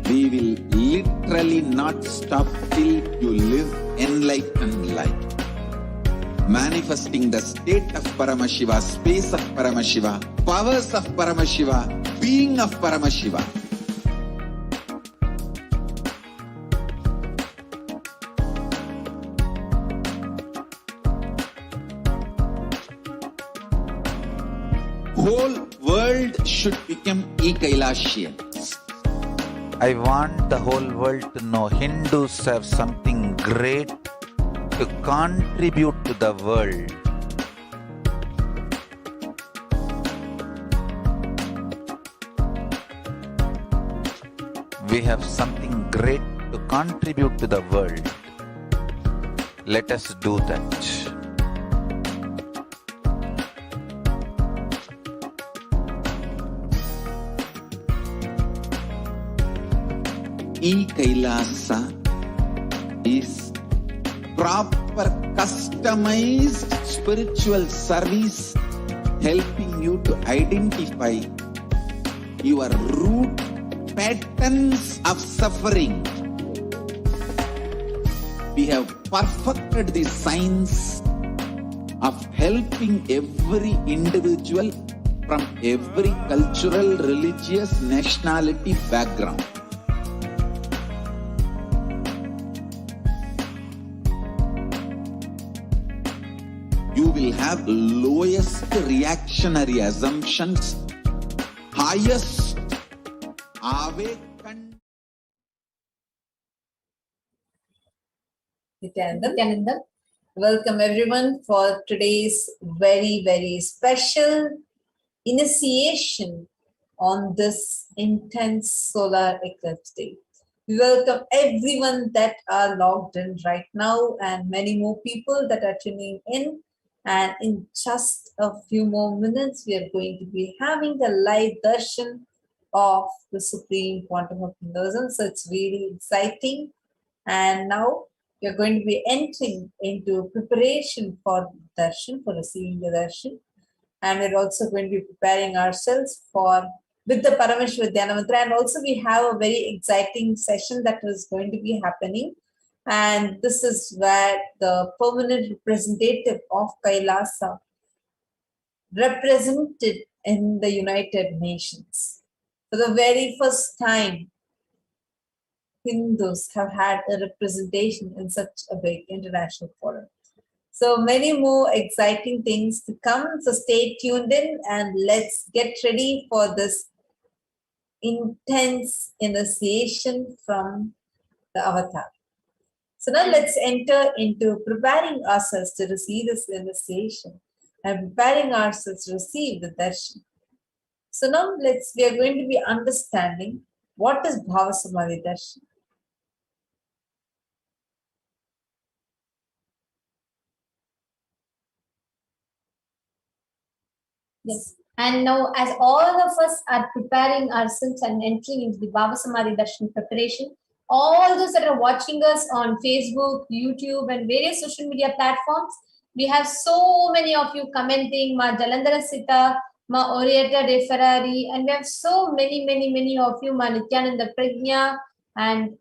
We will literally not stop till you live enlightened life. Manifesting the state of Paramashiva, space of Paramashiva, powers of Paramashiva, being of Paramashiva. Whole world should become Ekailashians. I want the whole world to know Hindus have something great to contribute to the world. We have something great to contribute to the world. Let us do that. E-Kailasa is proper customized spiritual service helping you to identify your root patterns of suffering. We have perfected the science of helping every individual from every cultural, religious, nationality background. You will have lowest reactionary assumptions, highest awakened. Nithyanandam, Welcome everyone for today's very, very special initiation on this intense solar eclipse day. We welcome everyone that are logged in right now and many more people that are tuning in. And in just a few more minutes, we are going to be having the live darshan of the Supreme Quantum of Hinduism. So it's really exciting. And now we are going to be entering into preparation for darshan, for receiving the darshan. And we're also going to be preparing ourselves for with the Paramashivoham mantra. And also we have a very exciting session that is going to be happening. And this is where the permanent representative of Kailasa represented in the United Nations. For the very first time, Hindus have had a representation in such a big international forum. So many more exciting things to come. So stay tuned in and let's get ready for this intense initiation from the avatar. So now let's enter into preparing ourselves to receive this initiation and preparing ourselves to receive the darshan. So now we are going to be understanding what is Bhava Samadhi darshan. Yes. And now, as all of us are preparing ourselves and entering into the Baba Samadhi Darshan preparation, all those that are watching us on Facebook, YouTube, and various social media platforms, we have so many of you commenting, Ma Jalandhara Sita, Ma Orietta De Ferrari, and we have so many of you, Ma Nithyananda Prajna, and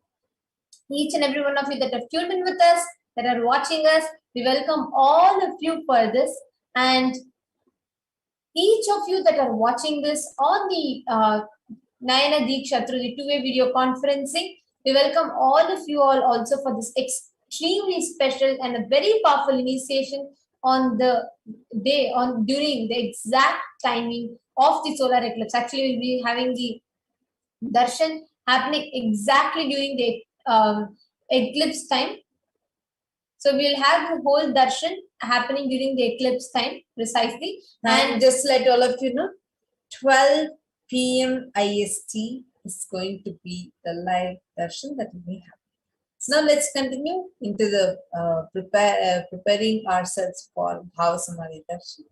each and every one of you that have tuned in with us, that are watching us. We welcome all of you for this. And each of you that are watching this on the Nayana Diksha through the two-way video conferencing, we welcome all of you all also for this extremely special and a very powerful initiation on the day, during the exact timing of the solar eclipse. Actually, we'll be having the darshan happening exactly during the eclipse time. So we'll have the whole darshan happening during the eclipse time precisely. And just let all of you know, 12 p.m. IST is going to be the live darshan that we have. So now let's continue into the preparing ourselves for Bhava Samadhi darshan.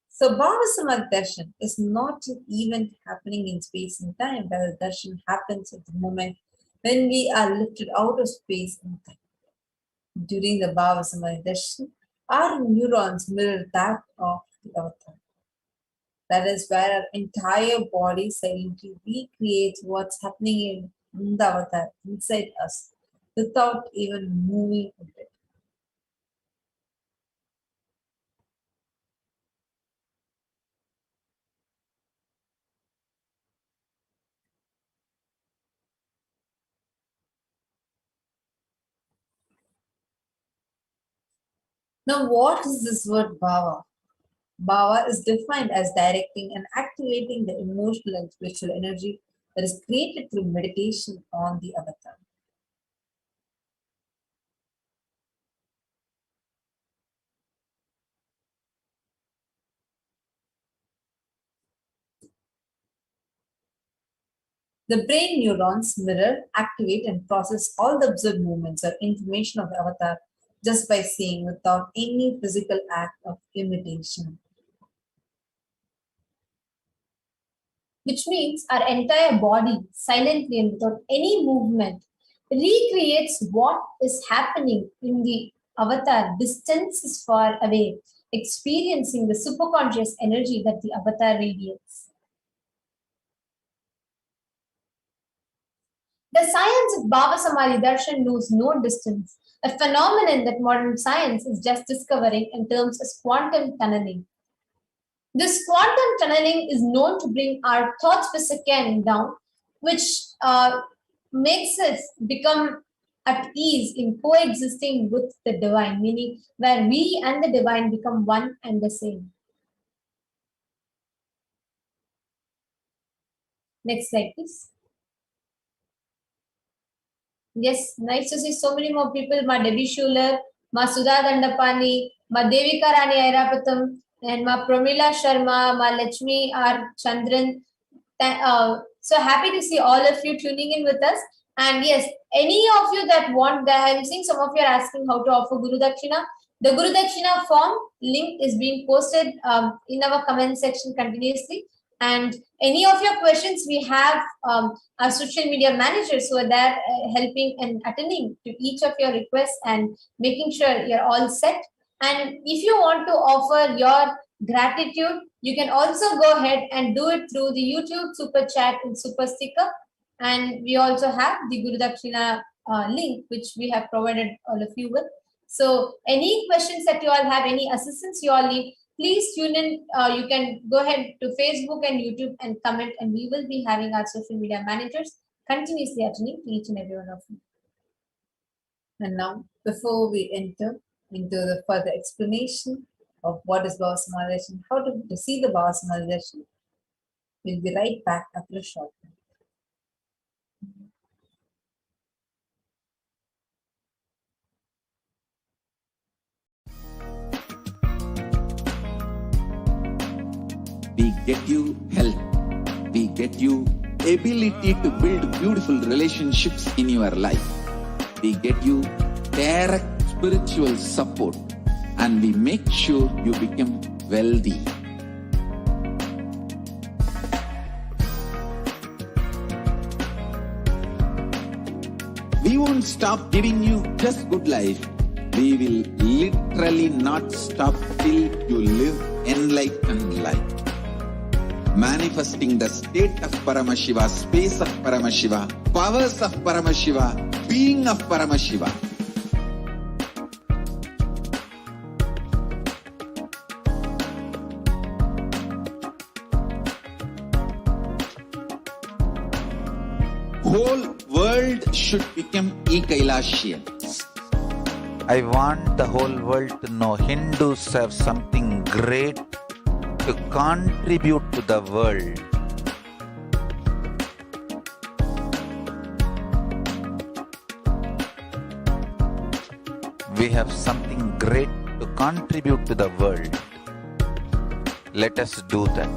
So Bhava Samadhi darshan is not an event happening in space and time, but the darshan happens at the moment when we are lifted out of space and time. During the Bhava Samadhi darshan, our neurons mirror that of the avatar. That is where our entire body silently recreates what's happening in the avatar inside us without even moving a bit. Now, what is this word bhava? Bhava is defined as directing and activating the emotional and spiritual energy that is created through meditation on the avatar. The brain neurons mirror, activate, and process all the observed movements or information of the avatar just by seeing without any physical act of imitation. Which means our entire body, silently and without any movement, recreates what is happening in the avatar. Distance is far away, experiencing the superconscious energy that the avatar radiates. The science of Bhava Samadhi Darshan knows no distance, a phenomenon that modern science is just discovering in terms of quantum tunneling. This quantum tunneling is known to bring our thoughts per second down, which makes us become at ease in coexisting with the divine, meaning where we and the divine become one and the same. Next slide, please. Yes, nice to see so many more people. Ma Debbie Schuler, Ma Sudha Dandapani, Ma Devika Rani Airapatham, and Ma Pramila Sharma, Ma Lakshmi R. Chandran. So happy to see all of you tuning in with us. And yes, any of you that want that, I'm seeing some of you are asking how to offer Guru Dakshina. The Guru Dakshina form link is being posted in our comment section continuously. And any of your questions, we have our social media managers who are there helping and attending to each of your requests and making sure you're all set. And if you want to offer your gratitude, you can also go ahead and do it through the YouTube Super Chat and Super Sticker. And we also have the Guru Dakshina link, which we have provided all of you with. So any questions that you all have, any assistance you all need, please tune in. You can go ahead to Facebook and YouTube and comment, and we will be having our social media managers continuously attending to each and every one of you. And now, before we enter into the further explanation of what is Bhavasamadhi, how to receive the Bhavasamadhi, we'll be right back after a short break. We get you health. We get you ability to build beautiful relationships in your life. We get you direct spiritual support, and we make sure you become wealthy. We won't stop giving you just good life. We will literally not stop till you live enlightened life. Manifesting the state of Paramashiva, space of Paramashiva, powers of Paramashiva, being of Paramashiva. Whole world should become Ekailashian. I want the whole world to know Hindus have something great to contribute to the world. We have something great to contribute to the world. Let us do that.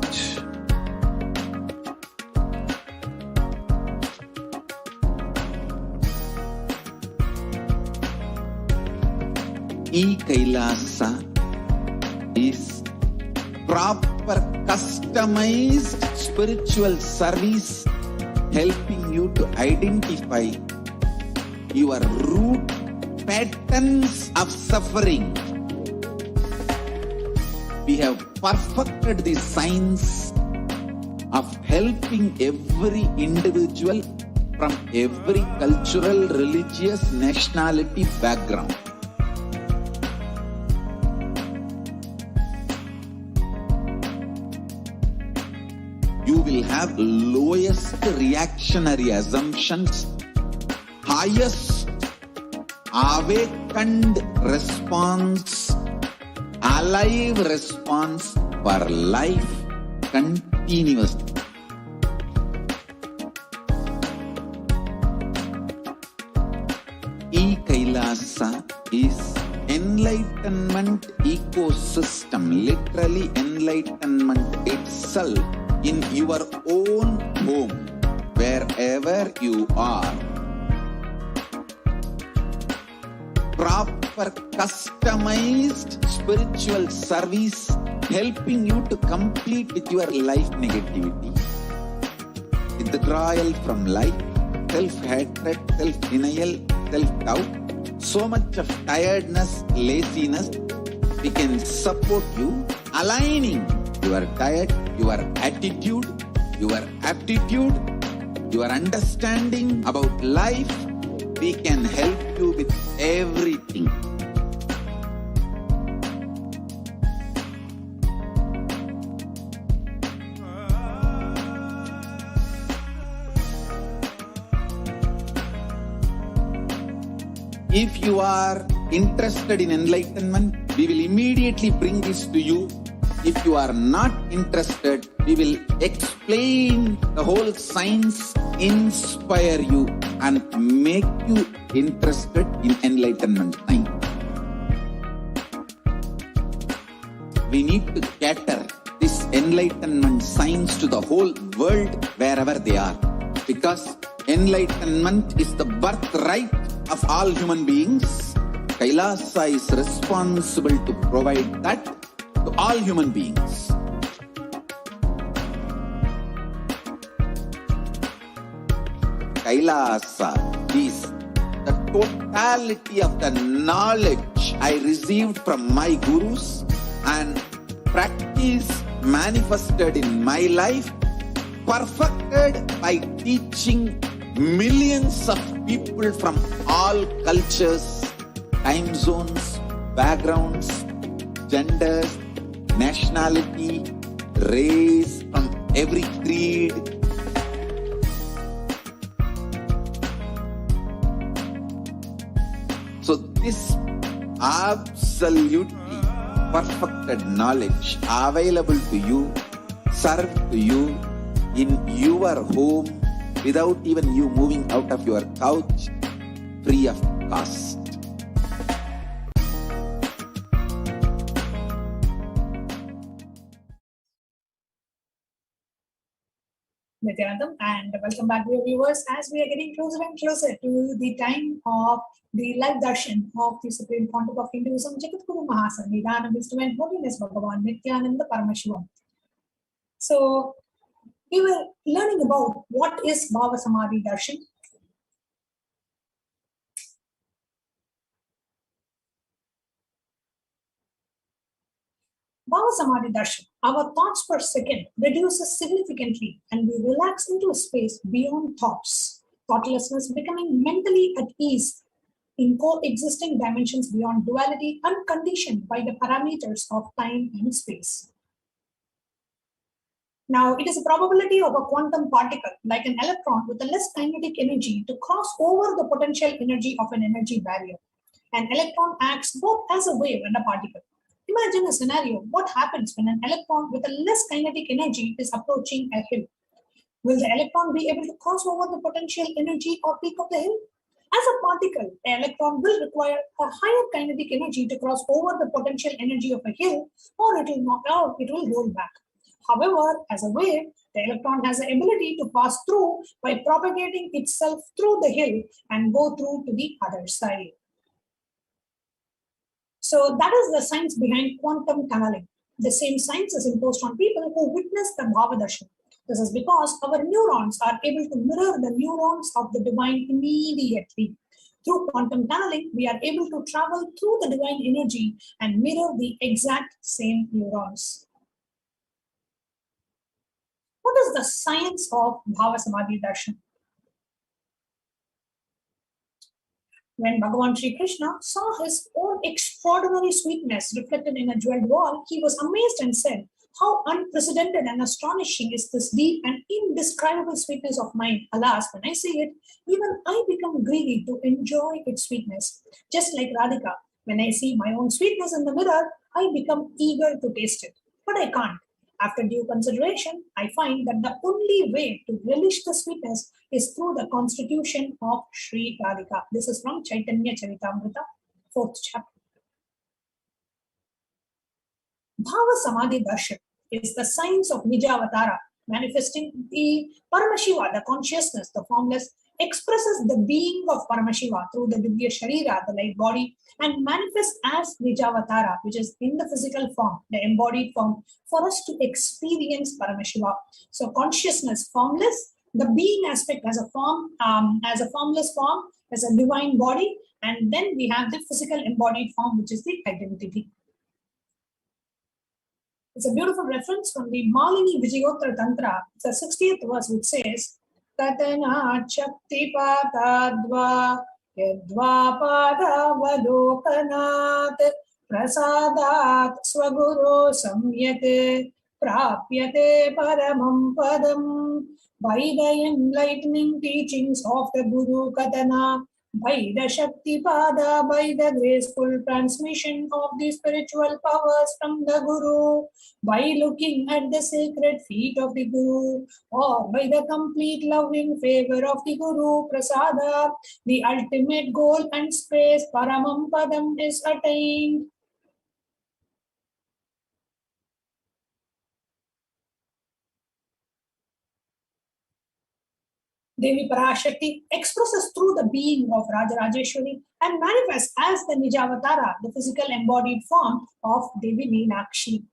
E-Kailasa is proper customized spiritual service helping you to identify your root patterns of suffering. We have perfected the science of helping every individual from every cultural, religious, nationality background. You will have lowest reactionary assumptions, highest awakened response, alive response for life continuously. E-Kailasa is enlightenment ecosystem, literally enlightenment itself in your own home, wherever you are. Proper customized spiritual service helping you to complete with your life negativity, withdrawal from life, self-hatred, self-denial, self-doubt, so much of tiredness, laziness. We can support you aligning your diet, your attitude, your aptitude, your understanding about life. We can help you with everything. If you are interested in enlightenment, we will immediately bring this to you. If you are not interested, we will explain the whole science, inspire you, and make you interested in enlightenment time. we need to cater this enlightenment science to the whole world wherever they are. Because enlightenment is the birthright of all human beings. Kailasa is responsible to provide that to all human beings. Kailasa is the totality of the knowledge I received from my gurus and practice manifested in my life, perfected by teaching millions of people from all cultures, time zones, backgrounds, genders, nationality, race, from every creed. So this absolutely perfected knowledge available to you, served to you in your home without even you moving out of your couch, free of cost. Nithyanandam, and welcome back, dear viewers, as we are getting closer and closer to the time of the live darshan of the Supreme Pontiff of Hinduism, Jagadguru Mahasannidhanam, His Divine Holiness Bhagavan Nithyananda Paramashivam. So, we were learning about what is Bhava Samadhi Darshan. Bhava Samadhi Darshan, our thoughts per second reduces significantly and we relax into a space beyond thoughts. Thoughtlessness becoming mentally at ease in coexisting dimensions beyond duality, unconditioned by the parameters of time and space. Now, it is a probability of a quantum particle, like an electron with a less kinetic energy, to cross over the potential energy of an energy barrier. An electron acts both as a wave and a particle. Imagine a scenario: what happens when an electron with a less kinetic energy is approaching a hill? Will the electron be able to cross over the potential energy or peak of the hill? As a particle, the electron will require a higher kinetic energy to cross over the potential energy of a hill, or it will knock out, it will roll back. However, as a wave, the electron has the ability to pass through by propagating itself through the hill and go through to the other side. So that is the science behind quantum tunneling. The same science is imposed on people who witness the Bhava Darshan. This is because our neurons are able to mirror the neurons of the divine immediately. Through quantum tunneling, we are able to travel through the divine energy and mirror the exact same neurons. What is the science of Bhava Samadhi Darshan? When Bhagavan Sri Krishna saw his own extraordinary sweetness reflected in a jeweled wall, he was amazed and said, "How unprecedented and astonishing is this deep and indescribable sweetness of mine. Alas, when I see it, even I become greedy to enjoy its sweetness. Just like Radhika, when I see my own sweetness in the mirror, I become eager to taste it. But I can't. After due consideration, I find that the only way to relish the sweetness is through the constitution of Sri Radhika." This is from Chaitanya Charitamrita, 4th chapter. Bhava Samadhi Darshan is the science of Nijavatara, manifesting the Paramashiva, the consciousness, the formless, expresses the being of Paramashiva through the Divya Sharira, the light body, and manifests as Nijavatara, which is in the physical form, the embodied form, for us to experience Paramashiva. So consciousness, formless, the being aspect as a form, as a formless form, as a divine body, and then we have the physical embodied form, which is the identity. It's a beautiful reference from the Malini Vijayottara Tantra, the 60th verse, which says, "Tatana Shakti Patadva Yadva Padavalokanat Prasadat Swaguru Samyate Prapyate Paramam Padam." By the enlightening teachings of the Guru Katana, by the Shakti Pada, by the graceful transmission of the spiritual powers from the Guru, by looking at the sacred feet of the Guru, or by the complete loving favor of the Guru Prasada, the ultimate goal and space Paramam Padam is attained. Devi Parashakti expresses through the being of Rajarajeshwari and manifests as the Nijavatara, the physical embodied form of Devi Meenakshi.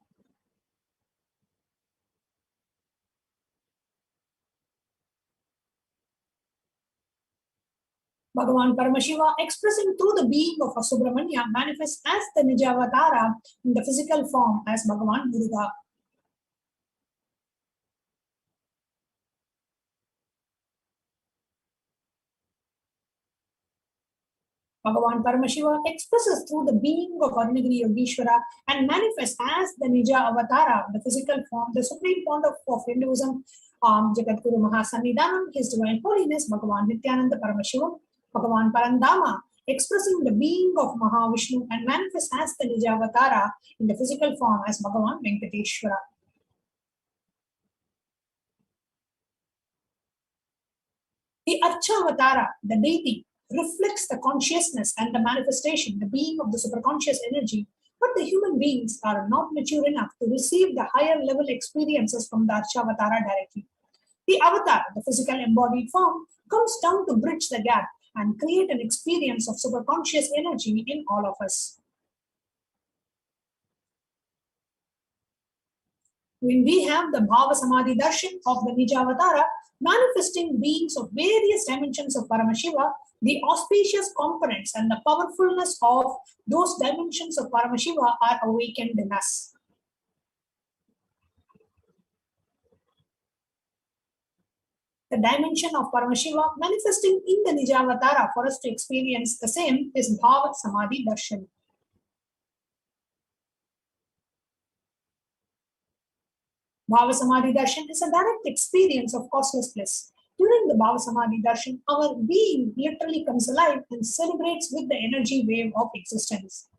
Bhagavan Paramashiva, expressing through the being of Subramanya, manifests as the Nijavatara in the physical form as Bhagavan Muruga. Bhagavan Paramashiva expresses through the being of Arunagiri Yogeshwara and manifests as the Nija Avatara, the physical form, the supreme point of Hinduism, Jagadguru Mahasannidhanam, His Divine Holiness, Bhagavan Nithyananda Paramashivam, Bhagavan Parandama, expressing the being of Mahavishnu and manifests as the Nija Avatara in the physical form as Bhagavan Venkateshwara. The Archavatara, the deity, reflects the consciousness and the manifestation, the being of the superconscious energy, but the human beings are not mature enough to receive the higher level experiences from the Archavatara directly. The avatar, the physical embodied form, comes down to bridge the gap and create an experience of superconscious energy in all of us. When we have the Bhava Samadhi Darshan of the Nijavatara, manifesting beings of various dimensions of Paramashiva, the auspicious components and the powerfulness of those dimensions of Paramashiva are awakened in us. The dimension of Paramashiva manifesting in the Nijavatara for us to experience the same is Bhava Samadhi Darshan. Bhava Samadhi Darshan is a direct experience of causeless bliss. During the Bhava Samadhi Darshan, our being literally comes alive and celebrates with the energy wave of existence.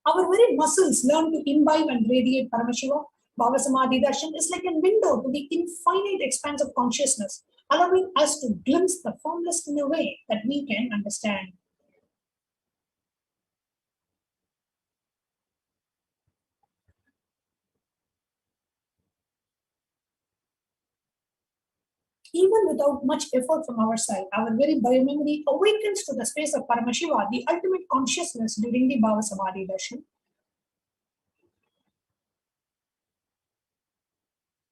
Our very muscles learn to imbibe and radiate Paramashiva. Bhava Samadhi Darshan is like a window to the infinite expanse of consciousness, allowing us to glimpse the formless in a way that we can understand. Even without much effort from our side, our very biomemory awakens to the space of Paramashiva, the ultimate consciousness during the Bhava Samadhi Darshan.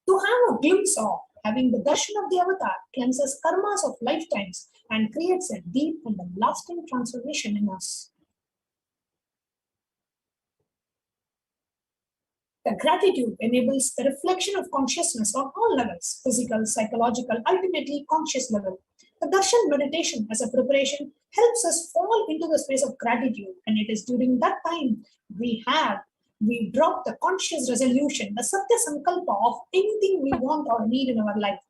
To have a glimpse of having the darshan of the avatar cleanses karmas of lifetimes and creates a deep and a lasting transformation in us. The gratitude enables the reflection of consciousness on all levels, physical, psychological, ultimately conscious level. The darshan meditation as a preparation helps us fall into the space of gratitude, and it is during that time we drop the conscious resolution, the Satya Sankalpa of anything we want or need in our life.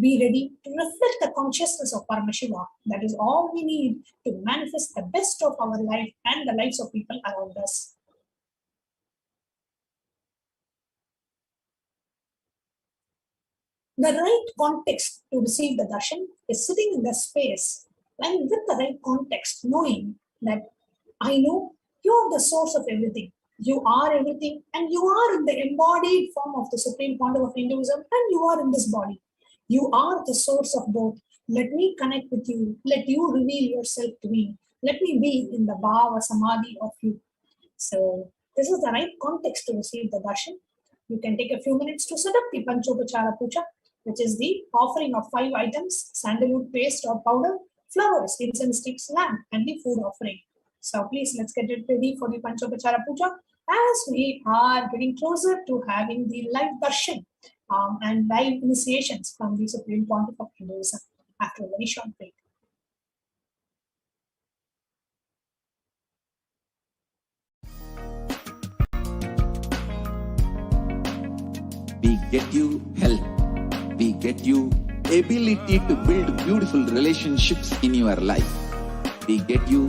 Be ready to reflect the consciousness of Paramashiva. That is all we need to manifest the best of our life and the lives of people around us. The right context to receive the darshan is sitting in the space and with the right context, knowing that I know you are the source of everything. You are everything, and you are in the embodied form of the supreme quantum of Hinduism, and you are in this body. You are the source of both. Let me connect with you. Let you reveal yourself to me. Let me be in the Bhava Samadhi of you. So this is the right context to receive the darshan. You can take a few minutes to set up the Panchopachara Puja, which is the offering of 5 items: sandalwood paste or powder, flowers, incense sticks, lamp, and the food offering. So please, let's get it ready for the Panchopachara Puja as we are getting closer to having the live darshan and live initiations from the Supreme Pontiff of Hinduism after a very short break. We get you health. We get you ability to build beautiful relationships in your life. We get you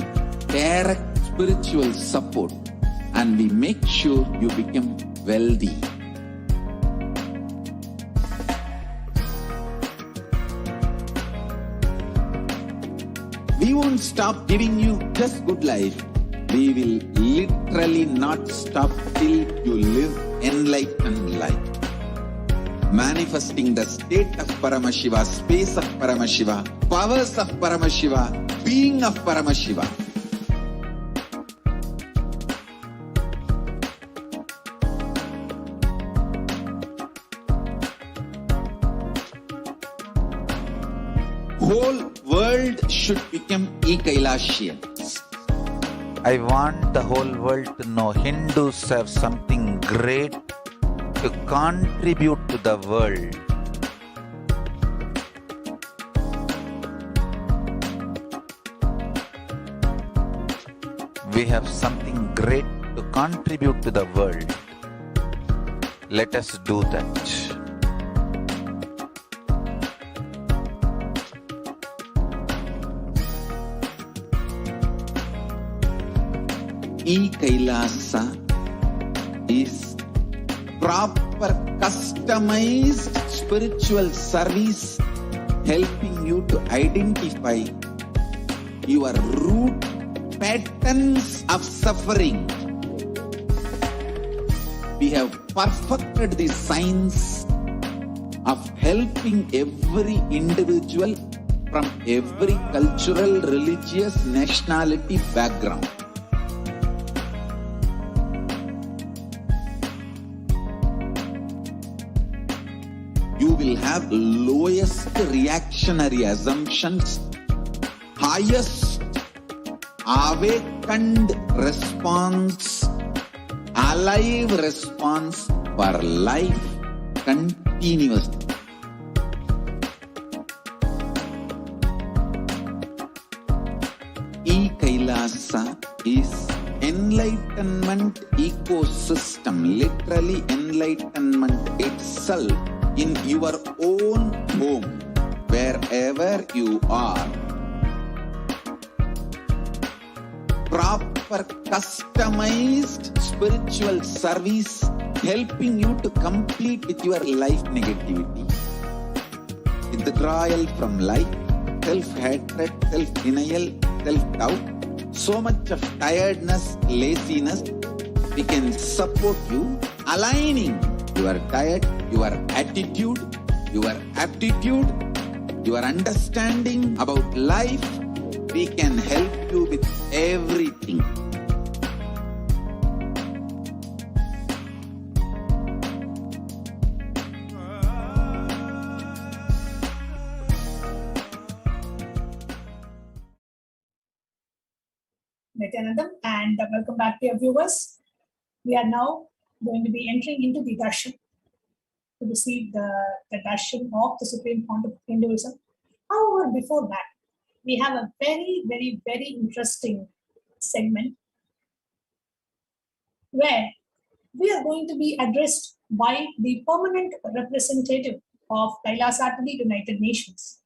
direct spiritual support, and we make sure you become wealthy. We won't stop giving you just good life. We will literally not stop till you live enlightened life. Manifesting the state of Paramashiva, space of Paramashiva, powers of Paramashiva, being of Paramashiva. Whole world should become Ekailashians. I want the whole world to know Hindus have something great to contribute to the world. We have something great to contribute to the world. Let us do that. E-Kailasa is proper customized spiritual service helping you to identify your root patterns of suffering. We have perfected the science of helping every individual from every cultural, religious, nationality background. You will have lowest reactionary assumptions, highest awakened response, alive response for life continuously. E-Kailasa is enlightenment ecosystem, literally enlightenment itself in your own home, wherever you are. Proper customized spiritual service helping you to complete with your life negativity. Withdrawal from life, self-hatred, self-denial, self-doubt, so much of tiredness, laziness. We can support you aligning your diet, your attitude, your aptitude, your understanding about life. We can help you with everything. Nithyanandam, and welcome back to your viewers. We are now going to be entering into the darshan to receive the darshan of the Supreme Fount of Hinduism. However, before that, we have a very, very, very interesting segment where we are going to be addressed by the permanent representative of Kailasa to the United Nations.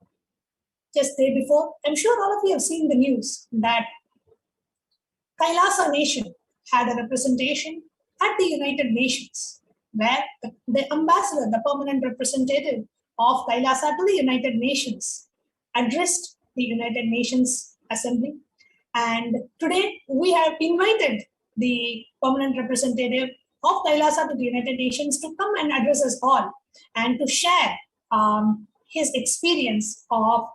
Just day before, I'm sure all of you have seen the news that Kailasa Nation had a representation at the United Nations, where the ambassador, the permanent representative of Kailasa to the United Nations, addressed the United Nations Assembly. And today we have invited the permanent representative of Kailasa to the United Nations to come and address us all and to share his experience of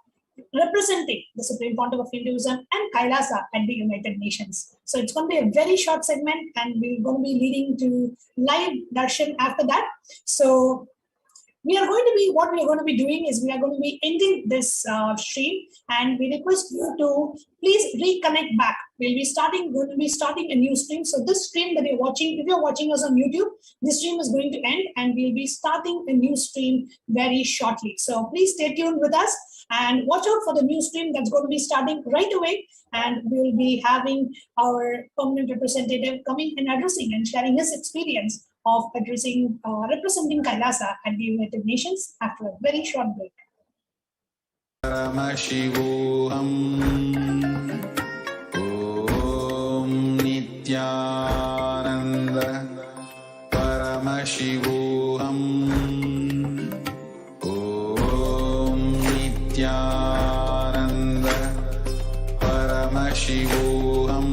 representing the Supreme Fount of Hinduism and Kailasa at the United Nations. So it's going to be a very short segment, and we're going to be leading to live darshan after that. So what we are going to be doing is we are going to be ending this stream, and we request you to please reconnect back. Going to be starting a new stream. So this stream that you're watching, if you're watching us on YouTube, this stream is going to end, and we'll be starting a new stream very shortly. So please stay tuned with us and watch out for the new stream that's going to be starting right away. And we'll be having our permanent representative coming and addressing and sharing his experience of representing Kailasa at the United Nations after a very short break. Paramashivoham Om Nithyananda Paramashivoham Om Nithyananda Paramashivoham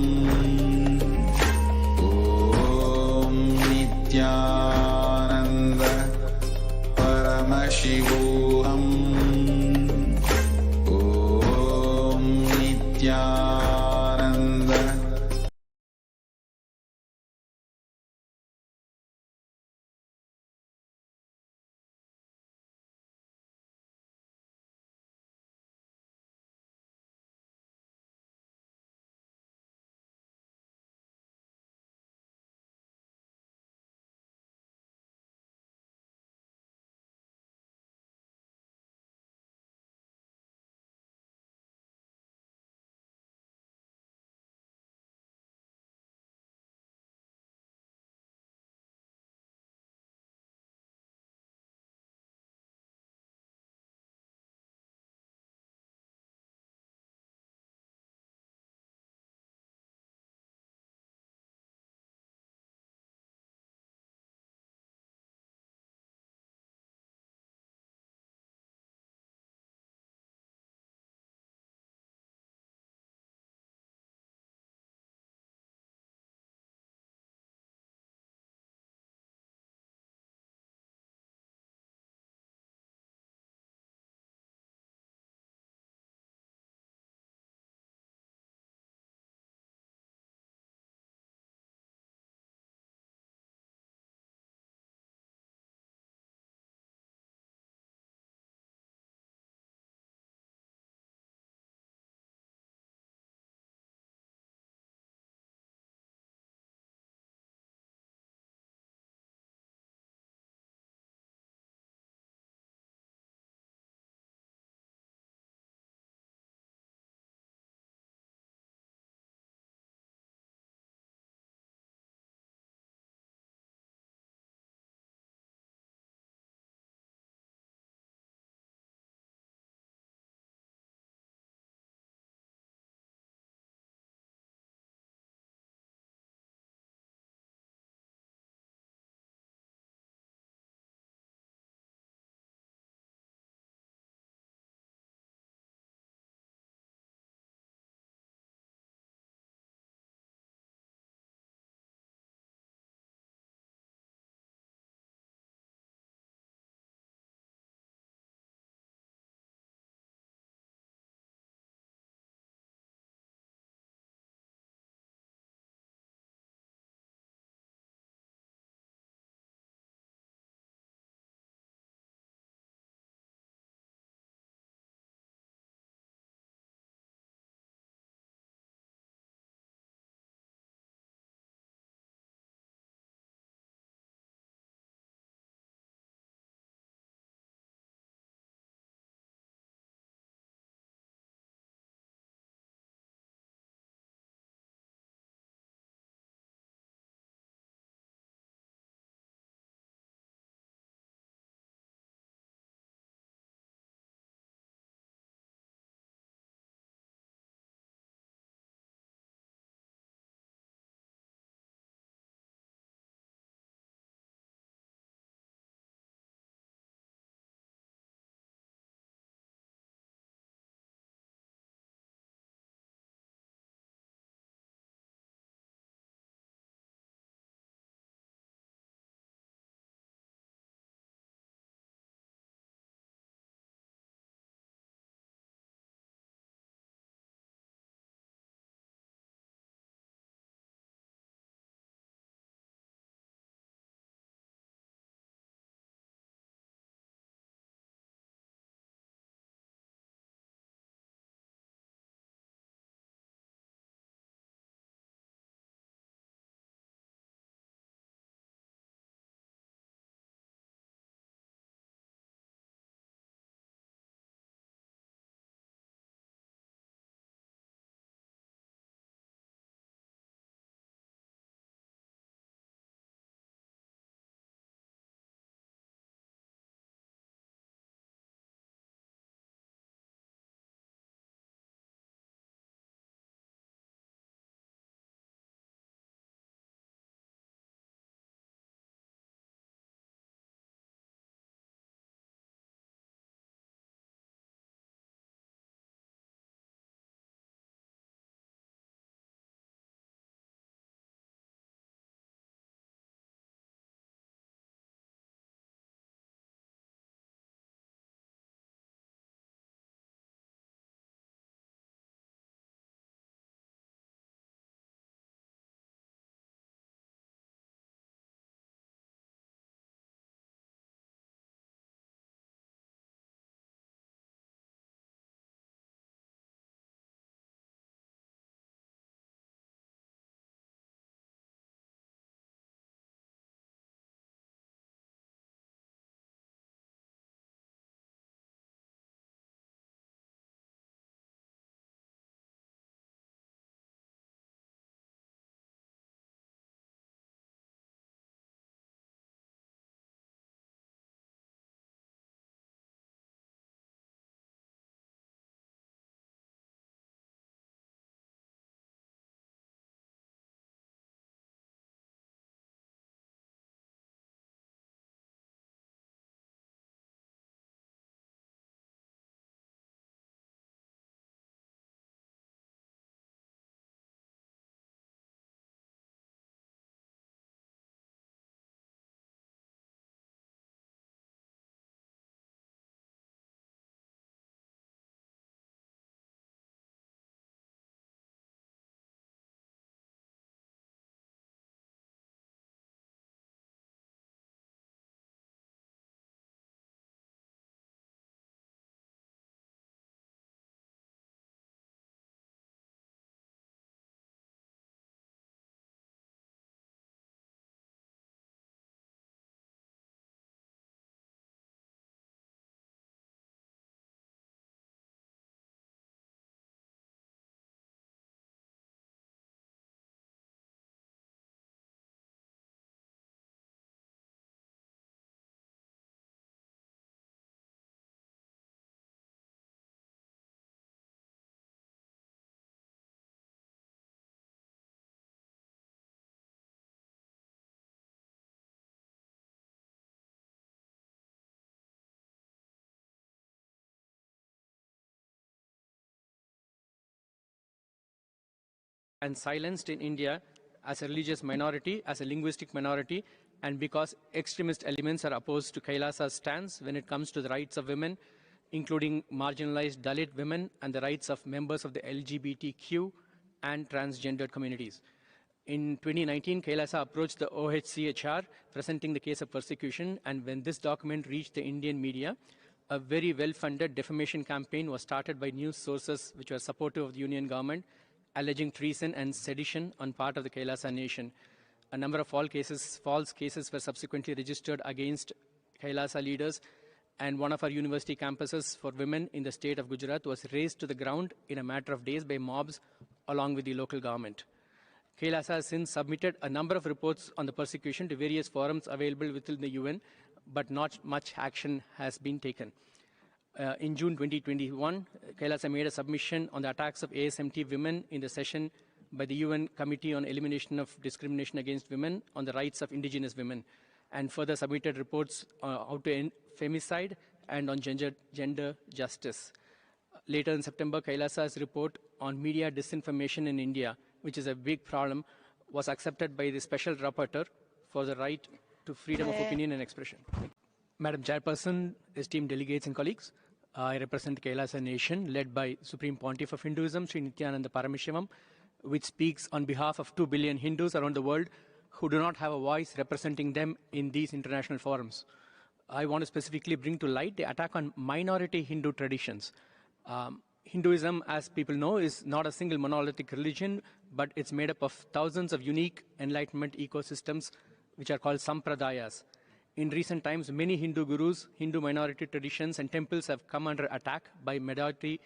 and silenced in India as a religious minority, as a linguistic minority, and because extremist elements are opposed to Kailasa's stance when it comes to the rights of women, including marginalized Dalit women and the rights of members of the LGBTQ and transgendered communities. In 2019, Kailasa approached the OHCHR presenting the case of persecution, and when this document reached the Indian media, a very well-funded defamation campaign was started by news sources which were supportive of the Union government, alleging treason and sedition on part of the Kailasa nation. A number of false cases were subsequently registered against Kailasa leaders, and one of our university campuses for women in the state of Gujarat was razed to the ground in a matter of days by mobs along with the local government. Kailasa has since submitted a number of reports on the persecution to various forums available within the UN, but not much action has been taken. In June 2021, Kailasa made a submission on the attacks of ASMT women in the session by the UN Committee on Elimination of Discrimination Against Women on the Rights of Indigenous Women, and further submitted reports how to end femicide and on gender justice. Later in September, Kailasa's report on media disinformation in India, which is a big problem, was accepted by the Special Rapporteur for the right to freedom of opinion and expression. Madam Chairperson, esteemed delegates and colleagues, I represent Kailasa Nation, led by Supreme Pontiff of Hinduism, Sri Nithyananda Paramashivam, which speaks on behalf of 2 billion Hindus around the world who do not have a voice representing them in these international forums. I want to specifically bring to light the attack on minority Hindu traditions. Hinduism, as people know, is not a single monolithic religion, but it's made up of thousands of unique enlightenment ecosystems, which are called sampradayas. In recent times, many Hindu gurus, Hindu minority traditions, and temples have come under attack by majority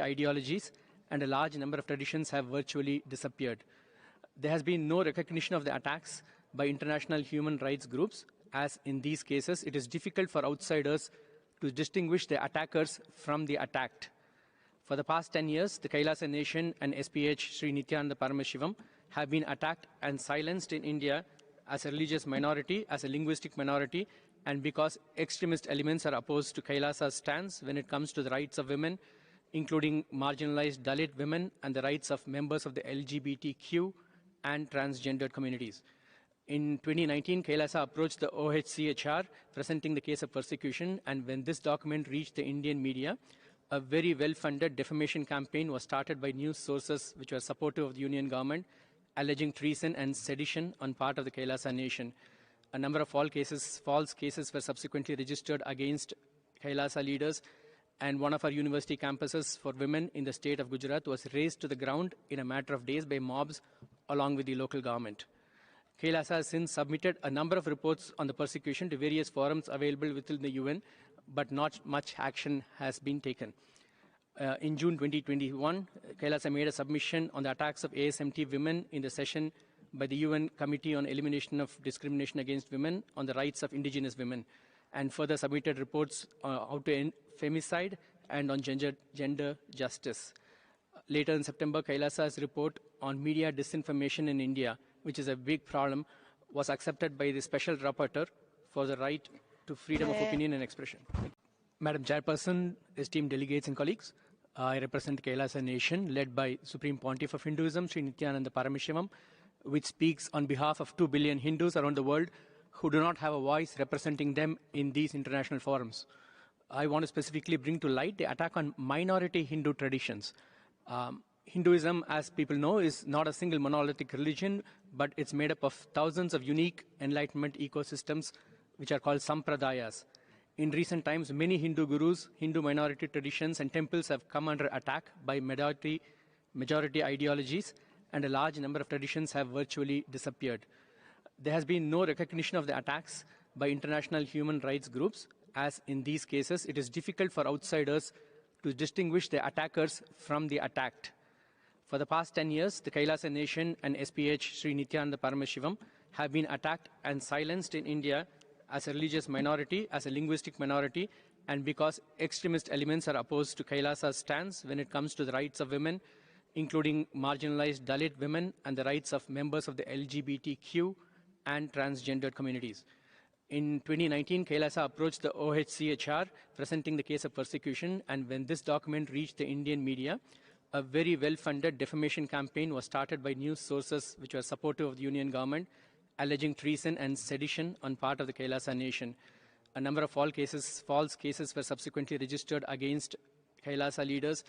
ideologies, and a large number of traditions have virtually disappeared. There has been no recognition of the attacks by international human rights groups, as in these cases, it is difficult for outsiders to distinguish the attackers from the attacked. For the past 10 years, the Kailasa Nation and SPH Sri Nithyananda Paramashivam have been attacked and silenced in India as a religious minority, as a linguistic minority, and because extremist elements are opposed to Kailasa's stance when it comes to the rights of women, including marginalized Dalit women and the rights of members of the LGBTQ and transgendered communities. In 2019, Kailasa approached the OHCHR presenting the case of persecution, and when this document reached the Indian media, a very well-funded defamation campaign was started by news sources which were supportive of the Union government, alleging treason and sedition on part of the Kailasa nation. A number of false cases were subsequently registered against Kailasa leaders, and one of our university campuses for women in the state of Gujarat was razed to the ground in a matter of days by mobs along with the local government. Kailasa has since submitted a number of reports on the persecution to various forums available within the UN, but not much action has been taken. In June 2021, Kailasa made a submission on the attacks of ASMT women in the session by the UN Committee on Elimination of Discrimination Against Women on the Rights of Indigenous Women, and further submitted reports how to end femicide and on gender justice. Later in September, Kailasa's report on media disinformation in India, which is a big problem, was accepted by the Special Rapporteur for the right to freedom of opinion and expression. Madam Chairperson, esteemed delegates and colleagues, I represent Kailasa Nation, led by Supreme Pontiff of Hinduism, Sri Nithyananda Paramashivam, which speaks on behalf of 2 billion Hindus around the world who do not have a voice representing them in these international forums. I want to specifically bring to light the attack on minority Hindu traditions. Hinduism, as people know, is not a single monolithic religion, but it's made up of thousands of unique enlightenment ecosystems, which are called sampradayas. In recent times, many Hindu gurus, Hindu minority traditions, and temples have come under attack by majority ideologies, and a large number of traditions have virtually disappeared. There has been no recognition of the attacks by international human rights groups, as in these cases, it is difficult for outsiders to distinguish the attackers from the attacked. For the past 10 years, the Kailasa Nation and SPH Sri Nithyananda Paramashivam have been attacked and silenced in India as a religious minority, as a linguistic minority, and because extremist elements are opposed to Kailasa's stance when it comes to the rights of women, including marginalized Dalit women and the rights of members of the LGBTQ and transgendered communities. In 2019, Kailasa approached the OHCHR presenting the case of persecution, and when this document reached the Indian media, a very well-funded defamation campaign was started by news sources which were supportive of the Union government, alleging treason and sedition on part of the Kailasa nation. A number of false cases were subsequently registered against Kailasa leaders,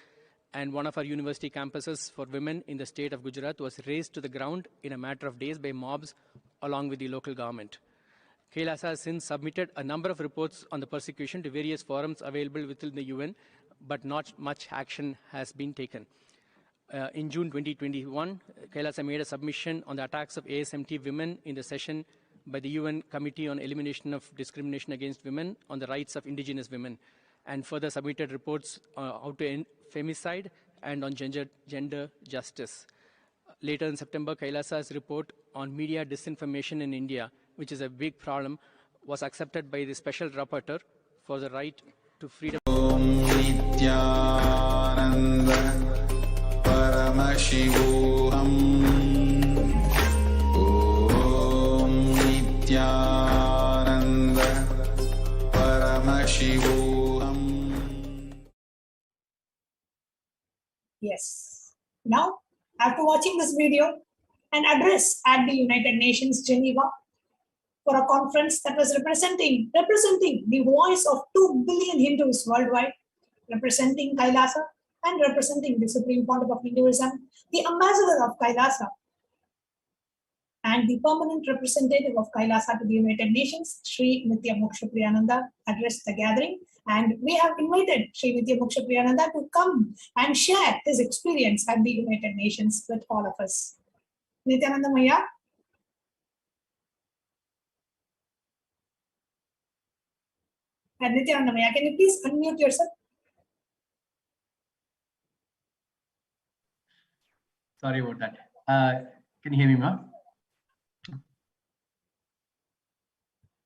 and one of our university campuses for women in the state of Gujarat was razed to the ground in a matter of days by mobs along with the local government. Kailasa has since submitted a number of reports on the persecution to various forums available within the UN, but not much action has been taken. In June 2021, Kailasa made a submission on the attacks of ASMT women in the session by the UN Committee on Elimination of Discrimination Against Women on the rights of indigenous women, and further submitted reports how to end femicide and on gender justice. Later in September, Kailasa's report on media disinformation in India, which is a big problem, was accepted by the Special Rapporteur for the right to freedom. Nithyananda Paramashivoham. Om Nithyananda Paramashivoham. Yes. Now, after watching this video, an address at the United Nations Geneva for a conference that was representing the voice of 2 billion Hindus worldwide, representing Kailasa and representing the Supreme Pontiff of Hinduism, the ambassador of Kailasa and the permanent representative of Kailasa to the United Nations, Sri Nithyananda, addressed the gathering. And we have invited Sri Nithyananda to come and share his experience at the United Nations with all of us. Nithyananda Maya. And Nithyananda Maya, can you please unmute yourself? Sorry about that. Can you hear me, ma'am?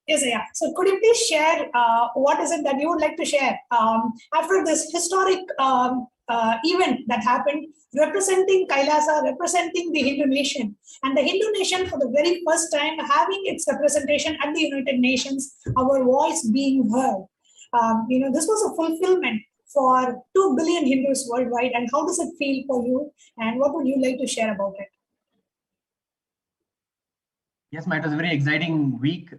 Yes, yeah. So could you please share what is it that you would like to share after this historic event that happened, representing Kailasa, representing the Hindu nation, and the Hindu nation for the very first time having its representation at the United Nations, our voice being heard. This was a fulfillment for 2 billion Hindus worldwide. And how does it feel for you? And what would you like to share about it? Yes, ma'am, it was a very exciting week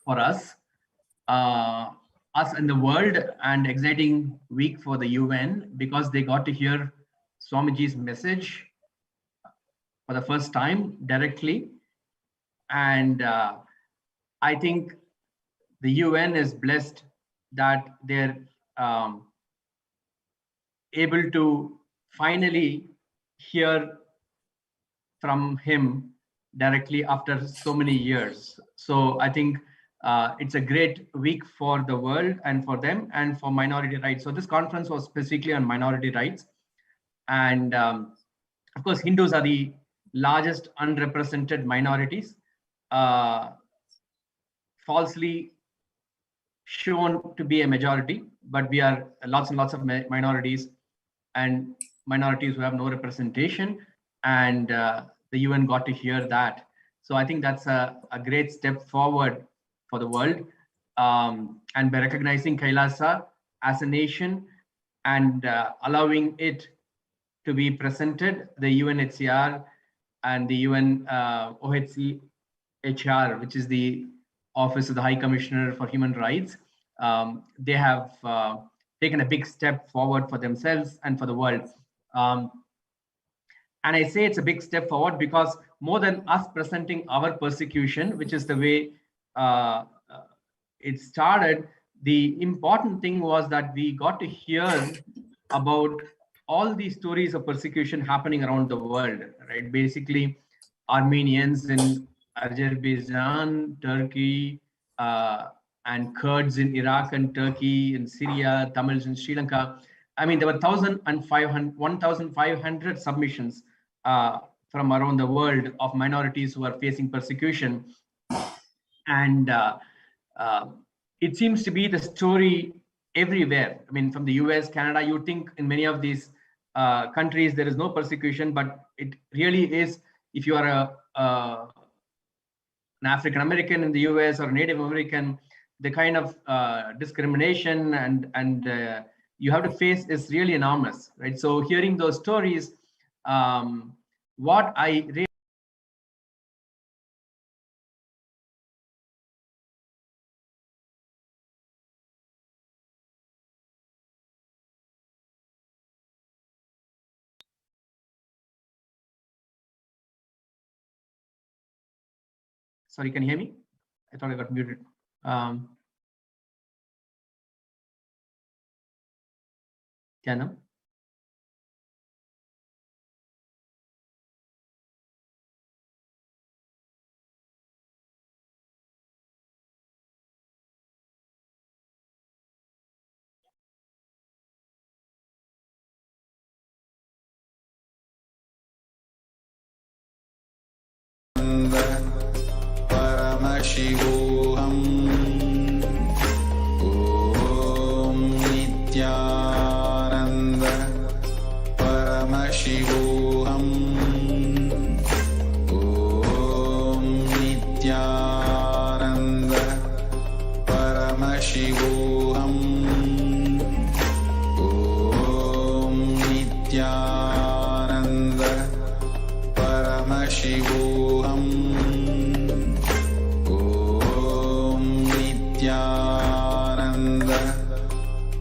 for us in the world, and exciting week for the UN, because they got to hear Swamiji's message for the first time directly. And I think the UN is blessed that they're able to finally hear from him directly after so many years. So I think it's a great week for the world and for them and for minority rights. So this conference was specifically on minority rights. And of course, Hindus are the largest unrepresented minorities, falsely shown to be a majority, but we are lots and lots of minorities, and minorities who have no representation. And the UN got to hear that. So I think that's a great step forward for the world. And by recognizing Kailasa as a nation and allowing it to be presented, the UNHCR and the UN OHCHR, which is the Office of the High Commissioner for Human Rights, they have taken a big step forward for themselves and for the world. And I say it's a big step forward because more than us presenting our persecution, which is the way it started, the important thing was that we got to hear about all these stories of persecution happening around the world, right? Basically, Armenians in Azerbaijan, Turkey, and Kurds in Iraq and Turkey, in Syria, Tamils in Sri Lanka. I mean, there were 1,500 submissions from around the world of minorities who are facing persecution. And it seems to be the story everywhere. I mean, from the US, Canada, you would think in many of these countries there is no persecution, but it really is. If you are an African American in the US or Native American, the kind of discrimination and you have to face is really enormous, right? So hearing those stories, what I really sorry, can you hear me? I thought I got muted. Jana? Paramashivoham. Om Nithyananda Paramashivoham. Om Nithyananda Paramashivoham. Om Nithyananda Paramashivoham. Om Nithyananda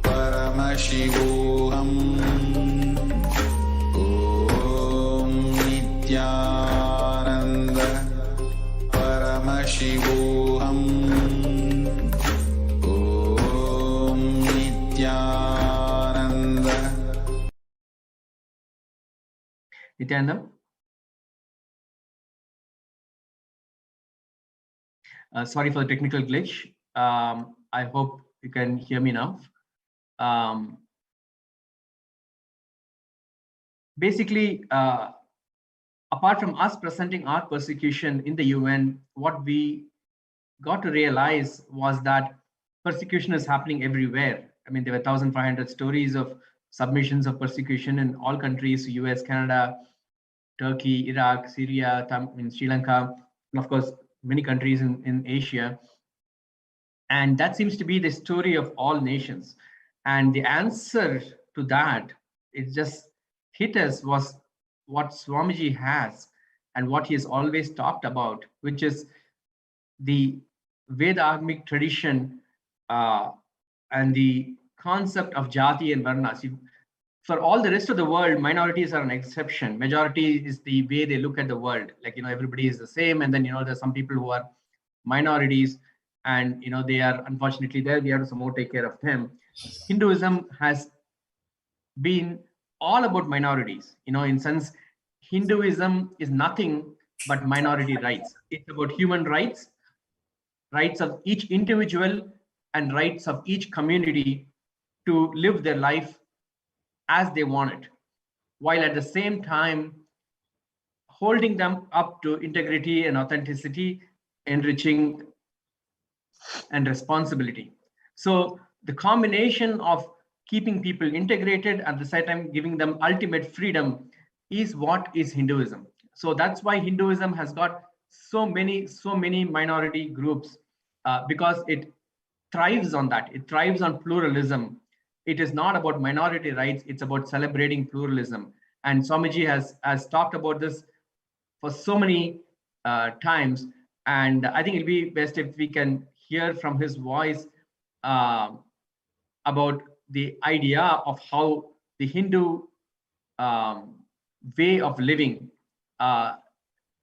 Paramashivoham. Om Nithyananda Paramashivoham. Om Nithyananda. Nithyananda? Sorry for the technical glitch. I hope you can hear me now. Basically, apart from us presenting our persecution in the UN, what we got to realize was that persecution is happening everywhere. I mean, there were 1,500 stories of submissions of persecution in all countries: US, Canada, Turkey, Iraq, Syria, Sri Lanka, and of course, many countries in Asia. And that seems to be the story of all nations. And the answer to that, it just hit us, was what Swamiji has and what he has always talked about, which is the Vedagamic tradition and the concept of Jati and Varnas. For all the rest of the world, minorities are an exception. Majority is the way they look at the world. Like, everybody is the same. And then, there's some people who are minorities and, they are unfortunately there. We have to somehow take care of them. Hinduism has been all about minorities. In sense, Hinduism is nothing but minority rights. It's about human rights, rights of each individual and rights of each community to live their life as they want it, while at the same time holding them up to integrity and authenticity, enriching and responsibility. So the combination of keeping people integrated at the same time giving them ultimate freedom is what is Hinduism. So that's why Hinduism has got so many minority groups, because it thrives on that. It thrives on pluralism. It is not about minority rights. It's about celebrating pluralism. And Swamiji has talked about this for so many times. And I think it'll be best if we can hear from his voice about the idea of how the Hindu way of living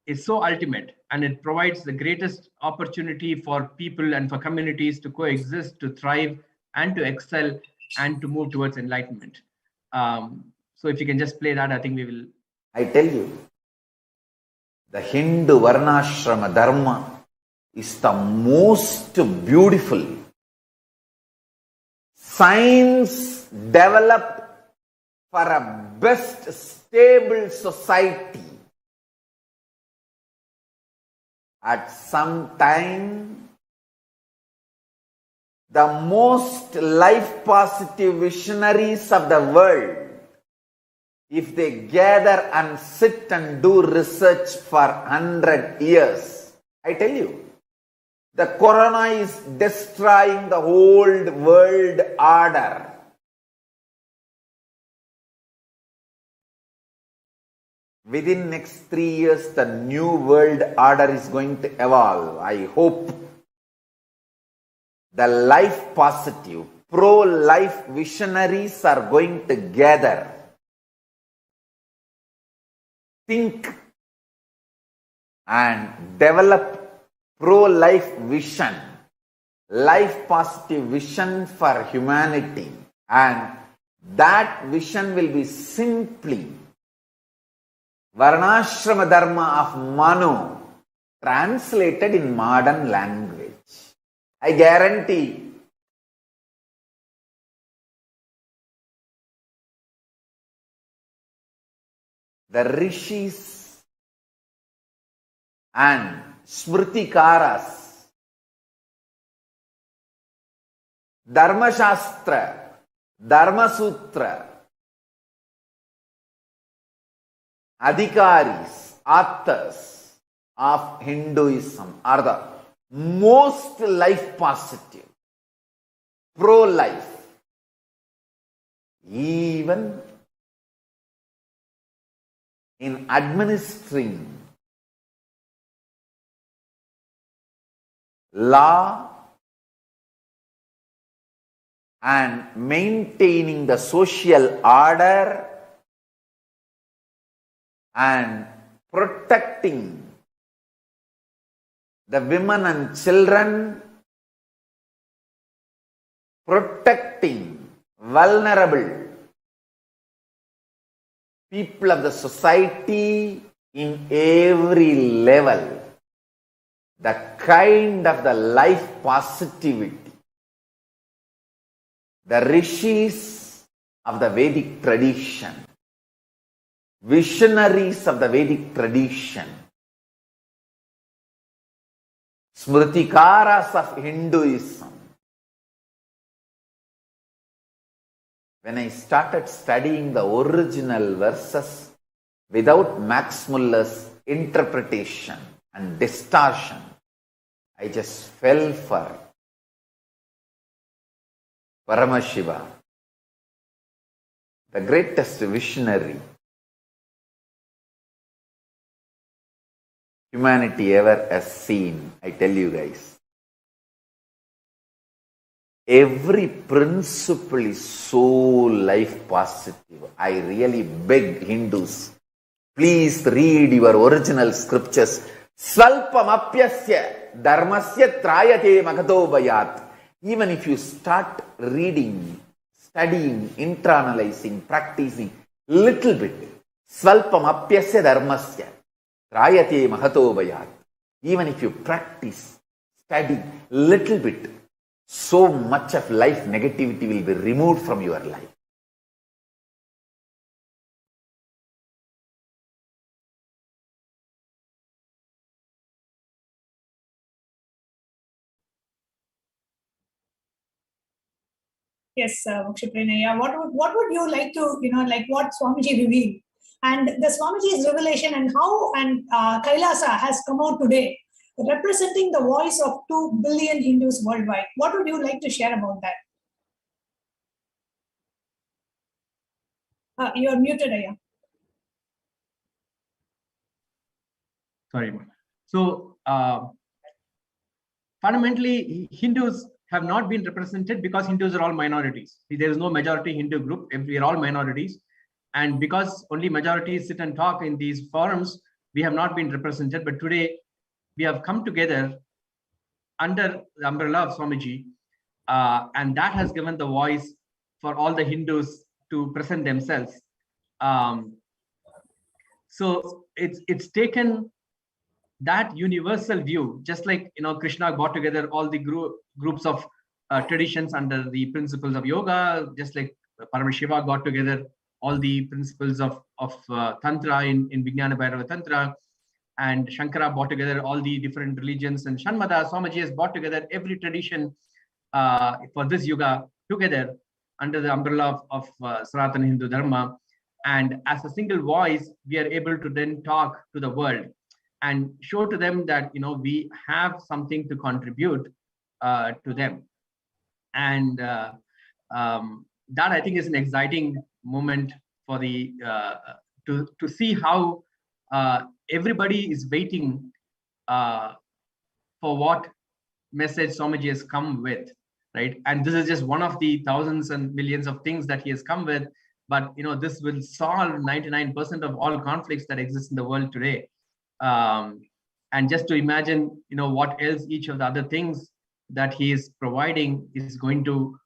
is so ultimate, and it provides the greatest opportunity for people and for communities to coexist, to thrive, and to excel, and to move towards enlightenment. So if you can just play that, I think we will. I tell you, the Hindu Varnashrama Dharma is the most beautiful. Science developed for a best stable society. At some time, the most life positive visionaries of the world, if they gather and sit and do research for 100 years, I tell you, the corona is destroying the old world order. within next 3 years, the new world order is going to evolve. I hope the life positive, pro-life visionaries are going to gather, think and develop pro-life vision, life positive vision for humanity, and that vision will be simply Varnashrama Dharma of Manu translated in modern language. I guarantee the rishis and smritikaras, Dharma Shastra, Dharma Sutra, adhikaris, authors of Hinduism are the most life positive, pro-life. Even in administering law and maintaining the social order and protecting the women and children, protecting vulnerable people of the society in every level, the kind of the life positivity the rishis of the Vedic tradition, visionaries of the Vedic tradition, smritikaras of Hinduism. When I started studying the original verses without Max Muller's interpretation and distortion, I just fell for Paramashiva, the greatest visionary humanity ever has seen. I tell you guys, every principle is so life positive. I really beg Hindus, please read your original scriptures. Svalpamapyasya dharmasya trayate magato bayat. Even if you start reading, studying, internalizing, practicing little bit, Svalpamapyasya dharmasya trayate mahato bayat. Even if you practice, study little bit, so much of life negativity will be removed from your life. Yes, Moksha, what would you like to, like what Swamiji revealed? And the Swamiji's revelation and how Kailasa has come out today, representing the voice of 2 billion Hindus worldwide. What would you like to share about that? You're muted, Aya. Sorry. So fundamentally, Hindus have not been represented because Hindus are all minorities. There is no majority Hindu group. We are all minorities. And because only majorities sit and talk in these forums, we have not been represented. But today, we have come together under the umbrella of Swamiji. And that has given the voice for all the Hindus to present themselves. So it's taken that universal view, just like Krishna brought together all the groups of traditions under the principles of yoga, just like Paramashiva got together all the principles of tantra in Vijnana Bhairava Tantra, and Shankara brought together all the different religions, and Shanmada Swamiji has brought together every tradition for this yoga together under the umbrella of Sanatana Hindu Dharma. And as a single voice, we are able to then talk to the world and show to them that we have something to contribute to them. And that, I think, is an exciting moment for the to see how everybody is waiting for what message Swamiji has come with, right? And this is just one of the thousands and millions of things that he has come with. But this will solve 99% of all conflicts that exist in the world today. And just to imagine, what else each of the other things that he is providing is going to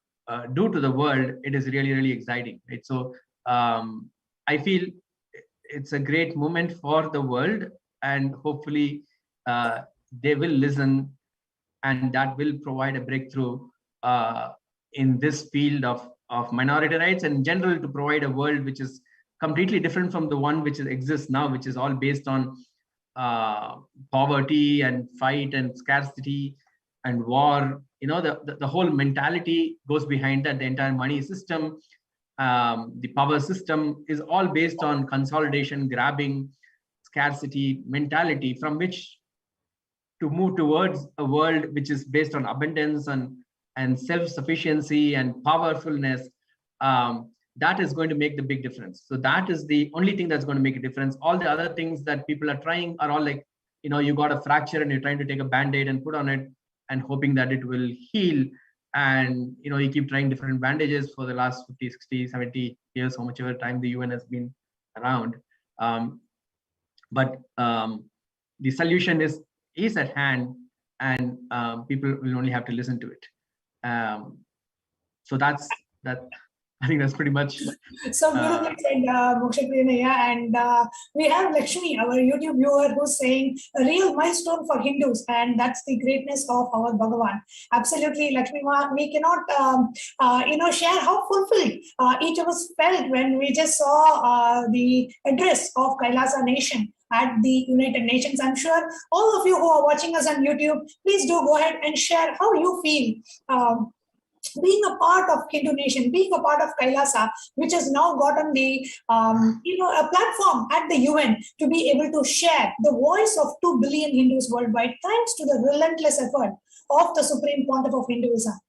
do to the world, it is really, really exciting, right? So I feel it's a great moment for the world, and hopefully they will listen, and that will provide a breakthrough in this field of minority rights, and in general, to provide a world which is completely different from the one which exists now, which is all based on poverty and fight and scarcity and war. The whole mentality goes behind that. The entire money system, the power system is all based on consolidation, grabbing, scarcity mentality, from which to move towards a world which is based on abundance and self-sufficiency and powerfulness. That is going to make the big difference. So that is the only thing that's going to make a difference. All the other things that people are trying are all like, you got a fracture and you're trying to take a band-aid and put on it and hoping that it will heal. And, you keep trying different bandages for the last 50, 60, 70 years, or whichever time the UN has been around. But the solution is at hand, and people will only have to listen to it. So that's that. I think that's pretty much. So beautifully said, Mokshapriya. And we have Lakshmi, our YouTube viewer, who's saying a real milestone for Hindus, and that's the greatness of our Bhagavan. Absolutely, Lakshmi, we cannot, share how fulfilled each of us felt when we just saw the address of Kailasa Nation at the United Nations. I'm sure all of you who are watching us on YouTube, please do go ahead and share how you feel being a part of Hindu Nation, being a part of Kailasa, which has now gotten the a platform at the UN to be able to share the voice of 2 billion Hindus worldwide, thanks to the relentless effort of the Supreme Pontiff of Hinduism.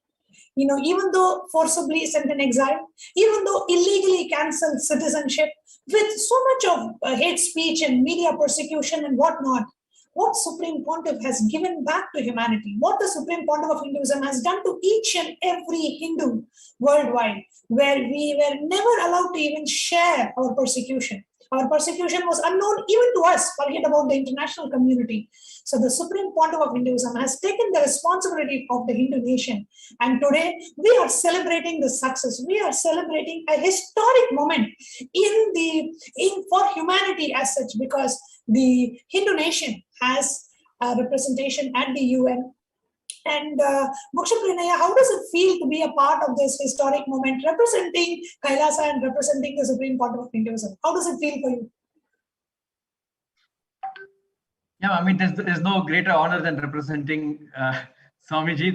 Even though forcibly sent in exile, even though illegally cancelled citizenship, with so much of hate speech and media persecution and whatnot, what Supreme Pontiff has given back to humanity, what the Supreme Pontiff of Hinduism has done to each and every Hindu worldwide, where we were never allowed to even share our persecution. Our persecution was unknown even to us, forget about the international community. So the Supreme Pontiff of Hinduism has taken the responsibility of the Hindu nation. And today we are celebrating the success. We are celebrating a historic moment for humanity as such, because the Hindu nation has a representation at the UN. And Mokshapriya, how does it feel to be a part of this historic moment, representing Kailasa and representing the Supreme Pontiff of Hinduism? How does it feel for you? Yeah, I mean, there's no greater honor than representing Swamiji.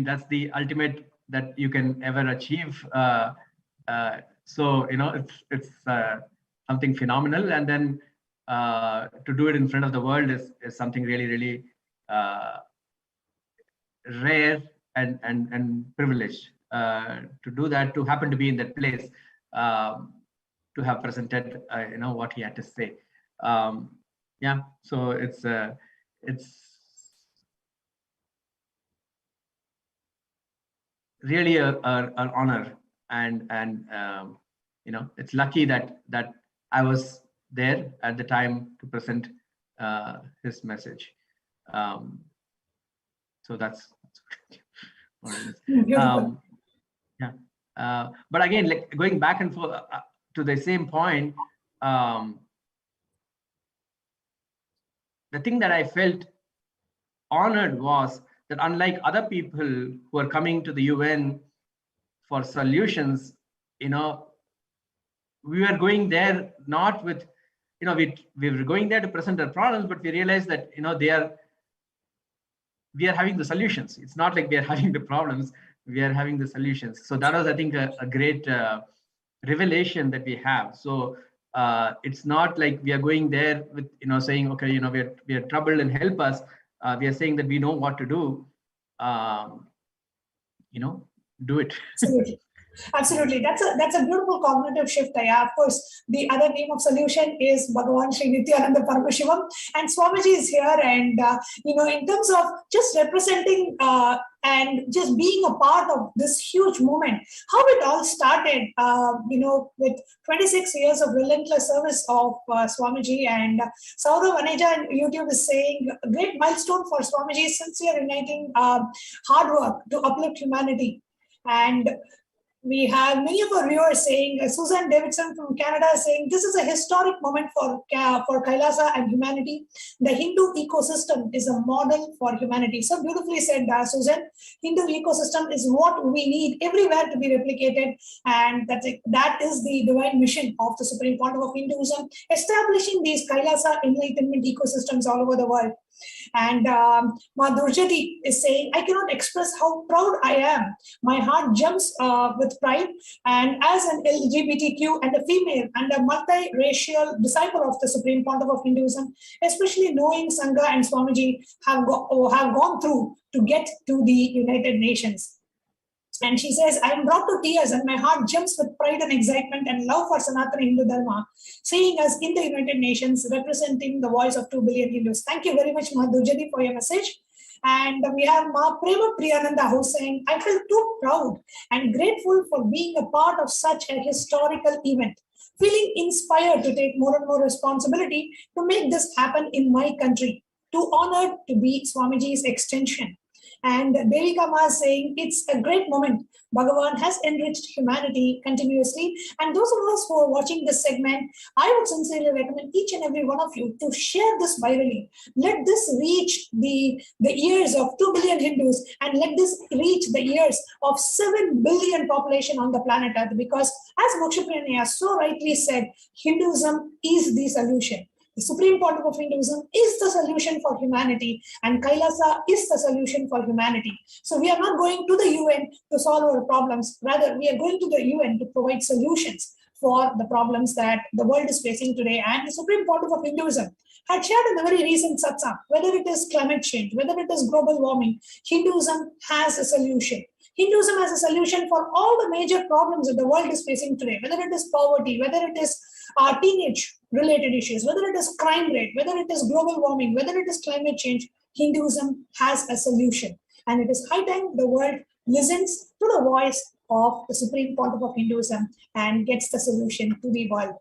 That's the ultimate that you can ever achieve. So, it's something phenomenal. And then to do it in front of the world is something really, really rare and privileged. To do that, to happen to be in that place, to have presented what he had to say. Yeah, so it's really an honor, and it's lucky that I was there at the time to present his message. So that's what it is. Yeah. But again, like going back and forth to the same point, the thing that I felt honored was that, unlike other people who are coming to the UN for solutions, we were going there not with, we were going there to present our problems, but we realized that, we are having the solutions. It's not like we are having the problems, we are having the solutions. So that was, I think, a great revelation that we have. So it's not like we are going there with, saying, okay, we are troubled and help us. We are saying that we know what to do. Do it. Absolutely. Absolutely. That's a beautiful cognitive shift. Yeah. Of course, the other name of solution is Bhagavan Sri Nithyananda Paramashivam. And Swamiji is here. And, in terms of just representing and just being a part of this huge movement, how it all started, with 26 years of relentless service of Swamiji. And Saurav Aneja on YouTube is saying, a great milestone for Swamiji, sincere uniting hard work to uplift humanity. And we have many of our viewers saying, Susan Davidson from Canada is saying, this is a historic moment for Kailasa and humanity. The Hindu ecosystem is a model for humanity. So beautifully said, Susan. Hindu ecosystem is what we need everywhere to be replicated. And that is the divine mission of the Supreme Pontiff of Hinduism, establishing these Kailasa enlightenment ecosystems all over the world. And Ma Durjati is saying, I cannot express how proud I am. My heart jumps with pride. And as an LGBTQ and a female and a multiracial disciple of the Supreme Pontiff of Hinduism, especially knowing Sangha and Swamiji have gone through to get to the United Nations. And she says, I am brought to tears and my heart jumps with pride and excitement and love for Sanatana Hindu Dharma, seeing us in the United Nations representing the voice of 2 billion Hindus. Thank you very much, Ma Durjati, for your message. And we have Ma Prema Priyananda who's saying, I feel too proud and grateful for being a part of such a historical event, feeling inspired to take more and more responsibility to make this happen in my country, too honored to be Swamiji's extension. And Devika Ma is saying, it's a great moment. Bhagavan has enriched humanity continuously. And those of us who are watching this segment, I would sincerely recommend each and every one of you to share this virally. Let this reach the ears of 2 billion Hindus and let this reach the ears of 7 billion population on the planet Earth. Because as Mokshapriya so rightly said, Hinduism is the solution. The Supreme Pontiff of Hinduism is the solution for humanity, and Kailasa is the solution for humanity. So we are not going to the UN to solve our problems. Rather, we are going to the UN to provide solutions for the problems that the world is facing today. And the Supreme Pontiff of Hinduism had shared in the very recent satsang, whether it is climate change, whether it is global warming, Hinduism has a solution. Hinduism has a solution for all the major problems that the world is facing today, whether it is poverty, whether it is teenage-related issues, whether it is crime rate, whether it is global warming, whether it is climate change, Hinduism has a solution. And it is high time the world listens to the voice of the Supreme Pontiff of Hinduism and gets the solution to the world.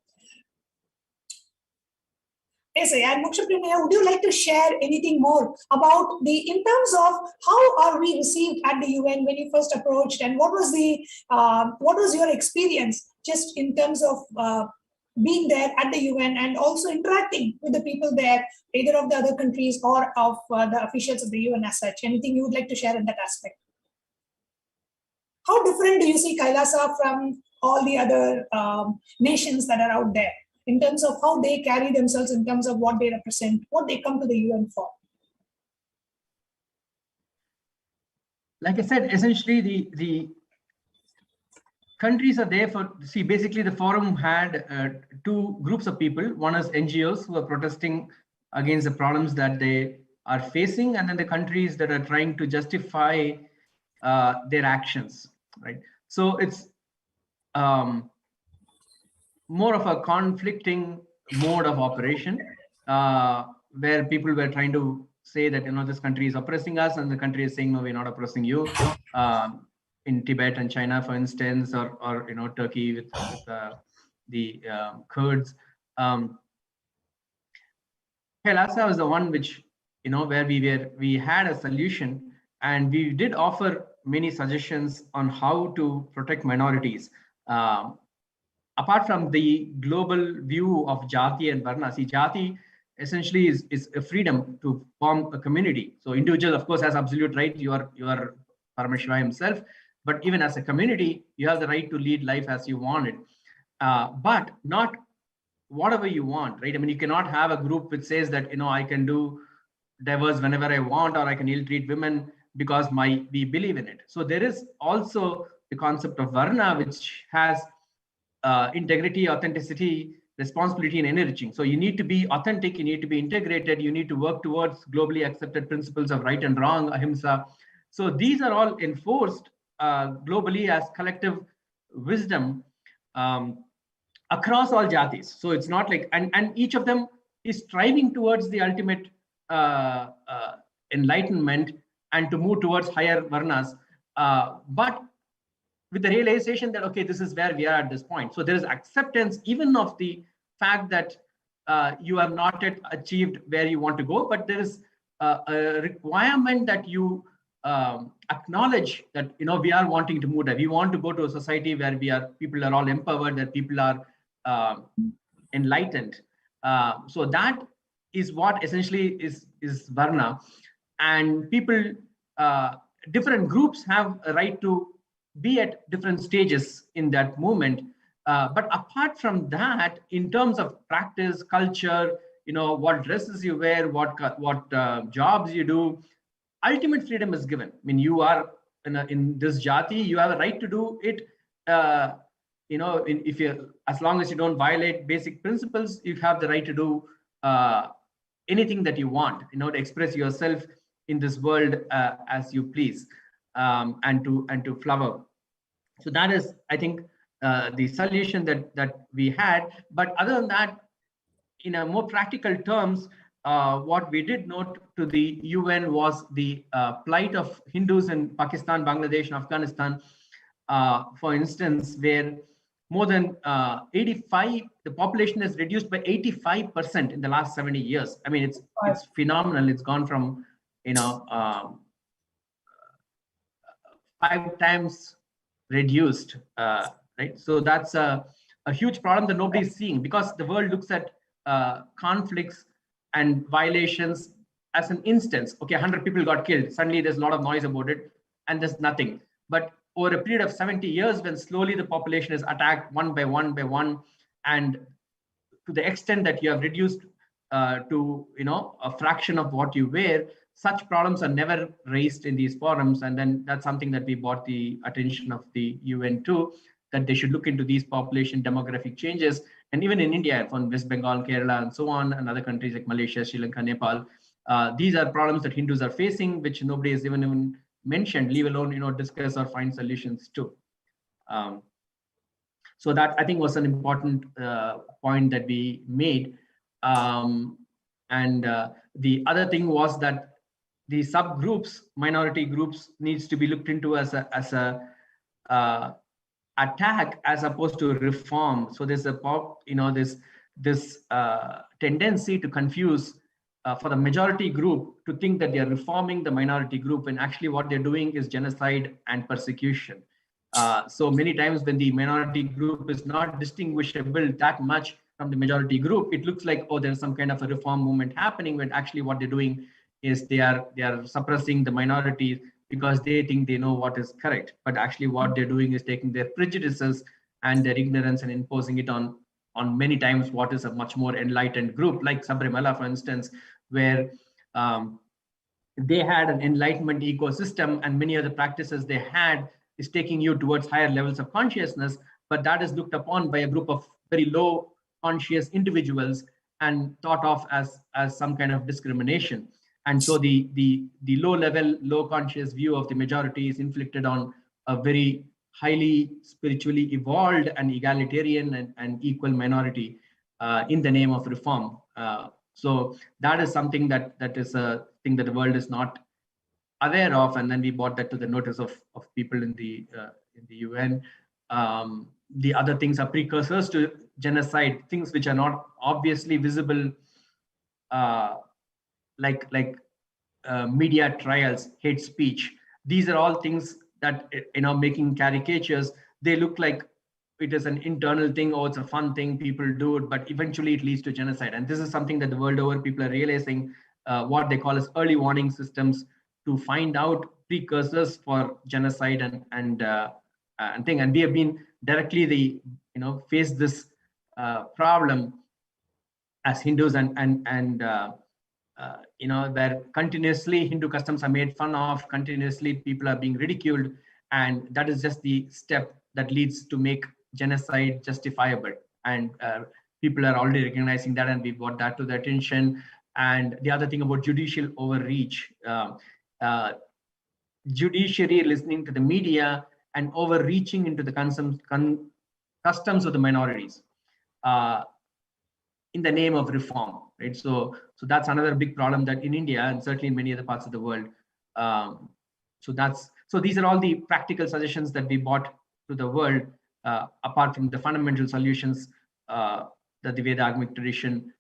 Yes, and Mokshapriya, would you like to share anything more about in terms of how are we received at the UN when you first approached, and what was your experience just in terms of being there at the UN and also interacting with the people there, either of the other countries or of the officials of the UN as such? Anything you would like to share in that aspect? How different do you see Kailasa from all the other nations that are out there, in terms of how they carry themselves, in terms of what they represent, what they come to the UN for? Like I said, essentially the countries are there for, see, basically the forum had two groups of people. One is NGOs who are protesting against the problems that they are facing, and then the countries that are trying to justify their actions, right? So it's more of a conflicting mode of operation, where people were trying to say that, this country is oppressing us, and the country is saying, no, we're not oppressing you. In Tibet and China, for instance, or Turkey with the Kurds. Kailasa was the one which, where we had a solution, and we did offer many suggestions on how to protect minorities. Apart from the global view of Jati and Varna, see, Jati essentially is a freedom to form a community. So individual, of course, has absolute right. You are Paramashiva himself, but even as a community, you have the right to lead life as you want it, but not whatever you want, right? I mean, you cannot have a group which says that, I can do divorce whenever I want, or I can ill-treat women because we believe in it. So there is also the concept of Varna, which has integrity, authenticity, responsibility, and enriching. So you need to be authentic, you need to be integrated, you need to work towards globally accepted principles of right and wrong, ahimsa. So these are all enforced globally as collective wisdom across all jatis. So it's not like, and each of them is striving towards the ultimate enlightenment and to move towards higher varnas, but with the realization that, okay, this is where we are at this point. So there is acceptance even of the fact that you have not yet achieved where you want to go, but there is a requirement that you acknowledge that, you know, we are wanting to move there. We want to go to a society where people are all empowered, that people are enlightened. So that is what essentially is Varna, and people, different groups have a right to be at different stages in that movement. But apart from that, in terms of practice, culture, you know, what dresses you wear, what jobs you do, ultimate freedom is given. I mean, you are in this jati, you have a right to do it. You know, if you, as long as you don't violate basic principles, you have the right to do anything that you want, you know, to express yourself in this world as you please, and to flower. So that is, I think, the solution that we had. But other than that, in a more practical terms, what we did note to the UN was the plight of Hindus in Pakistan, Bangladesh, and Afghanistan, for instance, where more than 85, the population has reduced by 85% in the last 70 years. I mean, it's phenomenal. It's gone from, you know, 5 times reduced, right? So that's a huge problem that nobody is seeing, because the world looks at conflicts and violations as an instance. Okay, 100 people got killed. Suddenly there's a lot of noise about it and there's nothing. But over a period of 70 years, when slowly the population is attacked one by one, and to the extent that you have reduced to, you know, a fraction of what you wear, such problems are never raised in these forums. And then that's something that we brought the attention of the UN to, that they should look into these population demographic changes. And even in India, from West Bengal, Kerala, and so on, and other countries like Malaysia, Sri Lanka, Nepal, these are problems that Hindus are facing, which nobody has even mentioned, leave alone, you know, discuss or find solutions to. So that, I think, was an important point that we made. And the other thing was that the subgroups, minority groups, needs to be looked into as a attack as opposed to reform. So there's a, you know, this tendency to confuse for the majority group to think that they are reforming the minority group, and actually what they're doing is genocide and persecution. So many times when the minority group is not distinguishable that much from the majority group, it looks like, oh, there's some kind of a reform movement happening, when actually what they're doing is they are suppressing the minorities because they think they know what is correct. But actually what they're doing is taking their prejudices and their ignorance and imposing it on many times what is a much more enlightened group, like Sabrimala, for instance, where they had an enlightenment ecosystem, and many of the practices they had is taking you towards higher levels of consciousness, but that is looked upon by a group of very low conscious individuals and thought of as some kind of discrimination. And so the low level, low conscious view of the majority is inflicted on a very highly spiritually evolved and egalitarian and equal minority in the name of reform. So that is something that is a thing that the world is not aware of, and then we brought that to the notice of people in the UN. The other things are precursors to genocide, things which are not obviously visible, like media trials, hate speech. These are all things that, you know, making caricatures, they look like it is an internal thing, or it's a fun thing, people do it, but eventually it leads to genocide. And this is something that the world over people are realizing, what they call as early warning systems, to find out precursors for genocide and thing. And we have been directly faced this problem as Hindus, and where continuously Hindu customs are made fun of, continuously people are being ridiculed, and that is just the step that leads to make genocide justifiable. And people are already recognizing that, and we brought that to their attention. And the other thing about judicial overreach, judiciary listening to the media and overreaching into the customs of the minorities in the name of reform, right? So that's another big problem that in India and certainly in many other parts of the world. So these are all the practical suggestions that we brought to the world, apart from the fundamental solutions that the Veda-agamic tradition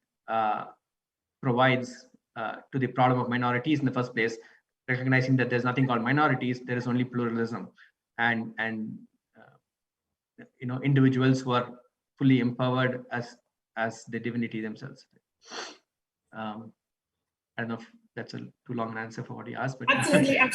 provides to the problem of minorities in the first place, recognizing that there's nothing called minorities, there is only pluralism, and individuals who are fully empowered as the divinity themselves. I don't know if that's a too long an answer for what you asked, but absolutely. I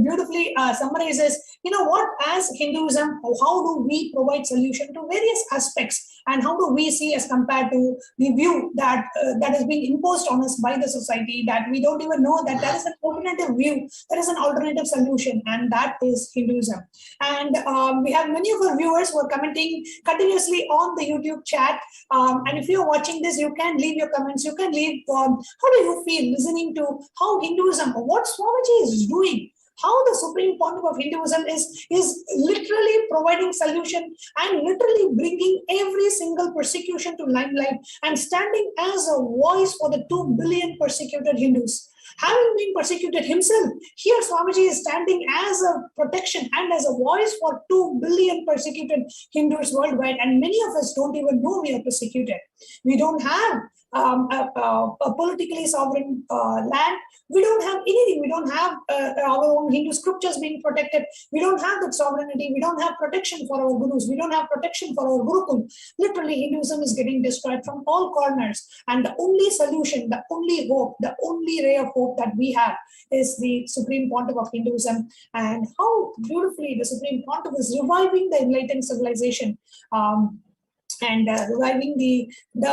beautifully summarizes. You know what? As Hinduism, how do we provide solution to various aspects, and how do we see as compared to the view that that is being imposed on us by the society, that we don't even know that there is an alternative view, there is an alternative solution, and that is Hinduism. And we have many of our viewers who are commenting continuously on the YouTube chat. And if you're watching this, you can leave your comments. You can leave. How do you feel listening to how Hinduism, what Swamiji is doing, how the Supreme Pontiff of Hinduism is literally providing solution and literally bringing every single persecution to limelight and standing as a voice for the 2 billion persecuted Hindus. Having been persecuted himself, here Swamiji is standing as a protection and as a voice for 2 billion persecuted Hindus worldwide, and many of us don't even know we are persecuted. We don't have a politically sovereign land. We don't have anything. We don't have our own Hindu scriptures being protected. We don't have that sovereignty. We don't have protection for our gurus. We don't have protection for our Gurukul. Literally, Hinduism is getting destroyed from all corners. And the only solution, the only hope, the only ray of hope that we have is the Supreme Pontiff of Hinduism. And how beautifully the Supreme Pontiff is reviving the enlightened civilization. And reviving the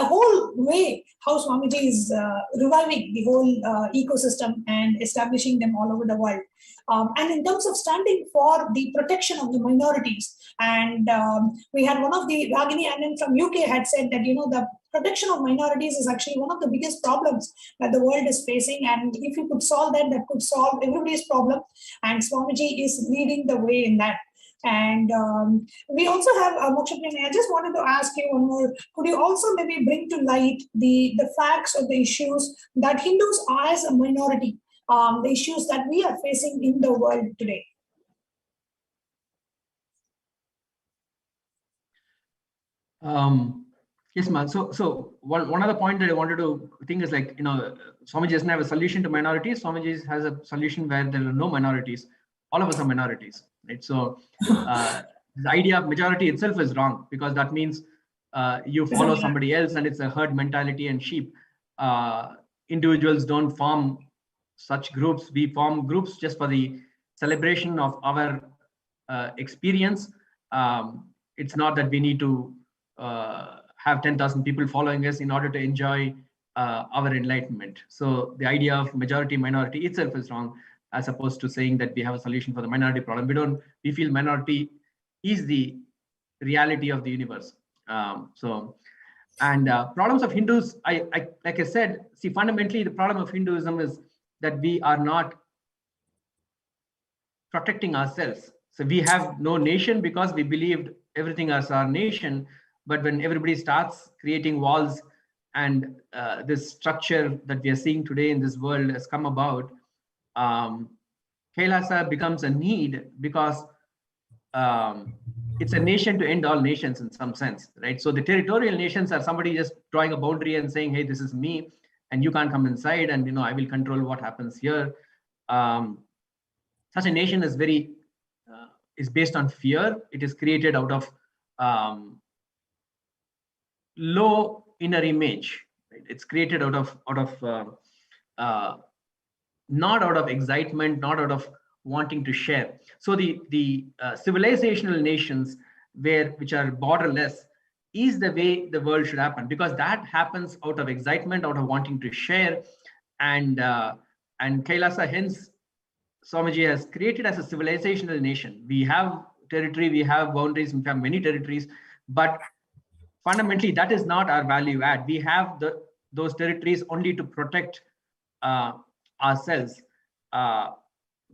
whole way how Swamiji is reviving the whole ecosystem and establishing them all over the world. And in terms of standing for the protection of the minorities, and we had one of the Ragini Anand from UK had said that, you know, the protection of minorities is actually one of the biggest problems that the world is facing, and if you could solve that, that could solve everybody's problem, and Swamiji is leading the way in that. And we also have Moksha Premi. I just wanted to ask you one more. Could you also maybe bring to light the facts of the issues that Hindus are as a minority, the issues that we are facing in the world today? Yes, ma'am. So one other point that I wanted to think is, like, you know, Swamiji doesn't have a solution to minorities. Swamiji has a solution where there are no minorities. All of us are minorities, right? So the idea of majority itself is wrong, because that means you follow somebody else and it's a herd mentality and sheep. Individuals don't form such groups. We form groups just for the celebration of our experience. It's not that we need to have 10,000 people following us in order to enjoy our enlightenment. So the idea of majority minority itself is wrong, as opposed to saying that we have a solution for the minority problem. We feel minority is the reality of the universe. Problems of Hindus, like I said, see, fundamentally the problem of Hinduism is that we are not protecting ourselves. So we have no nation because we believed everything as our nation. But when everybody starts creating walls, and this structure that we are seeing today in this world has come about, Kailasa becomes a need, because it's a nation to end all nations in some sense, right? So the territorial nations are somebody just drawing a boundary and saying, hey, this is me, and you can't come inside, and, you know, I will control what happens here. Such a nation is is based on fear. It is created out of low inner image, right? It's created out of not out of excitement, not out of wanting to share. So the civilizational nations which are borderless is the way the world should happen, because that happens out of excitement, out of wanting to share. And Kailasa, hence Swamiji has created as a civilizational nation. We have territory, we have boundaries, we have many territories, but fundamentally that is not our value add. We have those territories only to protect ourselves.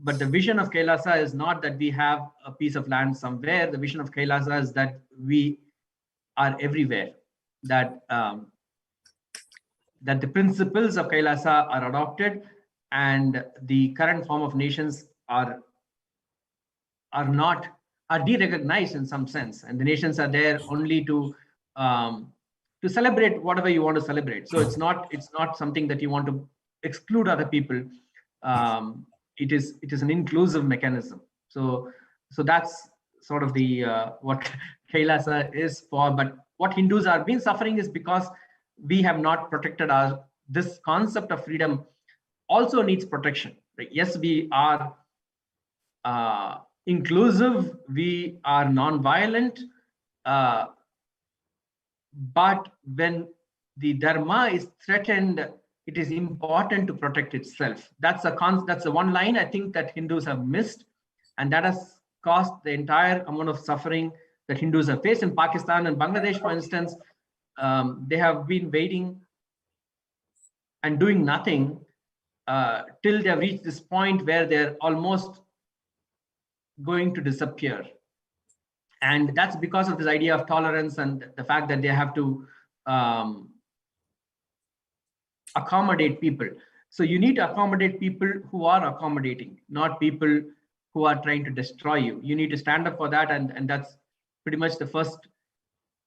but the vision of Kailasa is not that we have a piece of land somewhere. The vision of Kailasa is that we are everywhere, that that the principles of Kailasa are adopted, and the current form of nations are de-recognized in some sense, and the nations are there only to celebrate whatever you want to celebrate. So it's not something that you want to exclude other people. It is an inclusive mechanism. So that's sort of the what Kailasa is for. But what Hindus are been suffering is because we have not protected this concept of freedom also needs protection. Right? Yes, we are inclusive, we are non-violent, but when the dharma is threatened, it is important to protect itself. That's the one line I think that Hindus have missed, and that has caused the entire amount of suffering that Hindus have faced in Pakistan and Bangladesh, for instance. They have been waiting and doing nothing till they have reached this point where they're almost going to disappear. And that's because of this idea of tolerance and the fact that they have to accommodate people. So you need to accommodate people who are accommodating, not people who are trying to destroy you. You need to stand up for that, and that's pretty much the first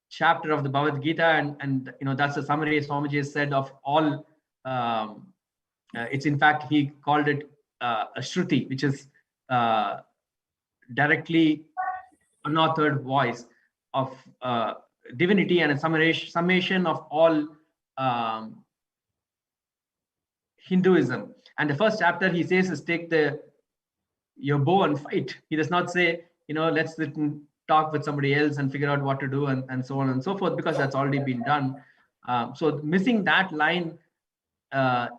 chapter of the Bhagavad Gita, and that's the summary Swamiji has said of all. It's in fact, he called it a Shruti, which is directly unauthored voice of divinity, and a summation of all Hinduism. And the first chapter he says is take your bow and fight. He does not say, let's sit and talk with somebody else and figure out what to do and so on and so forth, because that's already been done. So missing that line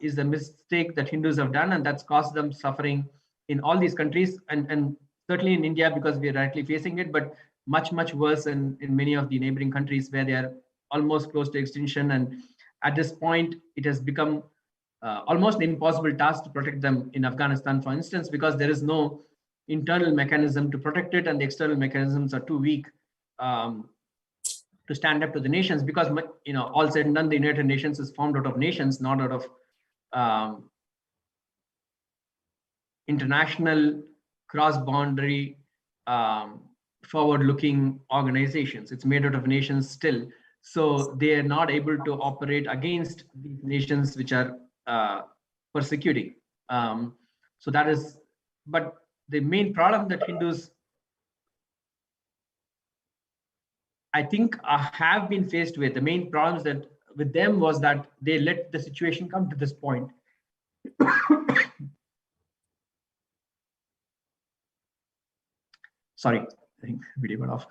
is the mistake that Hindus have done, and that's caused them suffering in all these countries, and certainly in India because we are directly facing it, but much, much worse in many of the neighboring countries where they are almost close to extinction. And at this point, it has become almost an impossible task to protect them in Afghanistan, for instance, because there is no internal mechanism to protect it, and the external mechanisms are too weak to stand up to the nations, because all said and done, the United Nations is formed out of nations, not out of international cross-boundary forward-looking organizations. It's made out of nations still, so they are not able to operate against these nations which are persecuting. So that is, but the main problem that Hindus, I think, have been faced with, the main problems that with them was that they let the situation come to this point. Sorry, I think video got off.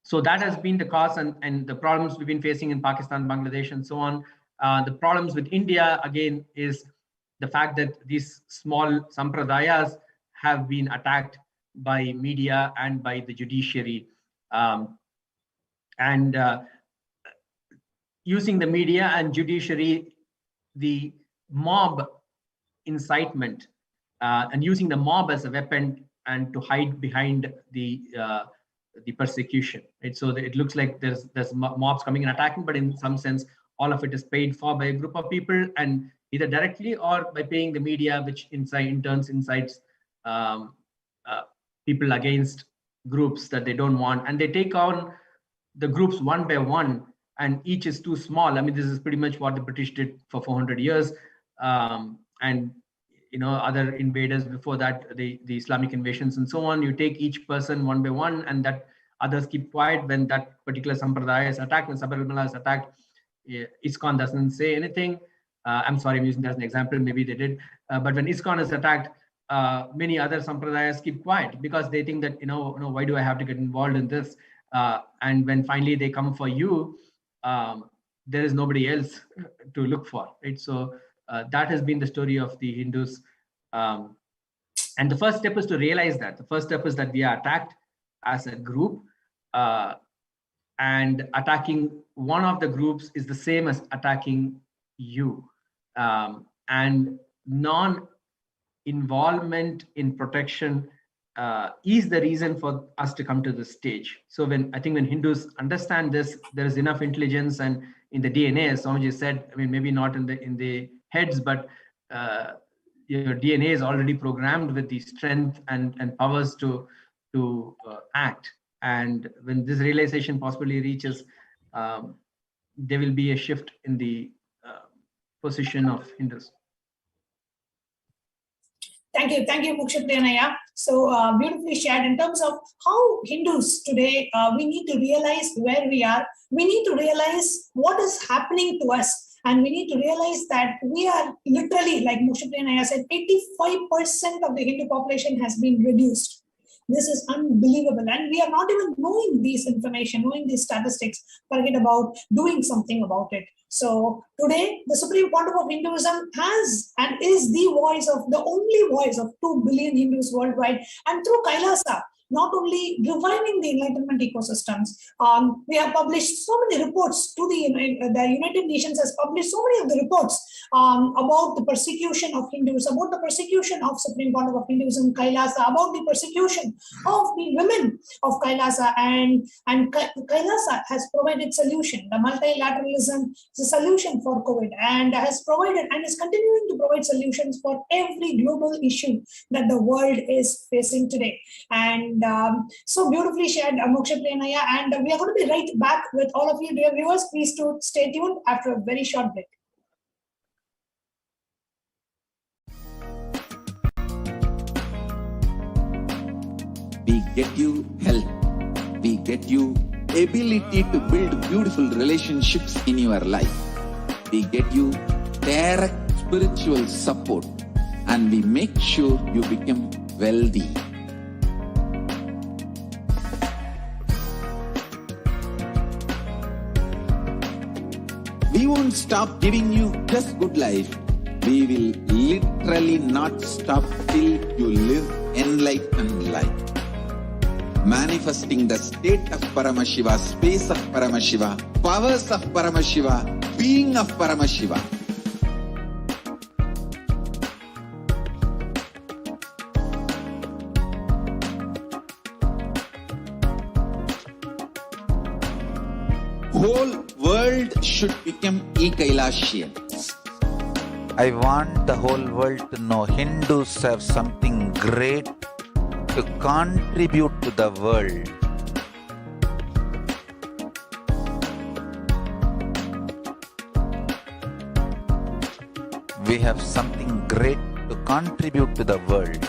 So that has been the cause, and the problems we've been facing in Pakistan, Bangladesh, and so on. The problems with India, again, is the fact that these small sampradayas have been attacked by media and by the judiciary. Using the media and judiciary, the mob incitement, and using the mob as a weapon and to hide behind the persecution. Right? So it looks like there's mobs coming and attacking, but in some sense, all of it is paid for by a group of people, and either directly or by paying the media, which in turn incites people against groups that they don't want, and they take on the groups one by one, and each is too small. I mean, this is pretty much what the British did for 400 years, and other invaders before that, the Islamic invasions and so on. You take each person one by one, and that others keep quiet when that particular sampradaya is attacked. When Sabarimala is attacked, ISKCON doesn't say anything. I'm sorry, I'm using that as an example. Maybe they did, but when ISKCON is attacked, many other sampradayas keep quiet because they think that why do I have to get involved in this? And when finally they come for you, there is nobody else to look for, right? So that has been the story of the Hindus, and the first step is to realize that. The first step is that we are attacked as a group, and attacking one of the groups is the same as attacking you, and involvement in protection is the reason for us to come to this stage. So when Hindus understand this, there is enough intelligence and in the DNA, as Swamiji said, I mean, maybe not in the heads, but your DNA is already programmed with the strength and powers to act. And when this realization possibly reaches, there will be a shift in the position of Hindus. Thank you, Mokshapriyanaya. So beautifully shared in terms of how Hindus today, we need to realize where we are. We need to realize what is happening to us. And we need to realize that we are literally, like Mokshapriyanaya said, 85% of the Hindu population has been reduced. This is unbelievable. And we are not even knowing these information, knowing these statistics, forget about doing something about it. So today, the Supreme Quantum of Hinduism has and is the only voice of 2 billion Hindus worldwide. And through Kailasa, not only reviving the enlightenment ecosystems, we have published so many reports to the United Nations has published so many of the reports about the persecution of Hindus, about the persecution of Supreme Quantum of Hinduism, Kailasa, about the persecution of the women of Kailasa, and Kailasa has provided solution. The multilateralism is a solution for COVID and has provided and is continuing to provide solutions for every global issue that the world is facing today. And so beautifully shared, Mokshapriyanaya, and we are going to be right back with all of you, dear viewers. Please to stay tuned after a very short break. We get you health. We get you ability to build beautiful relationships in your life. We get you direct spiritual support, and we make sure you become wealthy. We won't stop giving you just good life. We will literally not stop till you live enlightened life. Manifesting the state of Paramashiva, space of Paramashiva, powers of Paramashiva, being of Paramashiva. Whole world should become e-Kailashians. I want the whole world to know Hindus have something great to contribute to the world. We have something great to contribute to the world.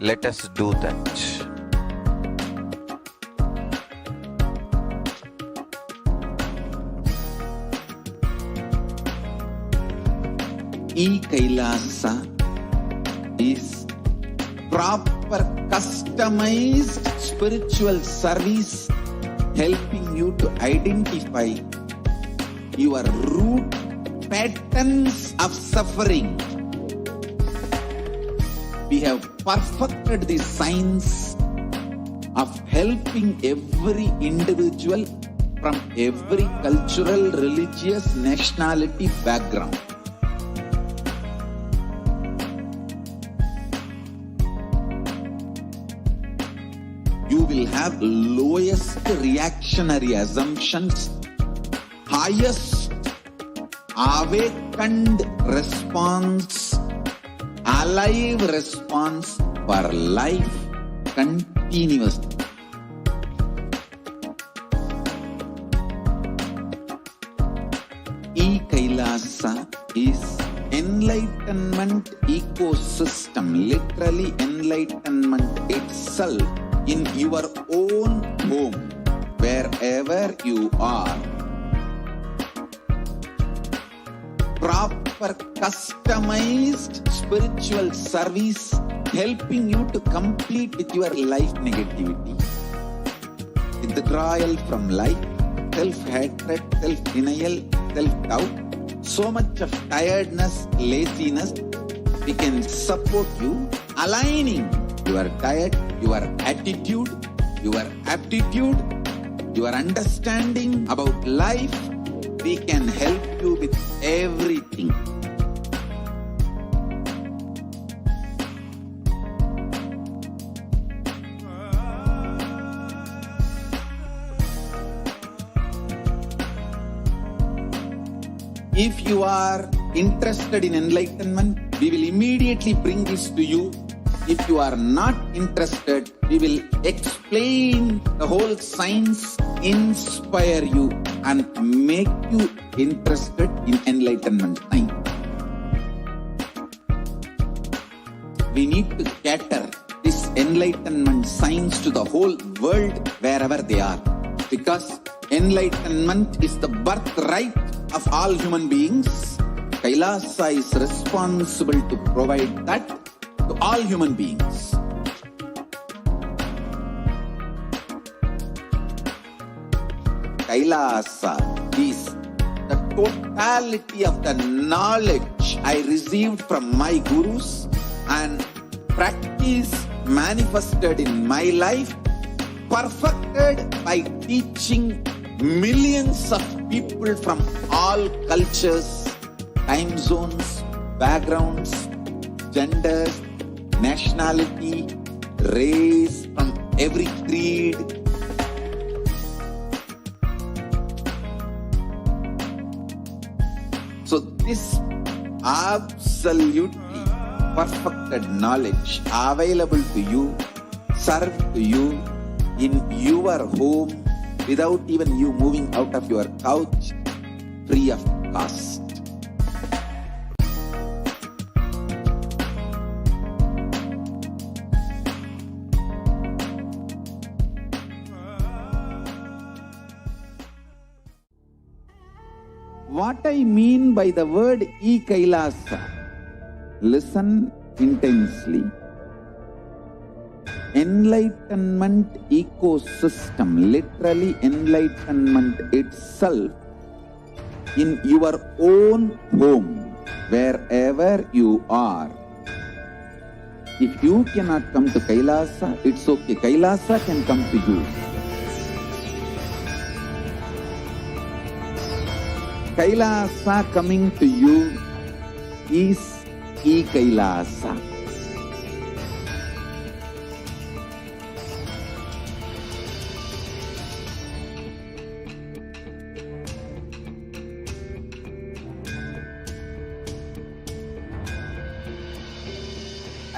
Let us do that. E-Kailasa is proper customized spiritual service helping you to identify your root patterns of suffering. We have perfected the science of helping every individual from every cultural, religious, nationality background. You will have lowest reactionary assumptions, highest awakened response, alive response for life continuously. E-Kailasa is enlightenment ecosystem, literally enlightenment itself in your own home, wherever you are. Proper customized spiritual service helping you to complete with your life negativity, withdrawal from life, self-hatred, self-denial, self-doubt, so much of tiredness, laziness. We can support you aligning your diet, your attitude, your aptitude, your understanding about life. We can help you with everything. If you are interested in enlightenment, we will immediately bring this to you. If you are not interested, we will explain the whole science, inspire you, and make you interested in enlightenment time. We need to cater this enlightenment science to the whole world wherever they are. Because enlightenment is the birthright of all human beings. Kailasa is responsible to provide that to all human beings. Kailasa is the totality of the knowledge I received from my gurus and practice manifested in my life, perfected by teaching millions of people from all cultures, time zones, backgrounds, genders, nationality, race, from every creed. So this absolutely perfected knowledge available to you, served to you in your home without even you moving out of your couch, free of cost. What I mean by the word E-Kailasa, listen intensely. Enlightenment ecosystem, literally enlightenment itself, in your own home, wherever you are. If you cannot come to Kailasa, it's okay. Kailasa can come to you. Kailasa coming to you is E-Kailasa.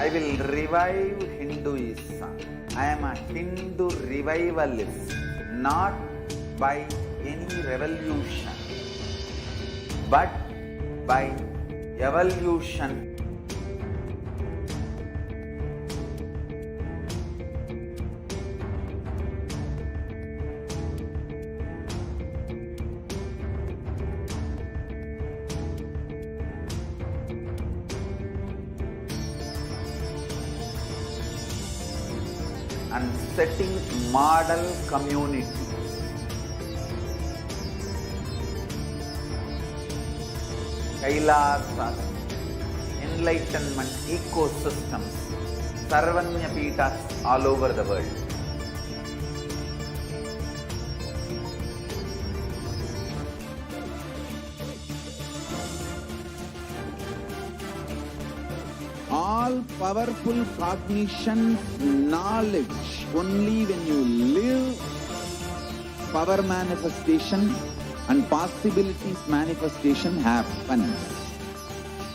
I will revive Hinduism. I am a Hindu revivalist, not by any revolution, but by evolution. And setting model community. Kailasa, enlightenment ecosystems, Sarvanya Pitas all over the world. All powerful cognition, knowledge, only when you live power manifestation and possibilities manifestation happens.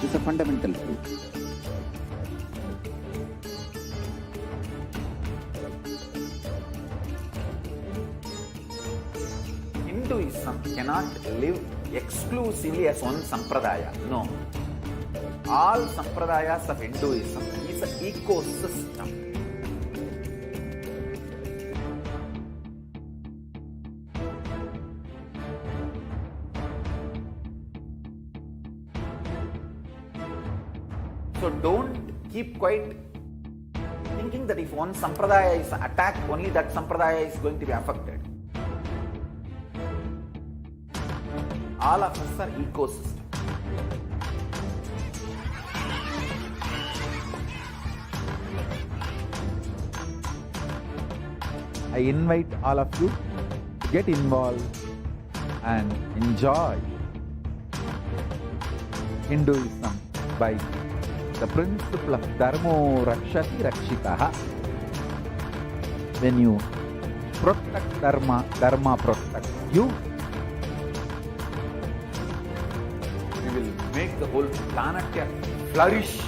It's a fundamental truth. Hinduism cannot live exclusively as one sampradaya. No. All sampradayas of Hinduism is an ecosystem. So don't keep quiet thinking that if one sampradaya is attacked, only that sampradaya is going to be affected. All of us are ecosystems. I invite all of you to get involved and enjoy Hinduism by the principle of Dharmo Rakshati Rakshitaha. When you protect Dharma, Dharma protects you. make the whole planet can flourish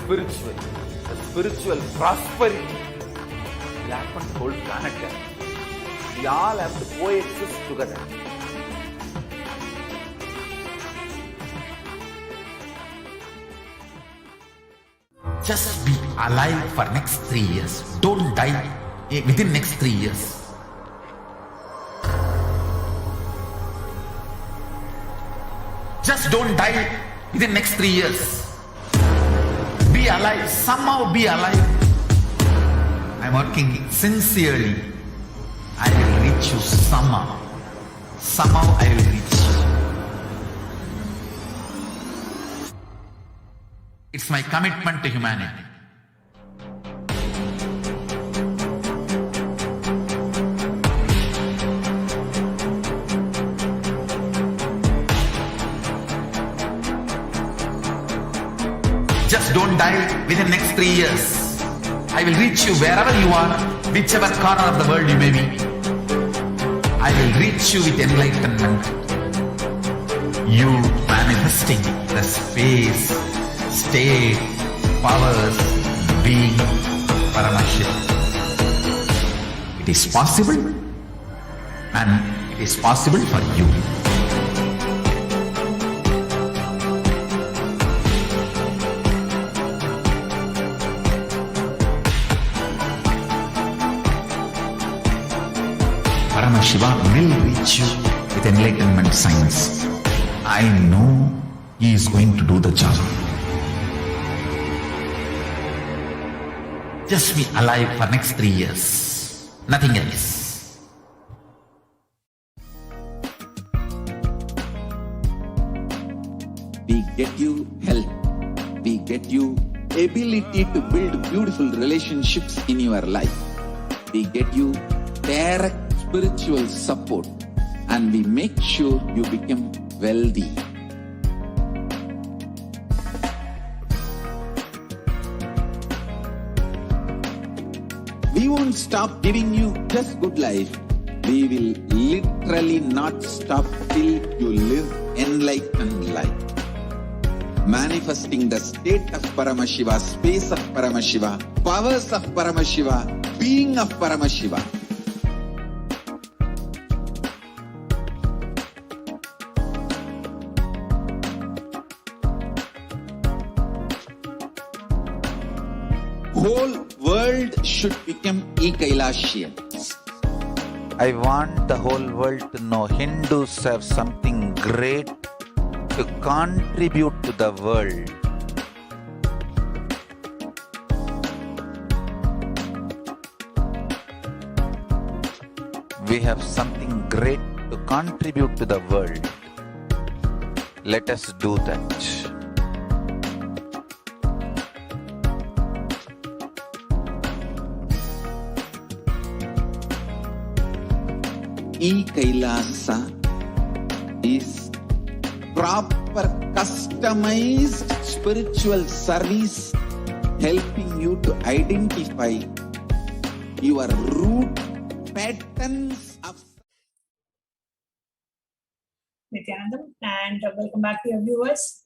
spiritually. The spiritual prosperity will happen to the whole planet can. We all have to coexist together. Just be alive for next 3 years. Don't die within next 3 years. Just don't die within next 3 years. Be alive. Somehow be alive. I'm working sincerely. I will reach you somehow. Somehow I will reach you. It's my commitment to humanity. Just don't die within next 3 years. I will reach you wherever you are, whichever corner of the world you may be. I will reach you with enlightenment. You manifesting the space, state, powers, being, Paramashivoham. It is possible, and it is possible for you. Paramashivoham will reach you with enlightenment science. I know he is going to do the job. Just be alive for next 3 years. Nothing else. We get you health. We get you ability to build beautiful relationships in your life. We get you direct spiritual support, and we make sure you become wealthy. We won't stop giving you just good life. We will literally not stop till you live enlightened life. Manifesting the state of Paramashiva, space of Paramashiva, powers of Paramashiva, being of Paramashiva. Whole world should become Eclipse. I want the whole world to know Hindus have something great to contribute to the world. We have something great to contribute to the world. Let us do that. E-Kailasa is proper customized spiritual service helping you to identify your root patterns of Nithyanandam, and welcome back to your viewers.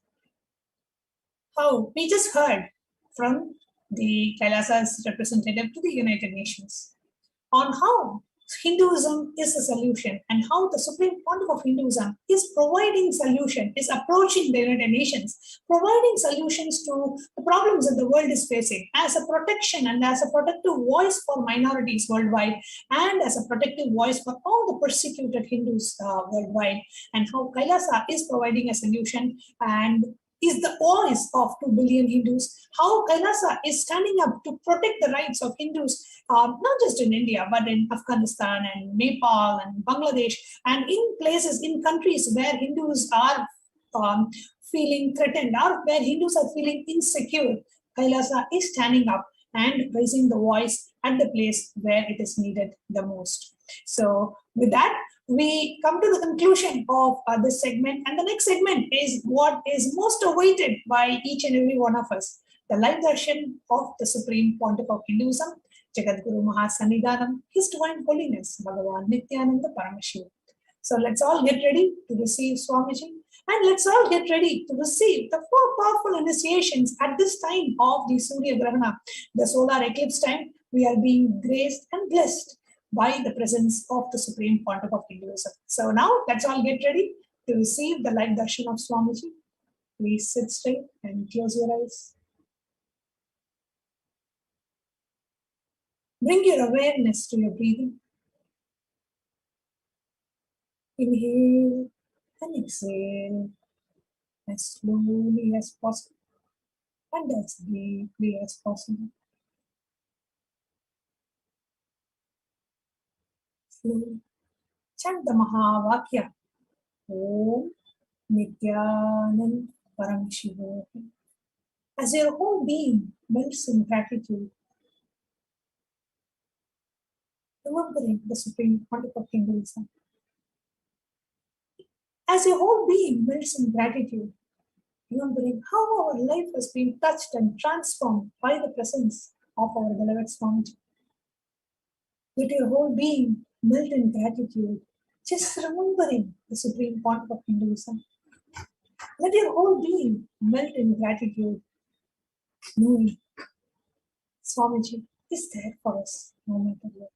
How we just heard from the Kailasa's representative to the United Nations on how Hinduism is a solution and how the Supreme Pontiff of Hinduism is providing solution, is approaching the United Nations, providing solutions to the problems that the world is facing as a protection and as a protective voice for minorities worldwide and as a protective voice for all the persecuted Hindus worldwide, and how Kailasa is providing a solution and is the voice of 2 billion Hindus, how Kailasa is standing up to protect the rights of Hindus, not just in India, but in Afghanistan and Nepal and Bangladesh, and in places, in countries where Hindus are feeling threatened or where Hindus are feeling insecure. Kailasa is standing up and raising the voice at the place where it is needed the most. So with that, we come to the conclusion of this segment, and the next segment is what is most awaited by each and every one of us, the live darshan of the Supreme Pontiff of Hinduism, Jagadguru Mahasannidhanam, His Divine Holiness, Bhagavan Nithyananda Paramashivam. So let's all get ready to receive Swamiji And let's all get ready to receive the 4 powerful initiations at this time of the Surya Grahana, the solar eclipse time. We are being graced and blessed by the presence of the Supreme Pontiff of Hinduism. So now let's all get ready to receive the light darshan of Swamiji. Please sit straight and close your eyes. Bring your awareness to your breathing. Inhale and exhale as slowly as possible and as deeply as possible. Slowly chant the Mahavakya. Om Nithyananda Paramashivoham. As your whole being melts in gratitude, remembering the Supreme Pontiff of Hinduism. As your whole being melts in gratitude, remembering how our life has been touched and transformed by the presence of our beloved Swamiji. Let your whole being melt in gratitude, just remembering the Supreme Pontiff of Hinduism. Let your whole being melt in gratitude, knowing Swamiji is there for us no matter what.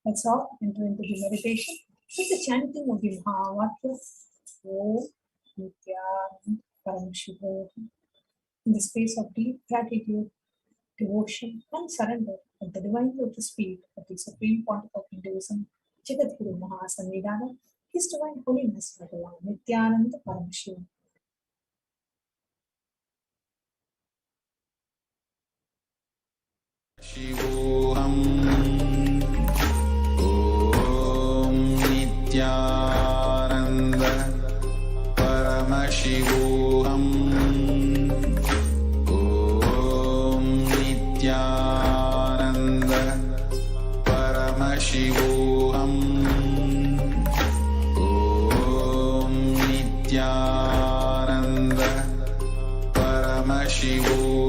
Let's all enter into the meditation with the chanting of the Mahavakya. Om Nithyananda Paramashivam. In the space of deep gratitude, devotion, and surrender at the divine lotus feet of the Supreme Pontiff of Hinduism, Jagadguru Mahasannidhana, His Divine Holiness Bhagavan Nithyananda Paramashivam. Shivoham. Om Nithyananda Paramashivoham. Om Nithyananda Paramashivoham. Om Nithyananda Paramashivoham.